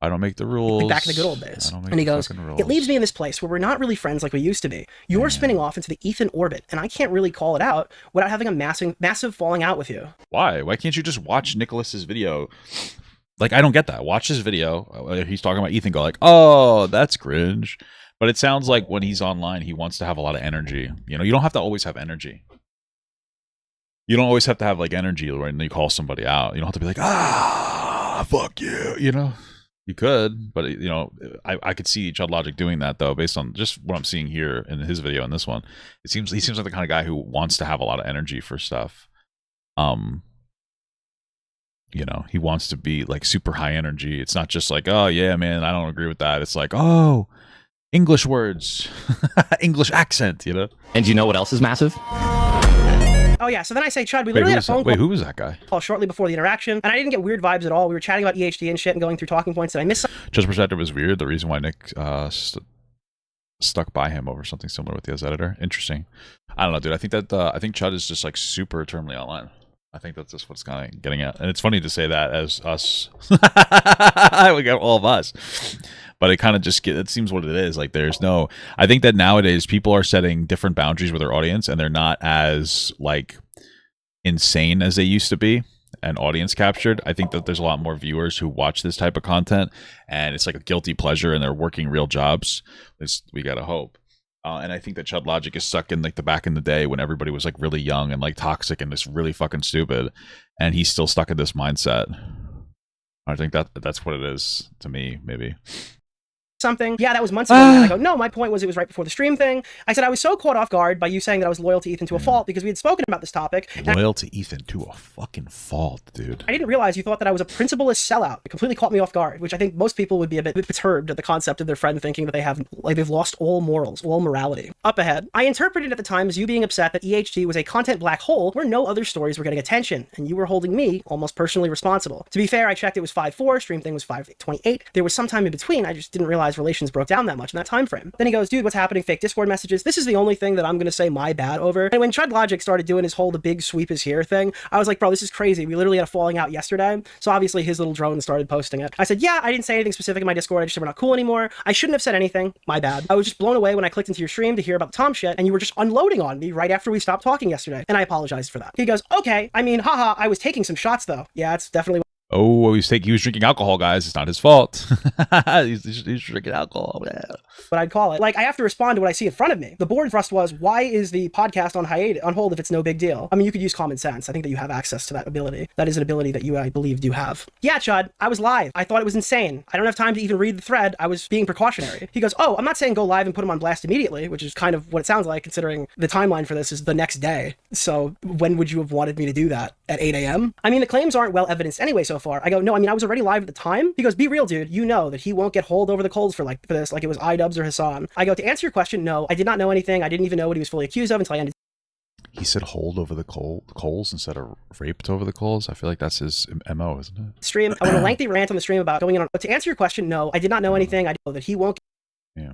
I don't make the rules. Like back in the good old days. And he goes, it leaves me in this place where we're not really friends like we used to be. You're spinning off into the Ethan orbit, and I can't really call it out without having a massive falling out with you. Why? Why can't you just watch Nicholas's video? Like, I don't get that. Watch his video. He's talking about Ethan. Go like, oh, that's cringe. But it sounds like when he's online, he wants to have a lot of energy. You know, you don't have to always have energy. You don't always have to have like energy when you call somebody out. You don't have to be like, fuck you. You know. You could, but you know, I could see Chud Logic doing that though, based on just what I'm seeing here in his video and this one. He seems like the kind of guy who wants to have a lot of energy for stuff. You know, he wants to be like super high energy. It's not just like, oh yeah, man, I don't agree with that. It's like, oh, English words, English accent, you know. And do you know what else is massive? Oh yeah, so then I say, Chud, we literally had a phone call. Wait, who was that guy? Shortly before the interaction, and I didn't get weird vibes at all. We were chatting about EHD and shit and going through talking points, and I missed something. Chud's perspective was weird. The reason why Nick stuck by him over something similar with the as editor. Interesting. I don't know, dude. I think Chud is just like super eternally online. I think that's just what's kind of getting at. And it's funny to say that as us. We got all of us. But it kind of just it seems what it is. Like there's no, I think that nowadays people are setting different boundaries with their audience and they're not as like insane as they used to be and audience captured. I think that there's a lot more viewers who watch this type of content and it's like a guilty pleasure and they're working real jobs. We gotta hope. And I think that Chud Logic is stuck in like the back in the day when everybody was like really young and like toxic and just really fucking stupid. And he's still stuck in this mindset. I think that's what it is to me, maybe. Something. Yeah, that was months ago. And I go, no, my point was it was right before the stream thing. I said I was so caught off guard by you saying that I was loyal to Ethan to a fault because we had spoken about this topic. Loyal to Ethan to a fucking fault, dude. I didn't realize you thought that I was a principleless sellout. It completely caught me off guard, which I think most people would be a bit perturbed at the concept of their friend thinking that they've lost all morals, all morality. Up ahead, I interpreted at the time as you being upset that EHD was a content black hole where no other stories were getting attention, and you were holding me almost personally responsible. To be fair, I checked it was 5.4, stream thing was 5.28. There was some time in between. I just didn't realize guys' relations broke down that much in that time frame. Then he goes, dude, what's happening? Fake Discord messages. This is the only thing that I'm going to say my bad over. And when Chud Logic started doing his whole the big sweep is here thing, I was like, bro, this is crazy. We literally had a falling out yesterday. So obviously his little drone started posting it. I said, yeah, I didn't say anything specific in my Discord. I just said we're not cool anymore. I shouldn't have said anything. My bad. I was just blown away when I clicked into your stream to hear about the Tom shit, and you were just unloading on me right after we stopped talking yesterday. And I apologized for that. He goes, okay. I mean, haha, I was taking some shots though. Yeah, it's definitely. Oh, he was drinking alcohol, guys. It's not his fault. he's drinking alcohol. What I'd call it. Like, I have to respond to what I see in front of me. The board thrust was, why is the podcast on hold if it's no big deal? I mean, you could use common sense. I think that you have access to that ability. That is an ability that you, I believe, do have. Yeah, Chud, I was live. I thought it was insane. I don't have time to even read the thread. I was being precautionary. He goes, oh, I'm not saying go live and put him on blast immediately, which is kind of what it sounds like, considering the timeline for this is the next day. So when would you have wanted me to do that? At 8 a.m.? I mean, the claims aren't well evidenced anyway so far. I go, no, I mean, I was already live at the time. He goes, be real, dude. You know that he won't get holed over the coals for this, like it was iDubbbz or Hassan. I go, to answer your question, no, I did not know anything. I didn't even know what he was fully accused of until I ended. He said hold over the coals instead of raped over the coals. I feel like that's his MO, isn't it? Stream. I went a lengthy rant on the stream about going in on. But to answer your question, no, I did not know anything. I know that he won't. Yeah.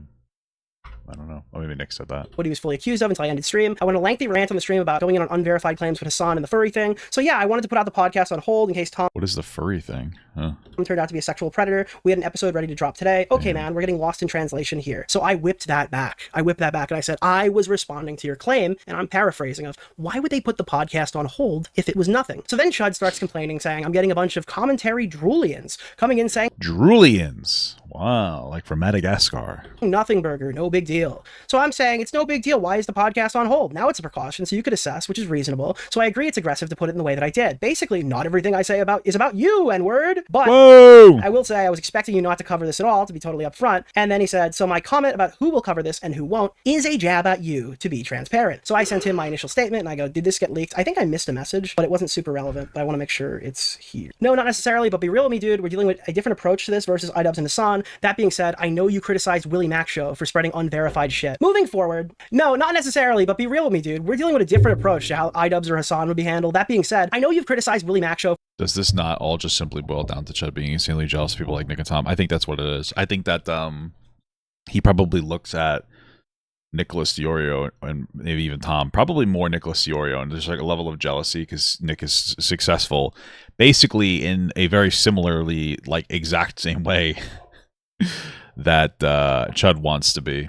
I don't know. Oh, maybe Nick said that. What he was fully accused of until I ended stream. I went a lengthy rant on the stream about going in on unverified claims with Hassan and the furry thing. So yeah, I wanted to put out the podcast on hold in case Tom. What is the furry thing? Huh? Turned out to be a sexual predator. We had an episode ready to drop today. Okay, man, we're getting lost in translation here. So I whipped that back. And I said, I was responding to your claim, and I'm paraphrasing of, why would they put the podcast on hold if it was nothing? So then Chud starts complaining, saying, I'm getting a bunch of commentary droolians coming in saying, Droolians. Wow, like from Madagascar. Nothing burger, no big deal. So I'm saying it's no big deal. Why is the podcast on hold? Now it's a precaution, so you could assess, which is reasonable. So I agree it's aggressive to put it in the way that I did. Basically, not everything I say is about you, N-word, but whoa! I will say I was expecting you not to cover this at all, to be totally upfront. And then he said, so my comment about who will cover this and who won't is a jab at you, to be transparent. So I sent him my initial statement, and I go, did this get leaked? I think I missed a message, but it wasn't super relevant, but I want to make sure it's here. No, not necessarily, but be real with me, dude. We're dealing with a different approach to this versus iDubbbz and Hassan. That being said, I know you criticized Willie Mac Show for spreading unverified shit. Moving forward, no, not necessarily, but be real with me, dude. We're dealing with a different approach to how iDubbbz or Hassan would be handled. That being said, I know you've criticized Willie Mac Show. Does this not all just simply boil down to Chud being insanely jealous of people like Nick and Tom? I think that's what it is. I think that he probably looks at Nicholas Deorio and maybe even Tom, probably more Nicholas Deorio, and there's like a level of jealousy because Nick is successful basically in a very similarly, like exact same way that Chud wants to be.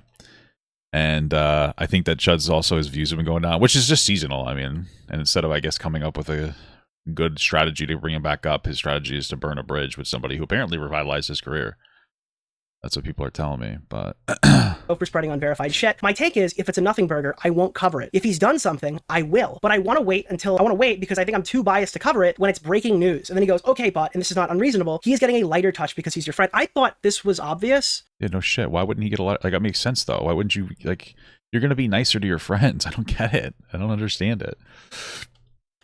And I think that Chud's also, his views have been going down, which is just seasonal. I mean, and instead of, I guess, coming up with a good strategy to bring him back up, his strategy is to burn a bridge with somebody who apparently revitalized his career. That's what people are telling me, but for spreading unverified shit. My take is, if it's a nothing burger, I won't cover it. If he's done something, I will. But I want to wait because I think I'm too biased to cover it when it's breaking news. And then he goes, okay, but, and this is not unreasonable, he is getting a lighter touch because he's your friend. I thought this was obvious. Yeah, no shit. Why wouldn't he get a lighter? Like, that makes sense though. Why wouldn't you, like, you're gonna be nicer to your friends? I don't get it. I don't understand it.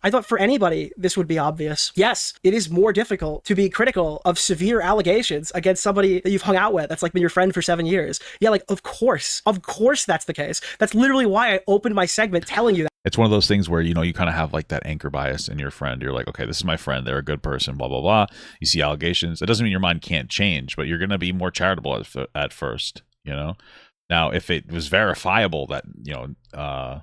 I thought for anybody, this would be obvious. Yes, it is more difficult to be critical of severe allegations against somebody that you've hung out with that's like been your friend for 7 years. Yeah, like, of course that's the case. That's literally why I opened my segment telling you that. It's one of those things where, you know, you kind of have like that anchor bias in your friend. You're like, okay, this is my friend. They're a good person, blah, blah, blah. You see allegations. It doesn't mean your mind can't change, but you're going to be more charitable at first, you know? Now, if it was verifiable that, you know,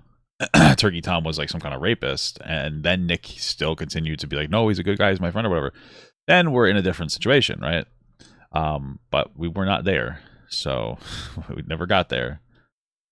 Turkey Tom was like some kind of rapist, and then Nick still continued to be like, no, he's a good guy, he's my friend or whatever, then we're in a different situation, right? But we were not there, so we never got there.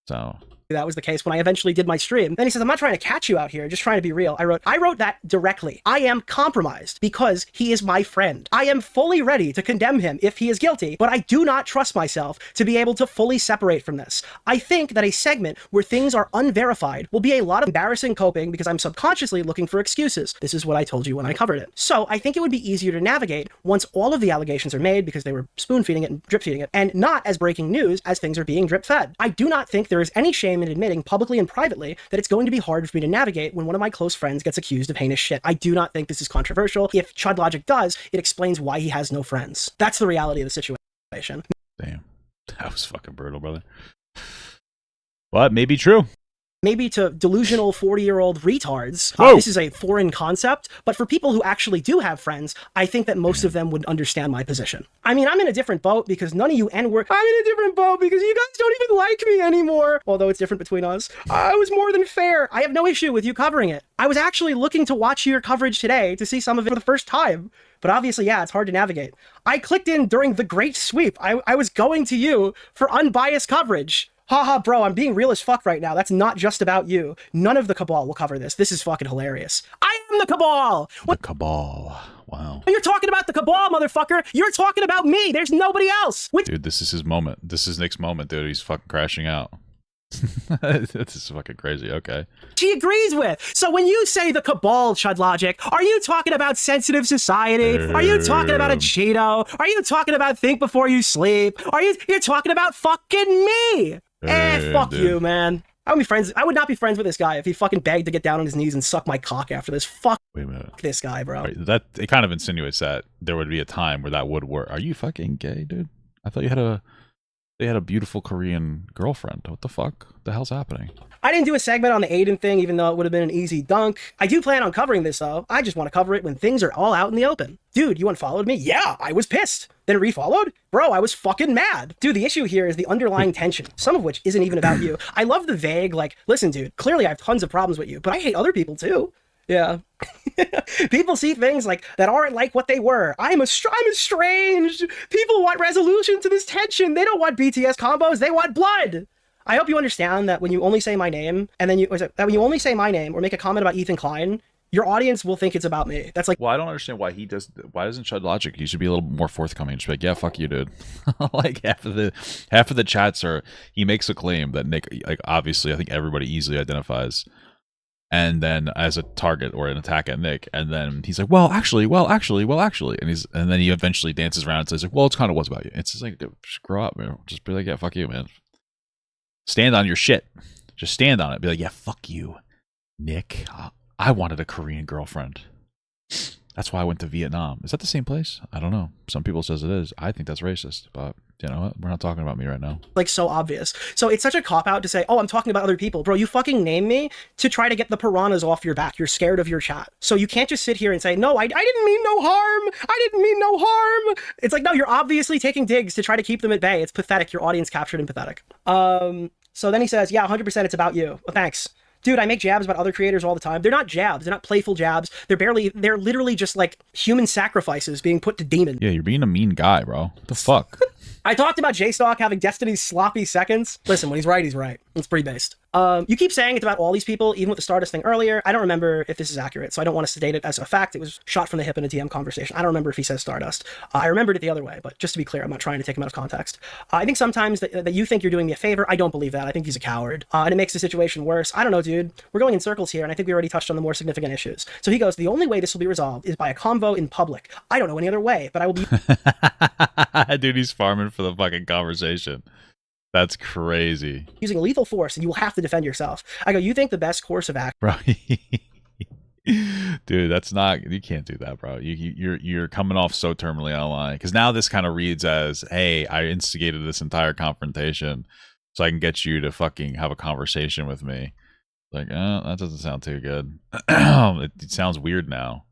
So that was the case when I eventually did my stream. Then he says, I'm not trying to catch you out here, just trying to be real. I wrote that directly. I am compromised because he is my friend. I am fully ready to condemn him if he is guilty, but I do not trust myself to be able to fully separate from this. I think that a segment where things are unverified will be a lot of embarrassing coping because I'm subconsciously looking for excuses. This is what I told you when I covered it. So I think it would be easier to navigate once all of the allegations are made because they were spoon feeding it and drip feeding it, and not as breaking news as things are being drip fed. I do not think there is any shame in admitting publicly and privately that it's going to be hard for me to navigate when one of my close friends gets accused of heinous shit. I do not think this is controversial. If Chud Logic does, it explains why he has no friends. That's the reality of the situation. Damn, that was fucking brutal, brother. But maybe true. maybe to delusional 40-year-old retards, this is a foreign concept, but for people who actually do have friends, I think that most of them would understand my position. I mean, I'm in a different boat because none of you N-word, I'm in a different boat because you guys don't even like me anymore. Although it's different between us. I was more than fair. I have no issue with you covering it. I was actually looking to watch your coverage today to see some of it for the first time. But obviously, yeah, it's hard to navigate. I clicked in during the Great Sweep. I was going to you for unbiased coverage. Haha, bro, I'm being real as fuck right now. That's not just about you. None of the Cabal will cover this. This is fucking hilarious. I am the Cabal! What? The Cabal. Wow. You're talking about the Cabal, motherfucker! You're talking about me! There's nobody else! Dude, this is his moment. This is Nick's moment, dude. He's fucking crashing out. This is fucking crazy. Okay. She agrees with. So when you say the Cabal, Chud Logic, are you talking about sensitive society? Are you talking about a Cheeto? Are you talking about think before you sleep? You're talking about fucking me? Fuck dude. you, man. I would not be friends with this guy if he fucking begged to get down on his knees and suck my cock after this. Fuck Wait a minute. This guy, bro. Wait, that it kind of insinuates that there would be a time where that would work. Are you fucking gay, dude? I thought you had a beautiful Korean girlfriend. What the fuck? The hell's happening? I didn't do a segment on the Aiden thing, even though it would have been an easy dunk. I do plan on covering this, though. I just want to cover it when things are all out in the open. Dude, you unfollowed me? Yeah, I was pissed. Then refollowed? Bro, I was fucking mad. Dude, the issue here is the underlying tension, some of which isn't even about you. I love the vague, like, listen, dude, clearly I have tons of problems with you, but I hate other people, too. Yeah. People see things like that aren't like what they were. I'm estranged. People want resolution to this tension. They don't want BTS combos. They want blood. I hope you understand that when you only say my name, and then when you only say my name or make a comment about Ethan Klein, your audience will think it's about me. That's like, well, I don't understand why doesn't Chud Logic? He should be a little more forthcoming. Just be like, yeah, fuck you, dude. Like half of the chats are, he makes a claim that Nick, like obviously I think everybody easily identifies, and then as a target or an attack at Nick, and then he's like, well, actually, and then he eventually dances around and says like, well, it's kind of what's about you. It's just like, dude, just grow up, man. Just be like, yeah, fuck you, man. Stand on your shit. Just stand on it. Be like, yeah, fuck you, Nick. I wanted a Korean girlfriend. That's why I went to Vietnam. Is that the same place? I don't know. Some people says it is. I think that's racist, but you know what? We're not talking about me right now. Like so obvious. So it's such a cop-out to say, oh, I'm talking about other people. Bro, you fucking name me to try to get the piranhas off your back. You're scared of your chat. So you can't just sit here and say, no, I didn't mean no harm. I didn't mean no harm. It's like, no, you're obviously taking digs to try to keep them at bay. It's pathetic. Your audience captured and pathetic. So then he says, yeah, 100% it's about you. Well, thanks. Dude, I make jabs about other creators all the time. They're not jabs. They're not playful jabs. They're literally just like human sacrifices being put to demons. Yeah, you're being a mean guy, bro. What the fuck? I talked about J-Stock having Destiny's sloppy seconds. Listen, when he's right, he's right. It's pretty based. You keep saying it's about all these people, even with the Stardust thing earlier. I don't remember if this is accurate, so I don't want to state it as a fact. It was shot from the hip in a DM conversation. I don't remember if he says Stardust. I remembered it the other way, but just to be clear, I'm not trying to take him out of context. I think sometimes that you think you're doing me a favor. I don't believe that. I think he's a coward. And it makes the situation worse. I don't know, dude. We're going in circles here, and I think we already touched on the more significant issues. So he goes, the only way this will be resolved is by a convo in public. I don't know any other way, but I will be... Dude, he's farming for the fucking conversation. That's crazy. Using lethal force, and you will have to defend yourself. I go, you think the best course of action... Bro. Dude, that's not... You can't do that, bro. You're coming off so terminally online. Because now this kind of reads as, hey, I instigated this entire confrontation so I can get you to fucking have a conversation with me. Like, that doesn't sound too good. It sounds weird now.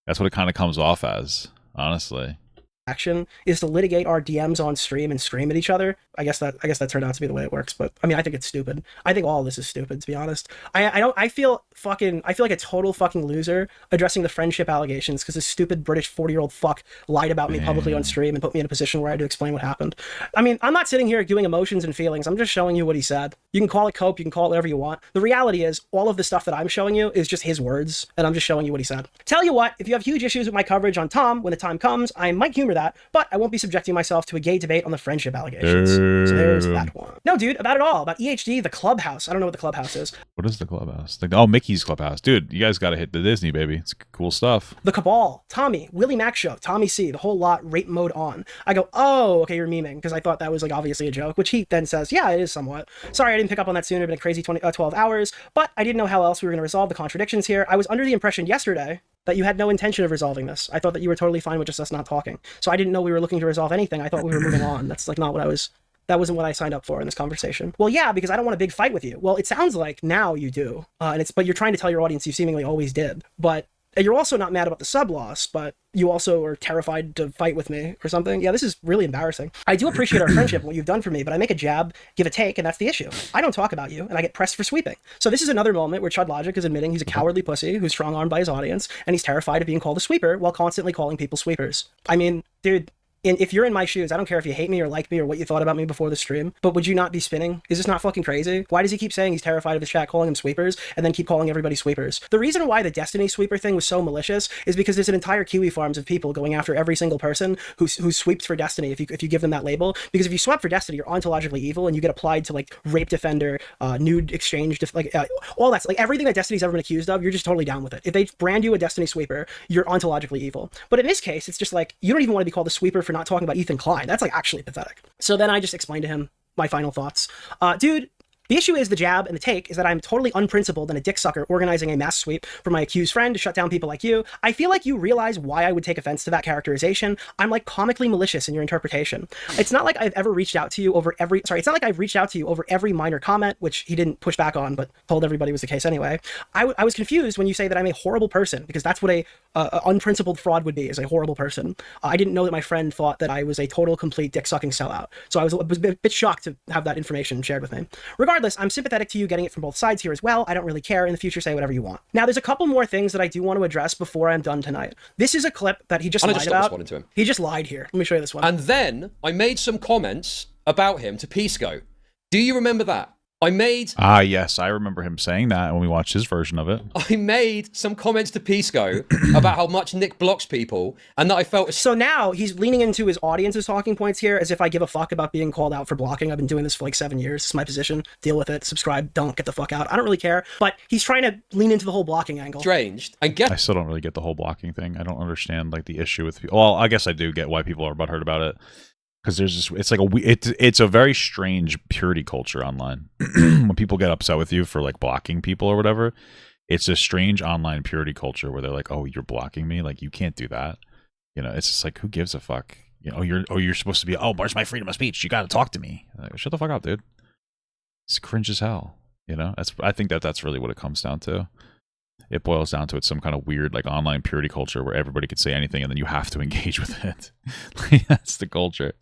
That's what it kind of comes off as, honestly. Action is to litigate our DMs on stream and scream at each other. I guess that turned out to be the way it works, but I mean, I think it's stupid. I think all of this is stupid, to be honest. I feel like a total fucking loser addressing the friendship allegations because this stupid British 40-year-old fuck lied about me publicly on stream and put me in a position where I had to explain what happened. I mean, I'm not sitting here doing emotions and feelings. I'm just showing you what he said. You can call it cope, you can call it whatever you want. The reality is all of the stuff that I'm showing you is just his words, and I'm just showing you what he said. Tell you what, if you have huge issues with my coverage on Tom when the time comes, I might humor that, but I won't be subjecting myself to a gay debate on the friendship allegations. So there's that one. No, dude, about it all. About EHD, the Clubhouse. I don't know what the Clubhouse is. What is the Clubhouse? Like, oh, Mickey's Clubhouse. Dude, you guys got to hit the Disney, baby. It's cool stuff. The Cabal, Tommy, Willie Mac Show, Tommy C, the whole lot, rape mode on. I go, oh, okay, you're memeing, because I thought that was like obviously a joke, which he then says, yeah, it is somewhat. Sorry, I didn't pick up on that sooner. It's been a crazy 12 hours, but I didn't know how else we were going to resolve the contradictions here. I was under the impression yesterday that you had no intention of resolving this. I thought that you were totally fine with just us not talking. So I didn't know we were looking to resolve anything. I thought we were moving on. That's like not what I was That wasn't what I signed up for in this conversation. Well, yeah, because I don't want a big fight with you. Well, it sounds like now you do. But you're trying to tell your audience you seemingly always did. But you're also not mad about the sub loss, but you also are terrified to fight with me or something. Yeah, this is really embarrassing. I do appreciate our friendship and what you've done for me, but I make a jab, give a take, and that's the issue. I don't talk about you, and I get pressed for sweeping. So this is another moment where Chud Logic is admitting he's a cowardly pussy who's strong-armed by his audience, and he's terrified of being called a sweeper while constantly calling people sweepers. I mean, dude, if you're in my shoes, I don't care if you hate me or like me or what you thought about me before the stream, but would you not be spinning? Is this not fucking crazy? Why does he keep saying he's terrified of his chat calling him sweepers and then keep calling everybody sweepers? The reason why the Destiny sweeper thing was so malicious is because there's an entire Kiwi farms of people going after every single person who sweeps for Destiny if you give them that label. Because if you sweep for Destiny, you're ontologically evil and you get applied to like rape defender, nude exchange, all that's like everything that Destiny's ever been accused of, you're just totally down with it. If they brand you a Destiny sweeper, you're ontologically evil. But in this case, it's just like, you don't even want to be called a sweeper for not talking about Ethan Klein. That's like actually pathetic. So then I just explained to him my final thoughts. Dude, the issue is the jab and the take is that I'm totally unprincipled and a dick sucker organizing a mass sweep for my accused friend to shut down people like you. I feel like you realize why I would take offense to that characterization. I'm like comically malicious in your interpretation. It's not like I've ever reached out to you over it's not like I've reached out to you over every minor comment, which he didn't push back on, but told everybody was the case anyway. I was confused when you say that I'm a horrible person, because that's what a unprincipled fraud would be, is a horrible person. I didn't know that my friend thought that I was a total, complete dick-sucking sellout. So I was a bit shocked to have that information shared with me. Regardless, I'm sympathetic to you getting it from both sides here as well. I don't really care. In the future, say whatever you want. Now, there's a couple more things that I do want to address before I'm done tonight. This is a clip that he just lied about. To him. He just lied here. Let me show you this one. And then I made some comments about him to Pisco. Do you remember that? Yes, I remember him saying that when we watched his version of it. I made some comments to Pisco about how much Nick blocks people, and that I felt... So now he's leaning into his audience's talking points here as if I give a fuck about being called out for blocking. I've been doing this for like 7 years. It's my position. Deal with it. Subscribe. Don't get the fuck out. I don't really care. But he's trying to lean into the whole blocking angle. Strange. I still don't really get the whole blocking thing. I don't understand like the issue with people. Well, I guess I do get why people are butthurt about it. Because there's just, it's like it's a very strange purity culture online. When people get upset with you for like blocking people or whatever, it's a strange online purity culture where they're like, oh, you're blocking me, like you can't do that. You know, it's just like, who gives a fuck? You know, you're supposed to be, oh, where's my freedom of speech? You got to talk to me. Like, shut the fuck up, dude. It's cringe as hell. You know, I think that's really what it comes down to. It boils down to it's some kind of weird like online purity culture where everybody could say anything and then you have to engage with it. Like, that's the culture.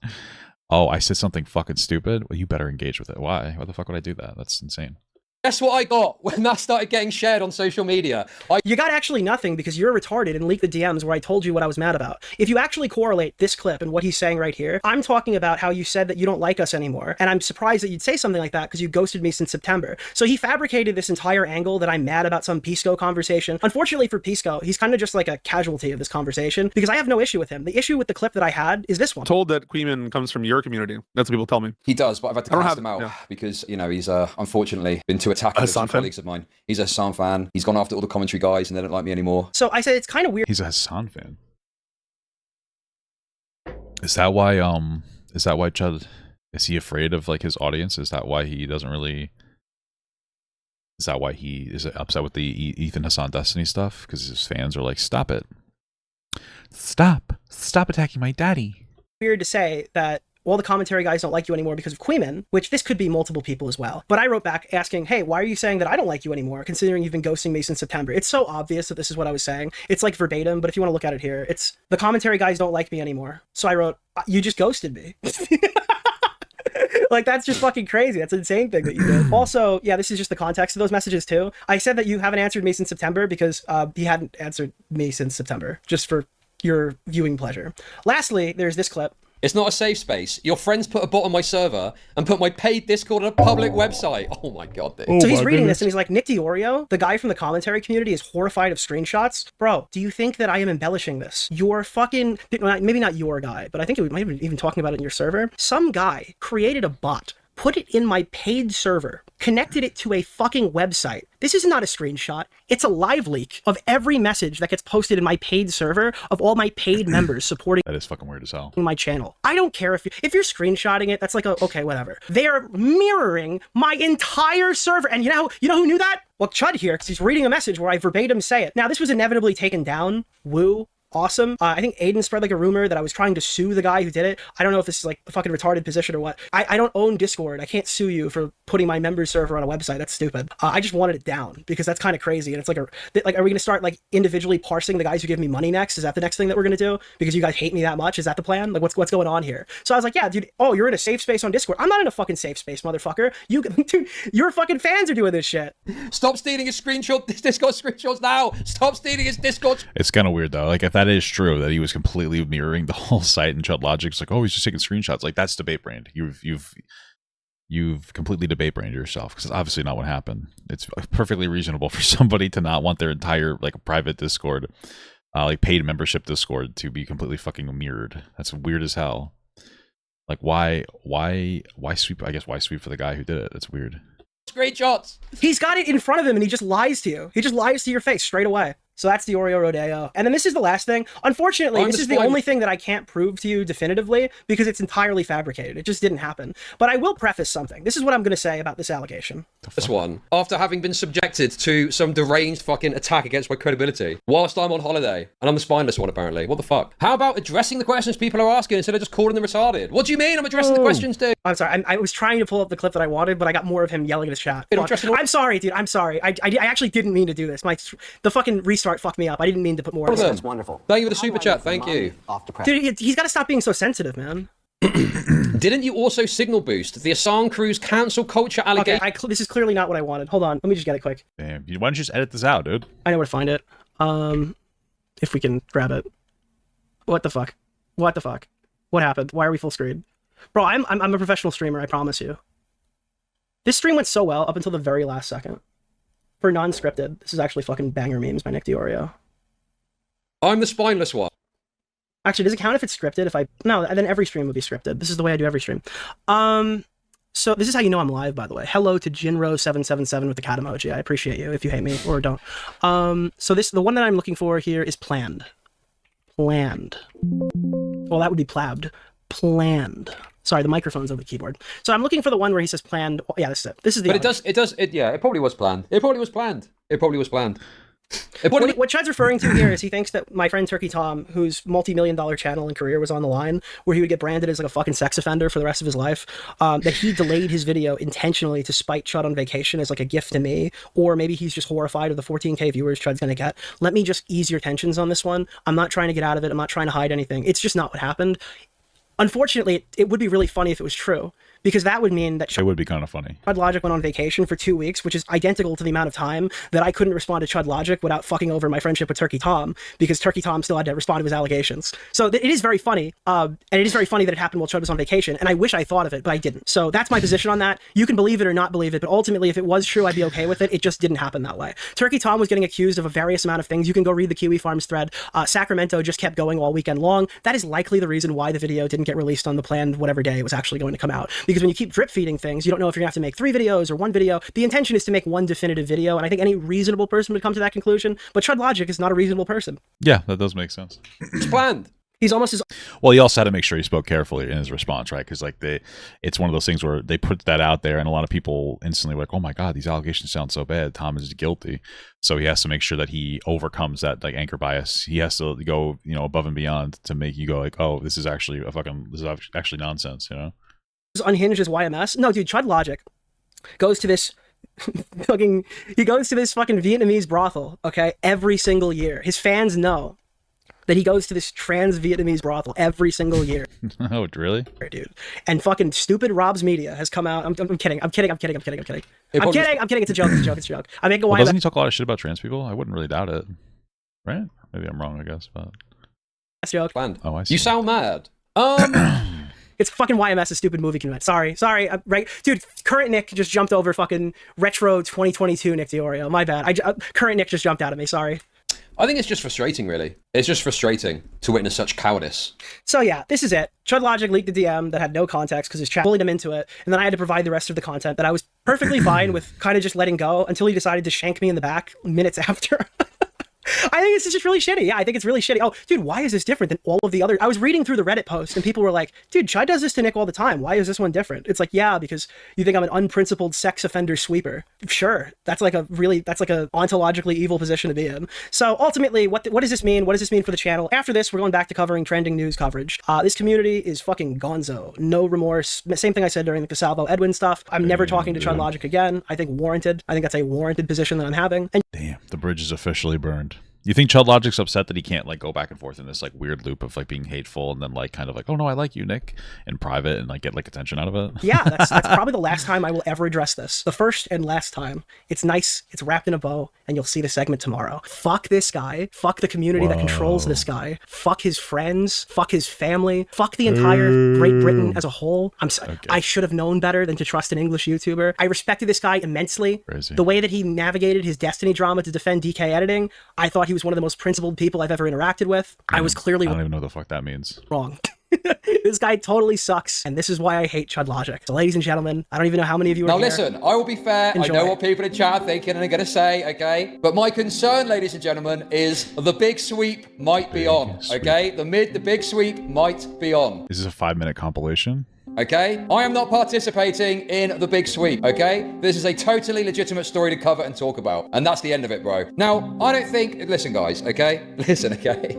Oh, I said something fucking stupid? Well, you better engage with it. Why? Why the fuck would I do that? That's insane. Guess what I got when that started getting shared on social media? You got actually nothing because you're retarded and leaked the DMs where I told you what I was mad about. If you actually correlate this clip and what he's saying right here, I'm talking about how you said that you don't like us anymore. And I'm surprised that you'd say something like that because you ghosted me since September. So he fabricated this entire angle that I'm mad about some Pisco conversation. Unfortunately for Pisco, he's kind of just like a casualty of this conversation because I have no issue with him. The issue with the clip that I had is this one. I'm told that Queeman comes from your community. That's what people tell me. He does, but I've had to cast him out because, you know, he's unfortunately been too attacked with some colleagues of mine. He's a Hassan fan. He's gone after all the commentary guys and they don't like me anymore. So I said it's kind of weird. He's a Hassan fan. Is that why Chud, is he afraid of like his audience? Is that why he doesn't really, is that why he is upset with the Ethan Hassan Destiny stuff? Because his fans are like, stop it. Stop attacking my daddy. Weird to say that all the commentary guys don't like you anymore because of Queeman, which this could be multiple people as well. But I wrote back asking, hey, why are you saying that I don't like you anymore, considering you've been ghosting me since September? It's so obvious that this is what I was saying. It's like verbatim, but if you want to look at it here, it's the commentary guys don't like me anymore. So I wrote, you just ghosted me. Like, that's just fucking crazy. That's an insane thing that you did. Also, yeah, this is just the context of those messages too. I said that you haven't answered me since September because he hadn't answered me since September, just for your viewing pleasure. Lastly, there's this clip. It's not a safe space. Your friends put a bot on my server and put my paid Discord on a public website. Oh my god, dude. So he's reading this and he's like, Nick Deorio, the guy from the commentary community, is horrified of screenshots. Bro, do you think that I am embellishing this? Your fucking, maybe not your guy, but I think we might have been even talking about it in your server. Some guy created a bot, put it in my paid server, connected it to a fucking website. This is not a screenshot. It's a live leak of every message that gets posted in my paid server of all my paid members supporting. That is fucking weird as hell. My channel. I don't care if you're screenshotting it. That's like okay, whatever. They are mirroring my entire server, and you know who knew that? Well, Chud here, because he's reading a message where I verbatim say it. Now, this was inevitably taken down. Woo. awesome. I think Aiden spread like a rumor that I was trying to sue the guy who did it. I don't know if this is like a fucking retarded position or what. I don't own Discord. I can't sue you for putting my member server on a website. That's stupid. I just wanted it down because that's kind of crazy. And it's like, are we going to start like individually parsing the guys who give me money next? Is that the next thing that we're going to do? Because you guys hate me that much? Is that the plan? Like what's going on here? So I was like, yeah, dude, oh, you're in a safe space on Discord. I'm not in a fucking safe space, motherfucker. Dude, your fucking fans are doing this shit. Stop stealing his Discord screenshots now. Stop stealing his Discord. It's kind of weird though. Like if that is true, that he was completely mirroring the whole site, and Chud Logic's like, oh, he's just taking screenshots. Like that's debate brained. You've completely debate brained yourself, because it's obviously not what happened. It's perfectly reasonable for somebody to not want their entire like private Discord, like paid membership Discord, to be completely fucking mirrored. That's weird as hell. Like why sweep? I guess why sweep for the guy who did it? That's weird. Screenshots. He's got it in front of him and he just lies to you. He just lies to your face straight away. So that's Deorio Rodeo. And then this is the last thing. Unfortunately, this is the only thing that I can't prove to you definitively because it's entirely fabricated. It just didn't happen. But I will preface something. This is what I'm going to say about this allegation. This one, after having been subjected to some deranged fucking attack against my credibility whilst I'm on holiday, and I'm the spineless one apparently. What the fuck? How about addressing the questions people are asking instead of just calling them retarded? What do you mean I'm addressing the questions, dude? I'm sorry. I was trying to pull up the clip that I wanted, but I got more of him yelling at his chat. I'm sorry, dude. I'm sorry. I actually didn't mean to do this. The fucking restart fucked me up. I didn't mean to put more. That's wonderful. Thank you for the super chat. Thank you. Dude, he's got to stop being so sensitive, man. Didn't you also signal boost the Assange crew's cancel culture allegation? Okay, this is clearly not what I wanted. Hold on. Let me just get it quick. Damn. Why don't you just edit this out, dude? I know where to find it. If we can grab it. What the fuck? What the fuck? What happened? Why are we full screen? Bro, I'm a professional streamer, I promise you. This stream went so well up until the very last second. For non-scripted, this is actually fucking banger memes by Nick Deorio. I'm the spineless one. Actually, does it count if it's scripted? No, then every stream would be scripted. This is the way I do every stream. So this is how you know I'm live, by the way. Hello to Jinro777 with the cat emoji. I appreciate you if you hate me or don't. So the one that I'm looking for here is planned. Planned. Well, that would be plabbed. Planned. Sorry, the microphone's on the keyboard. So I'm looking for the one where he says planned. Yeah, this is it. This is the. But it probably was planned. It probably was planned. What Chud's referring to here is he thinks that my friend Turkey Tom, whose multi-million-dollar channel and career was on the line, where he would get branded as like a fucking sex offender for the rest of his life, that he delayed his video intentionally to spite Chud on vacation as like a gift to me, or maybe he's just horrified of the 14K viewers Chud's gonna get. Let me just ease your tensions on this one. I'm not trying to get out of it. I'm not trying to hide anything. It's just not what happened. Unfortunately, it would be really funny if it was true, because that would mean that it would be kind of funny. Chud Logic went on vacation for 2 weeks, which is identical to the amount of time that I couldn't respond to Chud Logic without fucking over my friendship with Turkey Tom, because Turkey Tom still had to respond to his allegations. So it is very funny, and it is very funny that it happened while Chud was on vacation, and I wish I thought of it, but I didn't. So that's my position on that. You can believe it or not believe it, but ultimately, if it was true, I'd be okay with it. It just didn't happen that way. Turkey Tom was getting accused of a various amount of things. You can go read the Kiwi Farms thread. Sacramento just kept going all weekend long. That is likely the reason why the video didn't get released on the planned whatever day it was actually going to come out. Because when you keep drip feeding things, you don't know if you're gonna have to make 3 videos or 1 video. The intention is to make one definitive video, and I think any reasonable person would come to that conclusion, but Chud Logic is not a reasonable person. Yeah, that does make sense. It's planned. He's almost as... Well, he also had to make sure he spoke carefully in his response, right? Because like it's one of those things where they put that out there, and a lot of people instantly were like, "Oh my god, these allegations sound so bad. Tom is guilty." So he has to make sure that he overcomes that like anchor bias. He has to go, above and beyond to make you go like, "Oh, this is actually actually nonsense," As unhinged as YMS. No, dude, Chud Logic goes to this fucking Vietnamese brothel, okay, every single year. His fans know that he goes to this trans Vietnamese brothel every single year. Oh, really? Dude. And fucking stupid Rob's Media has come out. I'm kidding. It's a joke. I make a doesn't he talk a lot of shit about trans people? I wouldn't really doubt it. Right? Maybe I'm wrong, I guess, but that's a joke. Planned. Oh, I see. You sound mad. It's fucking YMS's stupid movie convention. Sorry, right? Dude, current Nick just jumped over fucking retro 2022 Nick Deorio. My bad. Current Nick just jumped out at me. Sorry. I think it's just frustrating, really. It's just frustrating to witness such cowardice. So yeah, this is it. Chud Logic leaked a DM that had no context because his chat bullied him into it, and then I had to provide the rest of the content that I was perfectly fine with kind of just letting go until he decided to shank me in the back minutes after. I think it's just really shitty. Yeah, I think it's really shitty. Oh, dude, why is this different than all of the other? I was reading through the Reddit post and people were like, dude, Chud does this to Nick all the time. Why is this one different? It's like, yeah, because you think I'm an unprincipled sex offender sweeper. Sure. That's like a ontologically evil position to be in. So ultimately, what does this mean? What does this mean for the channel? After this, we're going back to covering trending news coverage. This community is fucking gonzo. No remorse. Same thing I said during the Casalvo Edwin stuff. I'm never talking to Chud Logic again. I think warranted. I think that's a warranted position that I'm having. And damn, the bridge is officially burned. You think Chud Logic's upset that he can't like go back and forth in this like weird loop of like being hateful and then like kind of like, oh no, I like you, Nick, in private and like get like attention out of it? Yeah, that's probably the last time I will ever address this. The first and last time. It's nice, it's wrapped in a bow, and you'll see the segment tomorrow. Fuck this guy. Fuck the community that controls this guy. Fuck his friends. Fuck his family. Fuck the entire Great Britain as a whole. I should have known better than to trust an English YouTuber. I respected this guy immensely. Crazy. The way that he navigated his Destiny drama to defend DK editing, I thought he was one of the most principled people I've ever interacted with. I was clearly I don't even know what the fuck that means. Wrong. This guy totally sucks, and this is why I hate Chud Logic. So ladies and gentlemen, I don't even know how many of you are now here. listen, I will be fair. Enjoy. I know what people in chat are thinking and are going to say, okay? But my concern, ladies and gentlemen, is the big sweep might be on, okay? The big sweep might be on. Is this a 5-minute compilation? Okay? I am not participating in the big sweep, okay? This is a totally legitimate story to cover and talk about. And that's the end of it, bro. Now, I don't think... Listen, guys, okay? Listen, okay?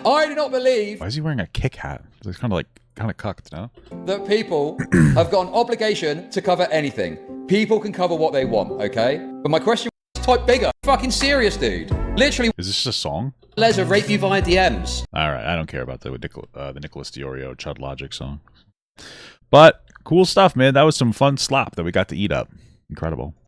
I do not believe... Why is he wearing a kick hat? It's kind of cucked, no? That people have got an obligation to cover anything. People can cover what they want, okay? But my question is type bigger. Fucking serious, dude. Literally... Is this just a song? Leisure rape you via DMs. Alright, I don't care about the Nicholas Deorio Chud Logic song. But cool stuff, man. That was some fun slop that we got to eat up. Incredible.